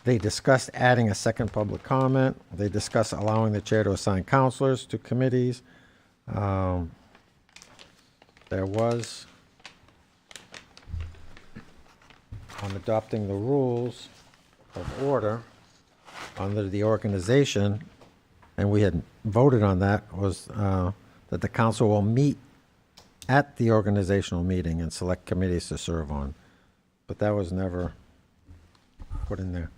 they discussed adding a second public comment. They discussed allowing the chair to assign counselors to committees. There was, on adopting the rules of order under the organization, and we had voted on that, was that the council will meet at the organizational meeting and select committees to serve on. But that was never put in there.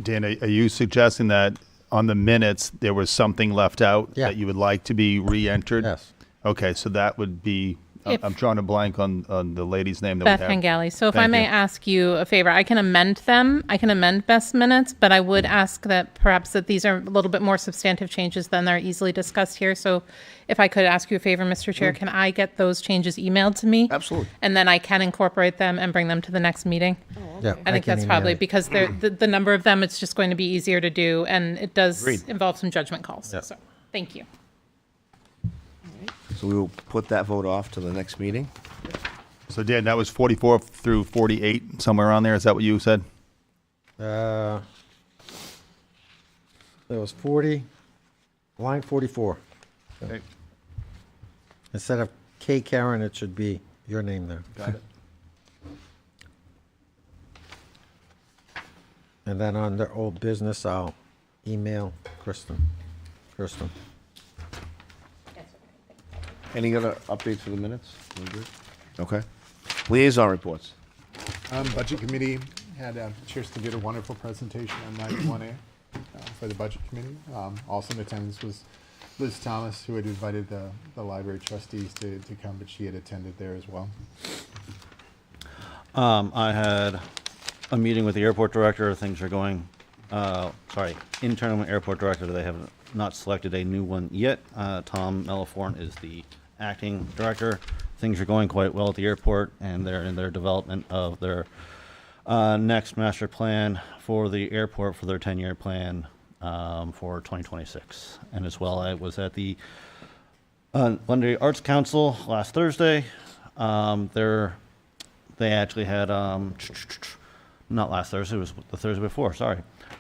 Dan, are you suggesting that on the minutes, there was something left out Yeah. that you would like to be re-entered? Yes. Okay, so that would be, If- I'm drawing a blank on the lady's name that Beth we have. Bengali. So if I Thank may you. ask you a favor, I can amend them. I can amend Beth's minutes, but I would ask that perhaps that these are a little bit more substantive changes than are easily discussed here. So if I could ask you a favor, Mr. Chair, can I get those changes emailed to me? Absolutely. And then I can incorporate them and bring them to the next meeting. Yeah, I think can that's email probably it. because the number of them, it's just going to be easier to do, and it does Agreed. involve some judgment calls. Yeah. So, thank you. So we will put that vote off to the next meeting. So Dan, that was 44 through 48, somewhere around there, is that what you said? There was 40, line 44. Okay. Instead of K. Karen, it should be your name there. Got it. And then under old business, I'll email Kristen. Any other updates for the minutes? We good? Okay. Liaison reports. Budget Committee had, Kirsten did a wonderful presentation on night 1A for the Budget Committee. Also in attendance was Liz Thomas, who had invited the library trustees to come, but she had attended there as well. I had a meeting with the airport director. Things are going, internal airport director. They have not selected a new one yet. Tom Meliforn is the acting director. Things are going quite well at the airport, and they're in their development of their next master plan for the airport for their 10-year plan for 2026. And as well, I was at the Londonderry Arts Council last Thursday. They actually had, not last Thursday, it was the Thursday before, sorry.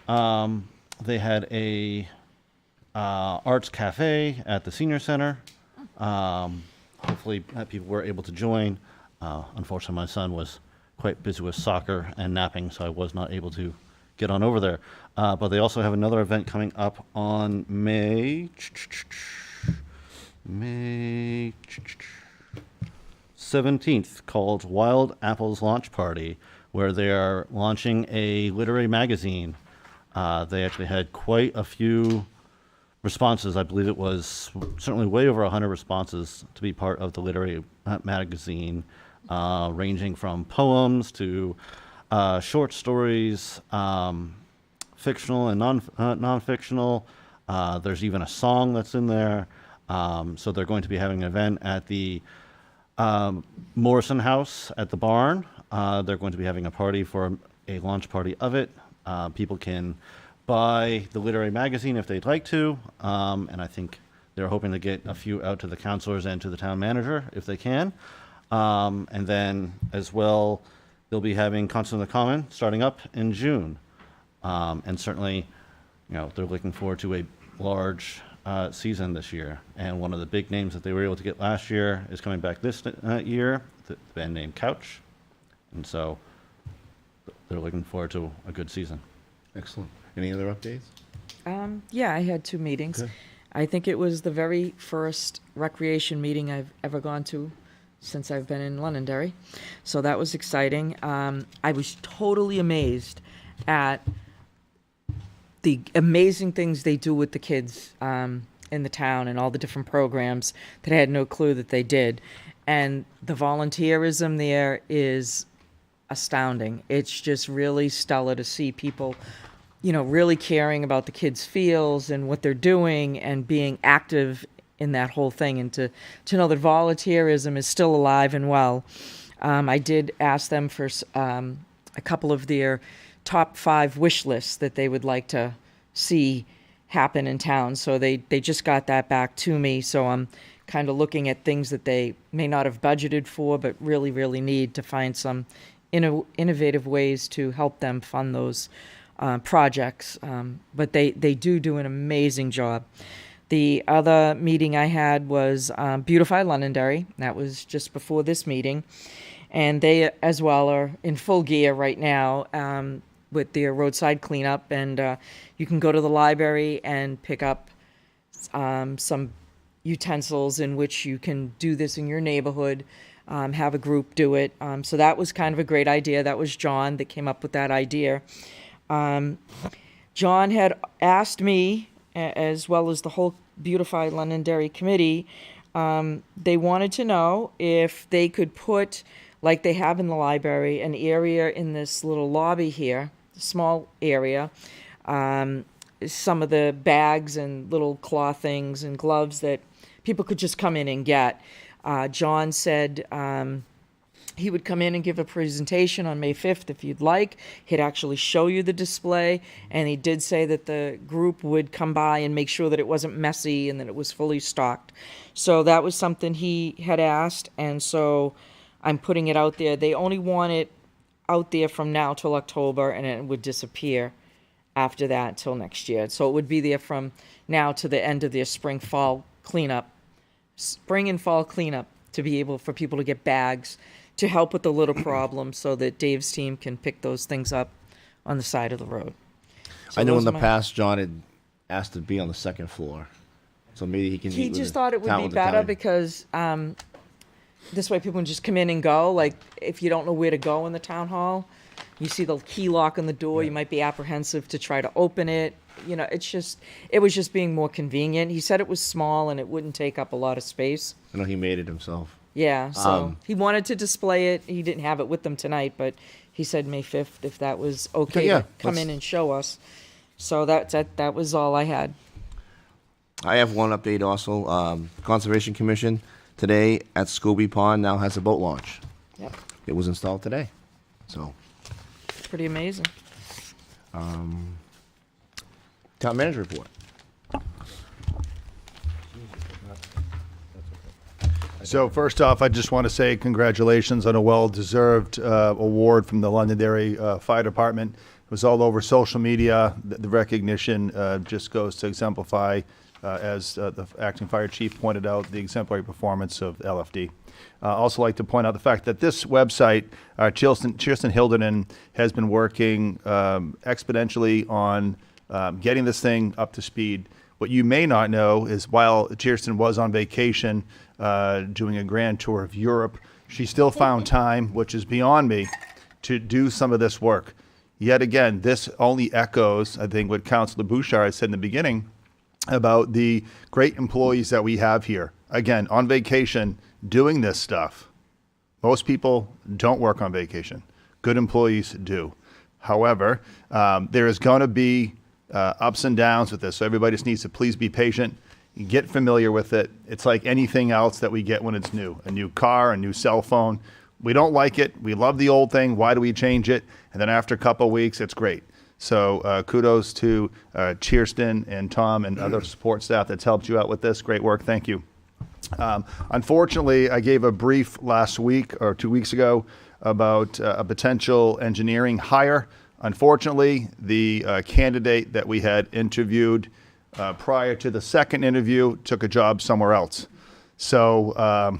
They had a arts cafe at the senior center. Hopefully people were able to join. Unfortunately, my son was quite busy with soccer and napping, so I was not able to get on over there. But they also have another event coming up on May 17th called Wild Apples Launch Party, where they are launching a literary magazine. They actually had quite a few responses. I believe it was certainly way over 100 responses to be part of the literary magazine, ranging from poems to short stories, fictional and non-fictional. There's even a song that's in there. So they're going to be having an event at the Morrison House at the barn. They're going to be having a party for a launch party of it. People can buy the literary magazine if they'd like to, and I think they're hoping to get a few out to the councilors and to the town manager if they can. And then as well, they'll be having Concert on the Common starting up in June. And certainly, they're looking forward to a large season this year. And one of the big names that they were able to get last year is coming back this year, the band name Couch. And so they're looking forward to a good season. Excellent. Any other updates? Yeah, I had 2 meetings. Okay. I think it was the very first recreation meeting I've ever gone to since I've been in Londonderry. So that was exciting. I was totally amazed at the amazing things they do with the kids in the town and all the different programs that I had no clue that they did. And the volunteerism there is astounding. It's just really stellar to see people, really caring about the kids' feels and what they're doing and being active in that whole thing, and to know that volunteerism is still alive and well. I did ask them for a couple of their top 5 wish lists that they would like to see happen in town. So they just got that back to me. So I'm kind of looking at things that they may not have budgeted for, but really, really need to find some innovative ways to help them fund those projects. But they do an amazing job. The other meeting I had was Beautify Londonderry. That was just before this meeting. And they as well are in full gear right now with their roadside cleanup. And you can go to the library and pick up some utensils in which you can do this in your neighborhood, have a group do it. So that was kind of a great idea. That was John that came up with that idea. John had asked me, as well as the whole Beautify Londonderry committee, they wanted to know if they could put, like they have in the library, an area in this little lobby here, small area, some of the bags and little cloth things and gloves that people could just come in and get. John said he would come in and give a presentation on May 5th if you'd like. He'd actually show you the display, and he did say that the group would come by and make sure that it wasn't messy and that it was fully stocked. So that was something he had asked, and so I'm putting it out there. They only want it out there from now till October, and it would disappear after that till next year. So it would be there from now to the end of their spring and fall cleanup, to be able for people to get bags to help with the little problem, so that Dave's team can pick those things up on the side of the road. So I know in the those are past, John had asked to be on the second floor, so maybe he can. He meet with just the thought it would town be with the better town. because this way people can just come in and go. Like if you don't know where to go in the town hall, you see the key lock on the door, you might be apprehensive to try to open it. It was just being more convenient. He said it was small and it wouldn't take up a lot of space. I know he made it himself. Yeah, so he wanted to display it. He didn't have it with them tonight, but he said May 5th if that was okay Yeah, to come in and show us. So that was all I had. I have one update also. Conservation Commission today at Scobie Pond now has a boat launch. Yep, It was installed today, so. pretty amazing. Town manager report. So first off, I just want to say congratulations on a well-deserved award from the Londonderry Fire Department. It was all over social media. The recognition just goes to exemplify as the acting fire chief pointed out, the exemplary performance of LFD. Also like to point out the fact that this website, Kirsten Hilderman, has been working exponentially on getting this thing up to speed. What you may not know is while Kirsten was on vacation doing a grand tour of Europe, she still found time, which is beyond me, to do some of this work. Yet again, this only echoes, I think, what Councilor Bouchard said in the beginning about the great employees that we have here. Again, on vacation, doing this stuff. Most people don't work on vacation. Good employees do. However, there is going to be ups and downs with this, so everybody just needs to please be patient. Get familiar with it. It's like anything else that we get when it's new. A new car, a new cell phone. We don't like it. We love the old thing. Why do we change it? And then after a couple of weeks, it's great. So kudos to Kirsten and Tom and other support staff that's helped you out with this. Great work. Thank you. Unfortunately, I gave a brief last week or 2 weeks ago about a potential engineering hire. Unfortunately, the candidate that we had interviewed prior to the second interview took a job somewhere else. So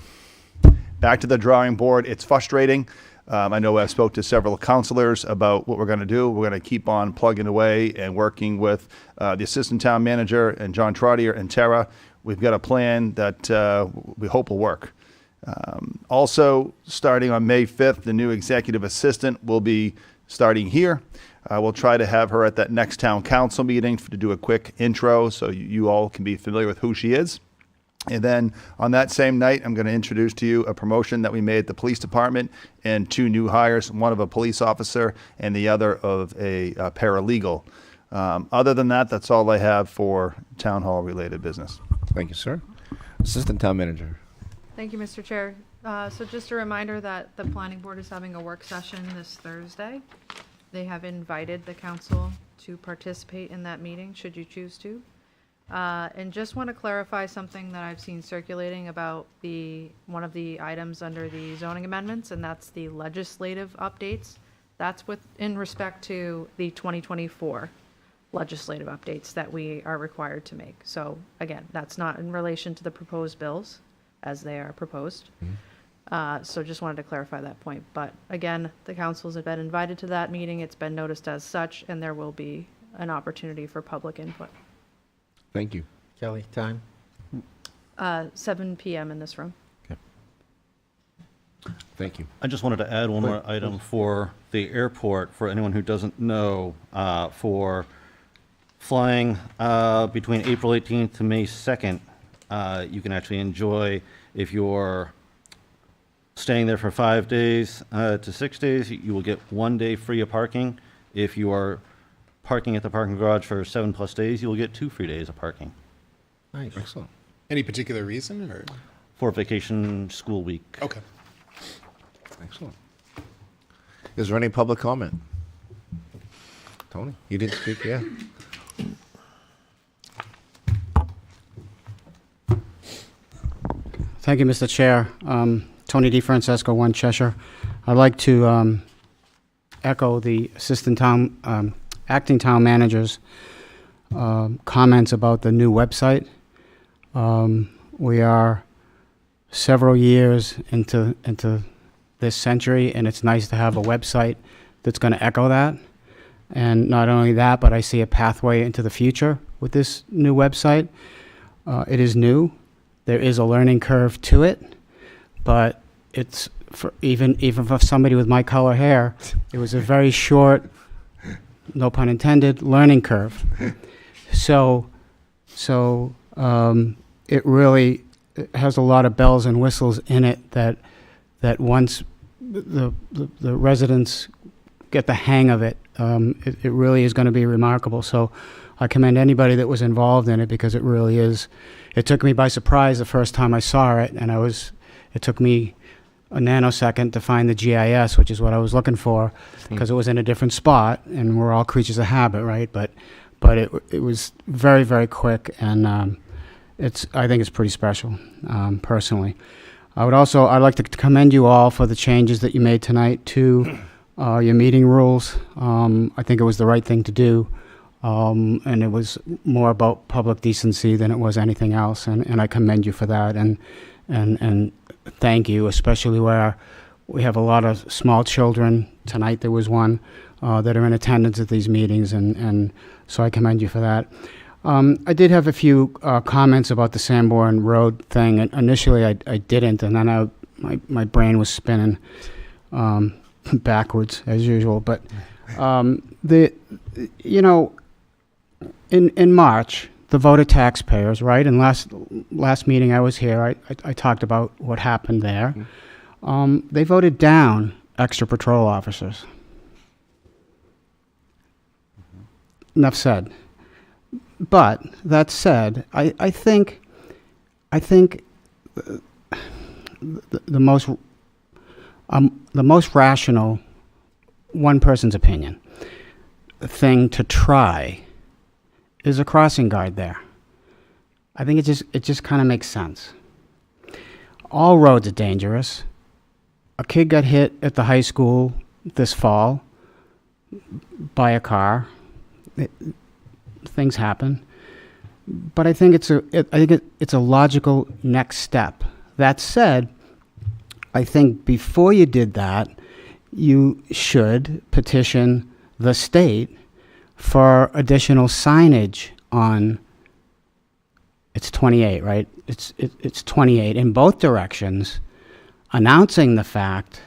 back to the drawing board. It's frustrating. I know I spoke to several counselors about what we're going to do. We're going to keep on plugging away and working with the assistant town manager and John Trottier and Tara. We've got a plan that we hope will work. Also, starting on May 5th, the new executive assistant will be starting here. We'll try to have her at that next town council meeting to do a quick intro so you all can be familiar with who she is. And then on that same night, I'm going to introduce to you a promotion that we made at the police department and 2 new hires, one of a police officer and the other of a paralegal. Other than that, that's all I have for town hall related business. Thank you, sir. Assistant Town Manager. Thank you, Mr. Chair. So just a reminder that the planning board is having a work session this Thursday. They have invited the council to participate in that meeting, should you choose to. And just want to clarify something that I've seen circulating about one of the items under the zoning amendments, and that's the legislative updates. That's in respect to the 2024 legislative updates that we are required to make. So again, that's not in relation to the proposed bills as they are proposed. So just wanted to clarify that point. But again, the councils have been invited to that meeting. It's been noticed as such, and there will be an opportunity for public input. Thank you. Kelly, time? 7 p.m. in this room. Thank you. I just wanted to add one more item for the airport, for anyone who doesn't know, for flying between April 18th to May 2nd, you can actually enjoy, if you're staying there for 5 days to 6 days, you will get 1 day free of parking. If you are parking at the parking garage for 7+ days, you will get 2 free days of parking. Nice. Excellent. Any particular reason or? For vacation school week. Okay. Excellent. Is there any public comment? Tony, you didn't speak yet. Thank you, Mr. Chair. Tony DeFrancesco, 1 Cheshire. I'd like to echo the acting town manager's comments about the new website. We are several years into this century, and it's nice to have a website that's going to echo that. And not only that, but I see a pathway into the future with this new website. It is new. There is a learning curve to it, but it's for even for somebody with my color hair, it was a very short, no pun intended, learning curve. So it really has a lot of bells and whistles in it that once the residents get the hang of it, it really is going to be remarkable. So I commend anybody that was involved in it, because it really is. It took me by surprise the first time I saw it, and it took me a nanosecond to find the GIS, which is what I was looking for, because it was in a different spot, and we're all creatures of habit, right? But it was very, very quick, and I think it's pretty special, personally. I'd like to commend you all for the changes that you made tonight to your meeting rules. I think it was the right thing to do. And it was more about public decency than it was anything else. And I commend you for that. And thank you, especially where we have a lot of small children. Tonight there was one that are in attendance at these meetings, and so I commend you for that. I did have a few comments about the Sanborn Road thing. And initially, I didn't, and then my brain was spinning backwards as usual. But in March, the voter taxpayers, right? And last meeting I was here, I talked about what happened there. They voted down extra patrol officers. Enough said. But that said, I think the most rational, one person's opinion, thing to try is a crossing guard there. I think it just kind of makes sense. All roads are dangerous. A kid got hit at the high school this fall by a car. Things happen, but I think it's a logical next step. That said, I think before you did that, you should petition the state for additional signage on. It's 28, right? It's 28 in both directions, announcing the fact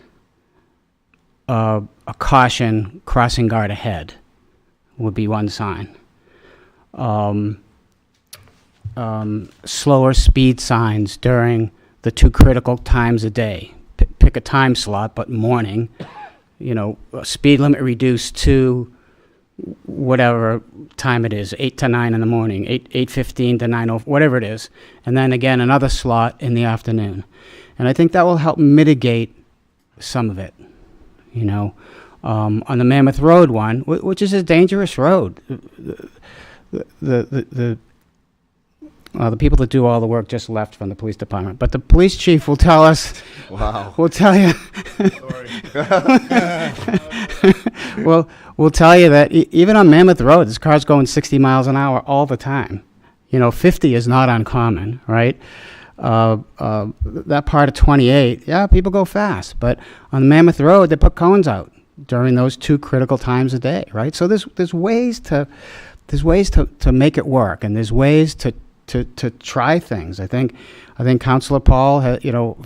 of a caution, crossing guard ahead would be one sign. Slower speed signs during the two critical times a day. Pick a time slot, but morning. Speed limit reduced to whatever time it is, 8 to 9 in the morning, 8:15 to 9:00, whatever it is. And then again, another slot in the afternoon. And I think that will help mitigate some of it, on the Mammoth Road one, which is a dangerous road. The people that do all the work just left from the police department, but the police chief will tell us. Wow. We'll tell you. We'll tell you that even on Mammoth Road, this car's going 60 miles an hour all the time. 50 is not uncommon, right? That part of 28, yeah, people go fast, but on the Mammoth Road, they put cones out during those two critical times a day, right? So there's ways to make it work, and there's ways to try things. I think Councilor Paul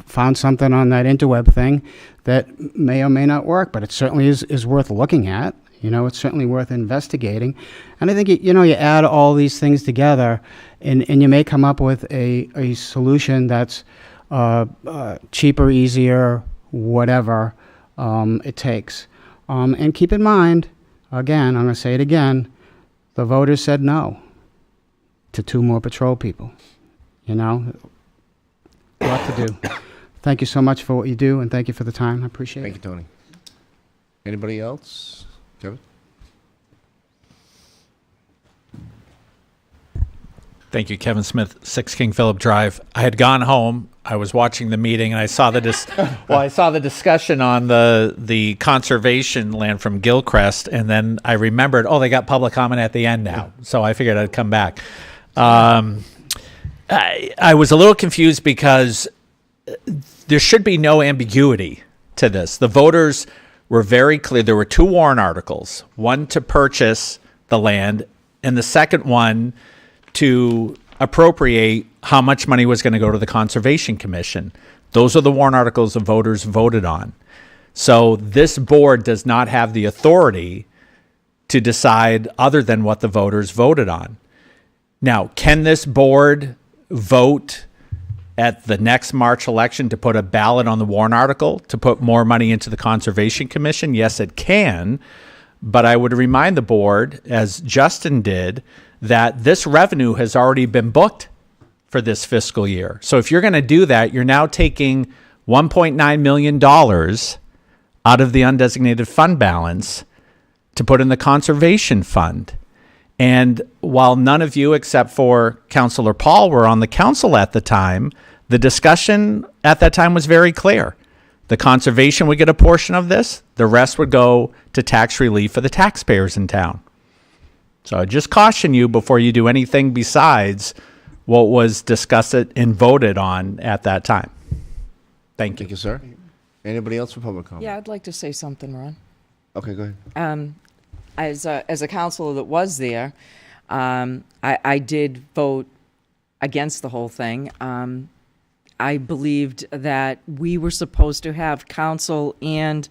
found something on that interweb thing that may or may not work, but it certainly is worth looking at. It's certainly worth investigating. And I think you add all these things together, and you may come up with a solution that's cheaper, easier, whatever it takes. And keep in mind, again, I'm going to say it again, the voters said no to 2 more patrol people. A lot to do. Thank you so much for what you do, and thank you for the time. I appreciate it. Thank you, Tony. Anybody else? Kevin? Thank you, Kevin Smith, 6 King Philip Drive. I had gone home. I was watching the meeting, and I saw I saw the discussion on the conservation land from Gilcrest, and then I remembered, they got public comment at the end now, so I figured I'd come back. I was a little confused because there should be no ambiguity to this. The voters were very clear. There were 2 warrant articles, one to purchase the land, and the second one to appropriate how much money was going to go to the Conservation Commission. Those are the warrant articles the voters voted on. So this board does not have the authority to decide other than what the voters voted on. Now, can this board vote at the next March election to put a ballot on the warrant article to put more money into the Conservation Commission? Yes, it can. But I would remind the board, as Justin did, that this revenue has already been booked for this fiscal year. So if you're going to do that, you're now taking $1.9 million out of the undesignated fund balance to put in the conservation fund. And while none of you, except for Councilor Paul, were on the council at the time, the discussion at that time was very clear. The conservation would get a portion of this. The rest would go to tax relief for the taxpayers in town. So I just caution you before you do anything besides what was discussed and voted on at that time. Thank you. Thank you, sir. Anybody else for public comment? Yeah, I'd like to say something, Ron. Okay, go ahead. As a counselor that was there, I did vote against the whole thing. I believed that we were supposed to have council and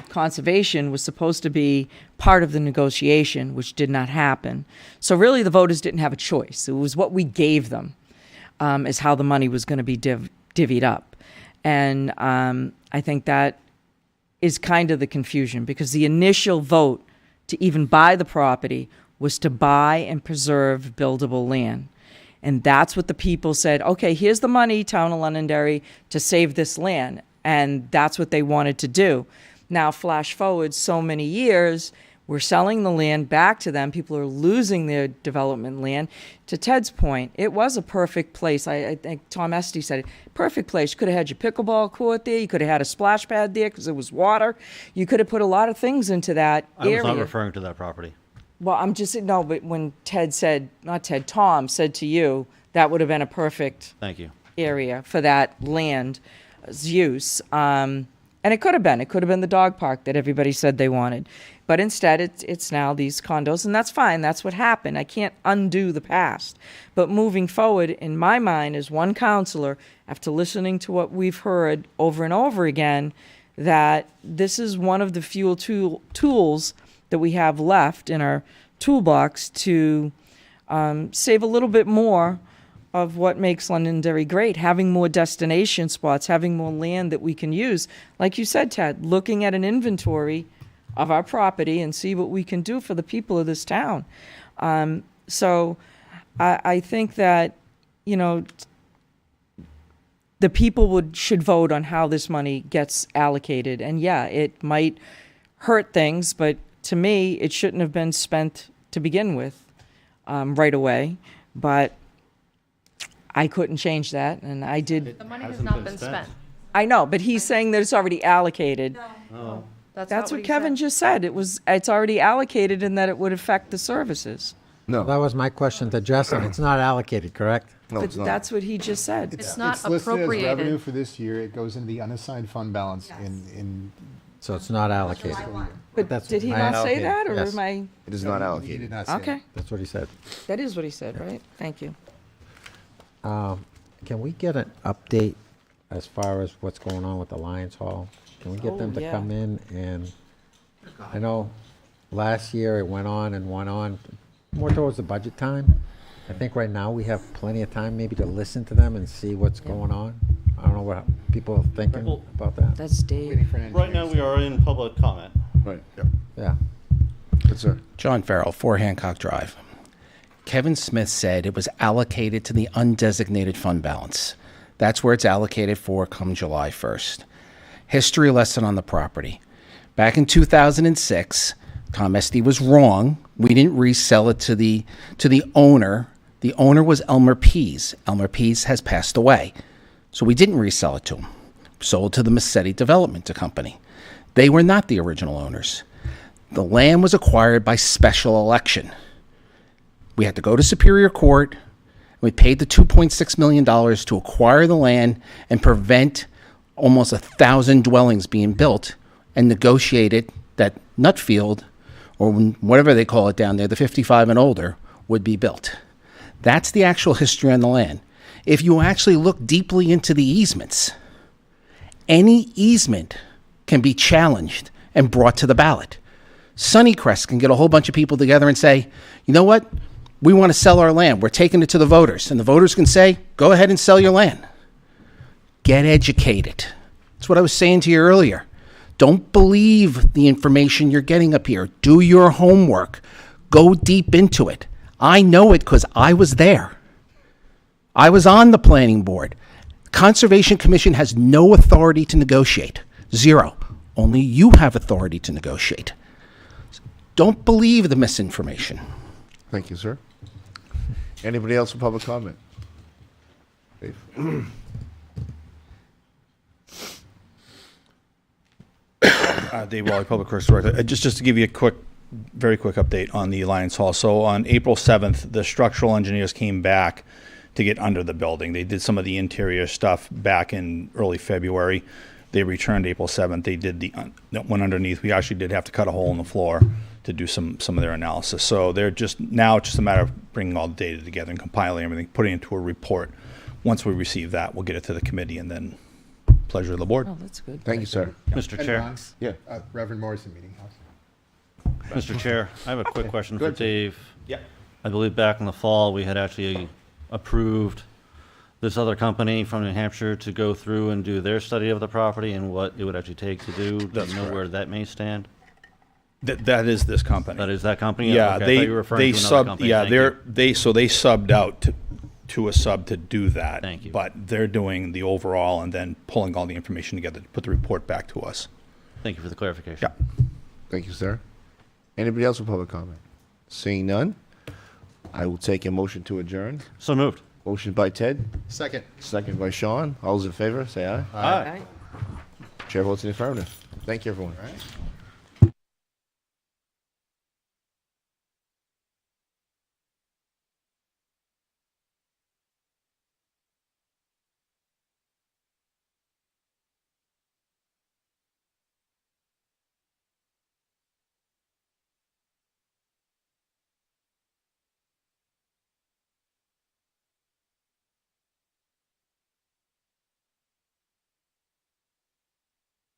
conservation was supposed to be part of the negotiation, which did not happen. So really the voters didn't have a choice. It was what we gave them as how the money was going to be divvied up. And I think that is kind of the confusion, because the initial vote to even buy the property was to buy and preserve buildable land. And that's what the people said, okay, here's the money, Town of Londonderry, to save this land. And that's what they wanted to do. Now, flash forward so many years, we're selling the land back to them. People are losing their development land. To Ted's point, it was a perfect place. I think Tom Estee said it. Perfect place. You could have had your pickleball court there. You could have had a splash pad there because it was water. You could have put a lot of things into that area. I was not referring to that property. Well, I'm just, no, but when Ted said, not Ted, Tom said to you, that would have been a perfect Thank you. area for that land's use. And it could have been the dog park that everybody said they wanted. But instead, it's now these condos, and that's fine. That's what happened. I can't undo the past. But moving forward, in my mind, as one counselor, after listening to what we've heard over and over again, that this is one of the few tools that we have left in our toolbox to save a little bit more of what makes Londonderry great, having more destination spots, having more land that we can use. Like you said, Ted, looking at an inventory of our property and see what we can do for the people of this town. So I think that, you know, the people should vote on how this money gets allocated. And yeah, it might hurt things, but to me, it shouldn't have been spent to begin with right away. But I couldn't change that, and I did. The money has not been spent. I know, but he's saying that it's already allocated. No. That's what Kevin just said. It's already allocated and that it would affect the services. No. That was my question to Justin. It's not allocated, correct? No, But it's not. that's what he just said. It's not It's listed as revenue appropriated. for this year. It goes into the unassigned fund balance in. So it's not allocated. But That's did he I not say allocated, that, or yes. am I? It is not He allocated. did not say Okay, That's what he said. that is what he said, right? Thank you. Can we get an update as far as what's going on with the Lions Hall? Can we get Oh, them to yeah. come in and, I know last year it went on and went on, more towards the budget time. I think right now we have plenty of time maybe to listen to them and see what's going on. I don't know what people are thinking Well, about that. That's Dave. Right now, we are in public comment. Right. Yep. Yeah. Good, sir. John Farrell, 4 Hancock Drive. Kevin Smith said it was allocated to the undesignated fund balance. That's where it's allocated for come July 1st. History lesson on the property. Back in 2006, Tom Estee was wrong. We didn't resell it to the owner. The owner was Elmer Pease. Elmer Pease has passed away. So we didn't resell it to him. Sold to the Massetti Development Company. They were not the original owners. The land was acquired by special election. We had to go to Superior Court. We paid the $2.6 million to acquire the land and prevent almost 1,000 dwellings being built, and negotiated that Nutfield, or whatever they call it down there, the 55 and older, would be built. That's the actual history on the land. If you actually look deeply into the easements, any easement can be challenged and brought to the ballot. Sunnycrest can get a whole bunch of people together and say, you know what? We want to sell our land. We're taking it to the voters. And the voters can say, go ahead and sell your land. Get educated. That's what I was saying to you earlier. Don't believe the information you're getting up here. Do your homework. Go deep into it. I know it because I was there. I was on the planning board. Conservation Commission has no authority to negotiate. Zero. Only you have authority to negotiate. Don't believe the misinformation. Thank you, sir. Anybody else for public comment? Dave? Dave Wally, Public Works Director. Just to give you a quick very quick update on the Alliance Hall. So on April 7th, the structural engineers came back to get under the building. They did some of the interior stuff back in early February. They returned April 7th. They did the one underneath. We actually did have to cut a hole in the floor to do some of their analysis. So they're just now it's just a matter of bringing all the data together and compiling everything, putting it into a report. Once we receive that, we'll get it to the committee, and then pleasure of the board. Oh, that's good. Thank you, sir. Mr. Chair. Yeah. Reverend Morrison, Meeting House. Mr. Chair, I have a quick question for Good. Dave. Yeah. I believe back in the fall, we had actually approved this other company from New Hampshire to go through and do their study of the property and what it would actually take to do. Do That's you know correct. where that may stand? That is this company. That is that company? Yeah, Okay, I they thought you were referring to another company. Yeah, Thank you. they subbed out to a sub to do that. Thank you. But they're doing the overall and then pulling all the information together to put the report back to us. Thank you for the clarification. Yeah. Thank you, sir. Anybody else with public comment? Seeing none, I will take a motion to adjourn. So moved. Motion by Ted, Second. second by Sean. All those in favor, say aye. Aye. Chair votes in the affirmative. Thank you, everyone. All right.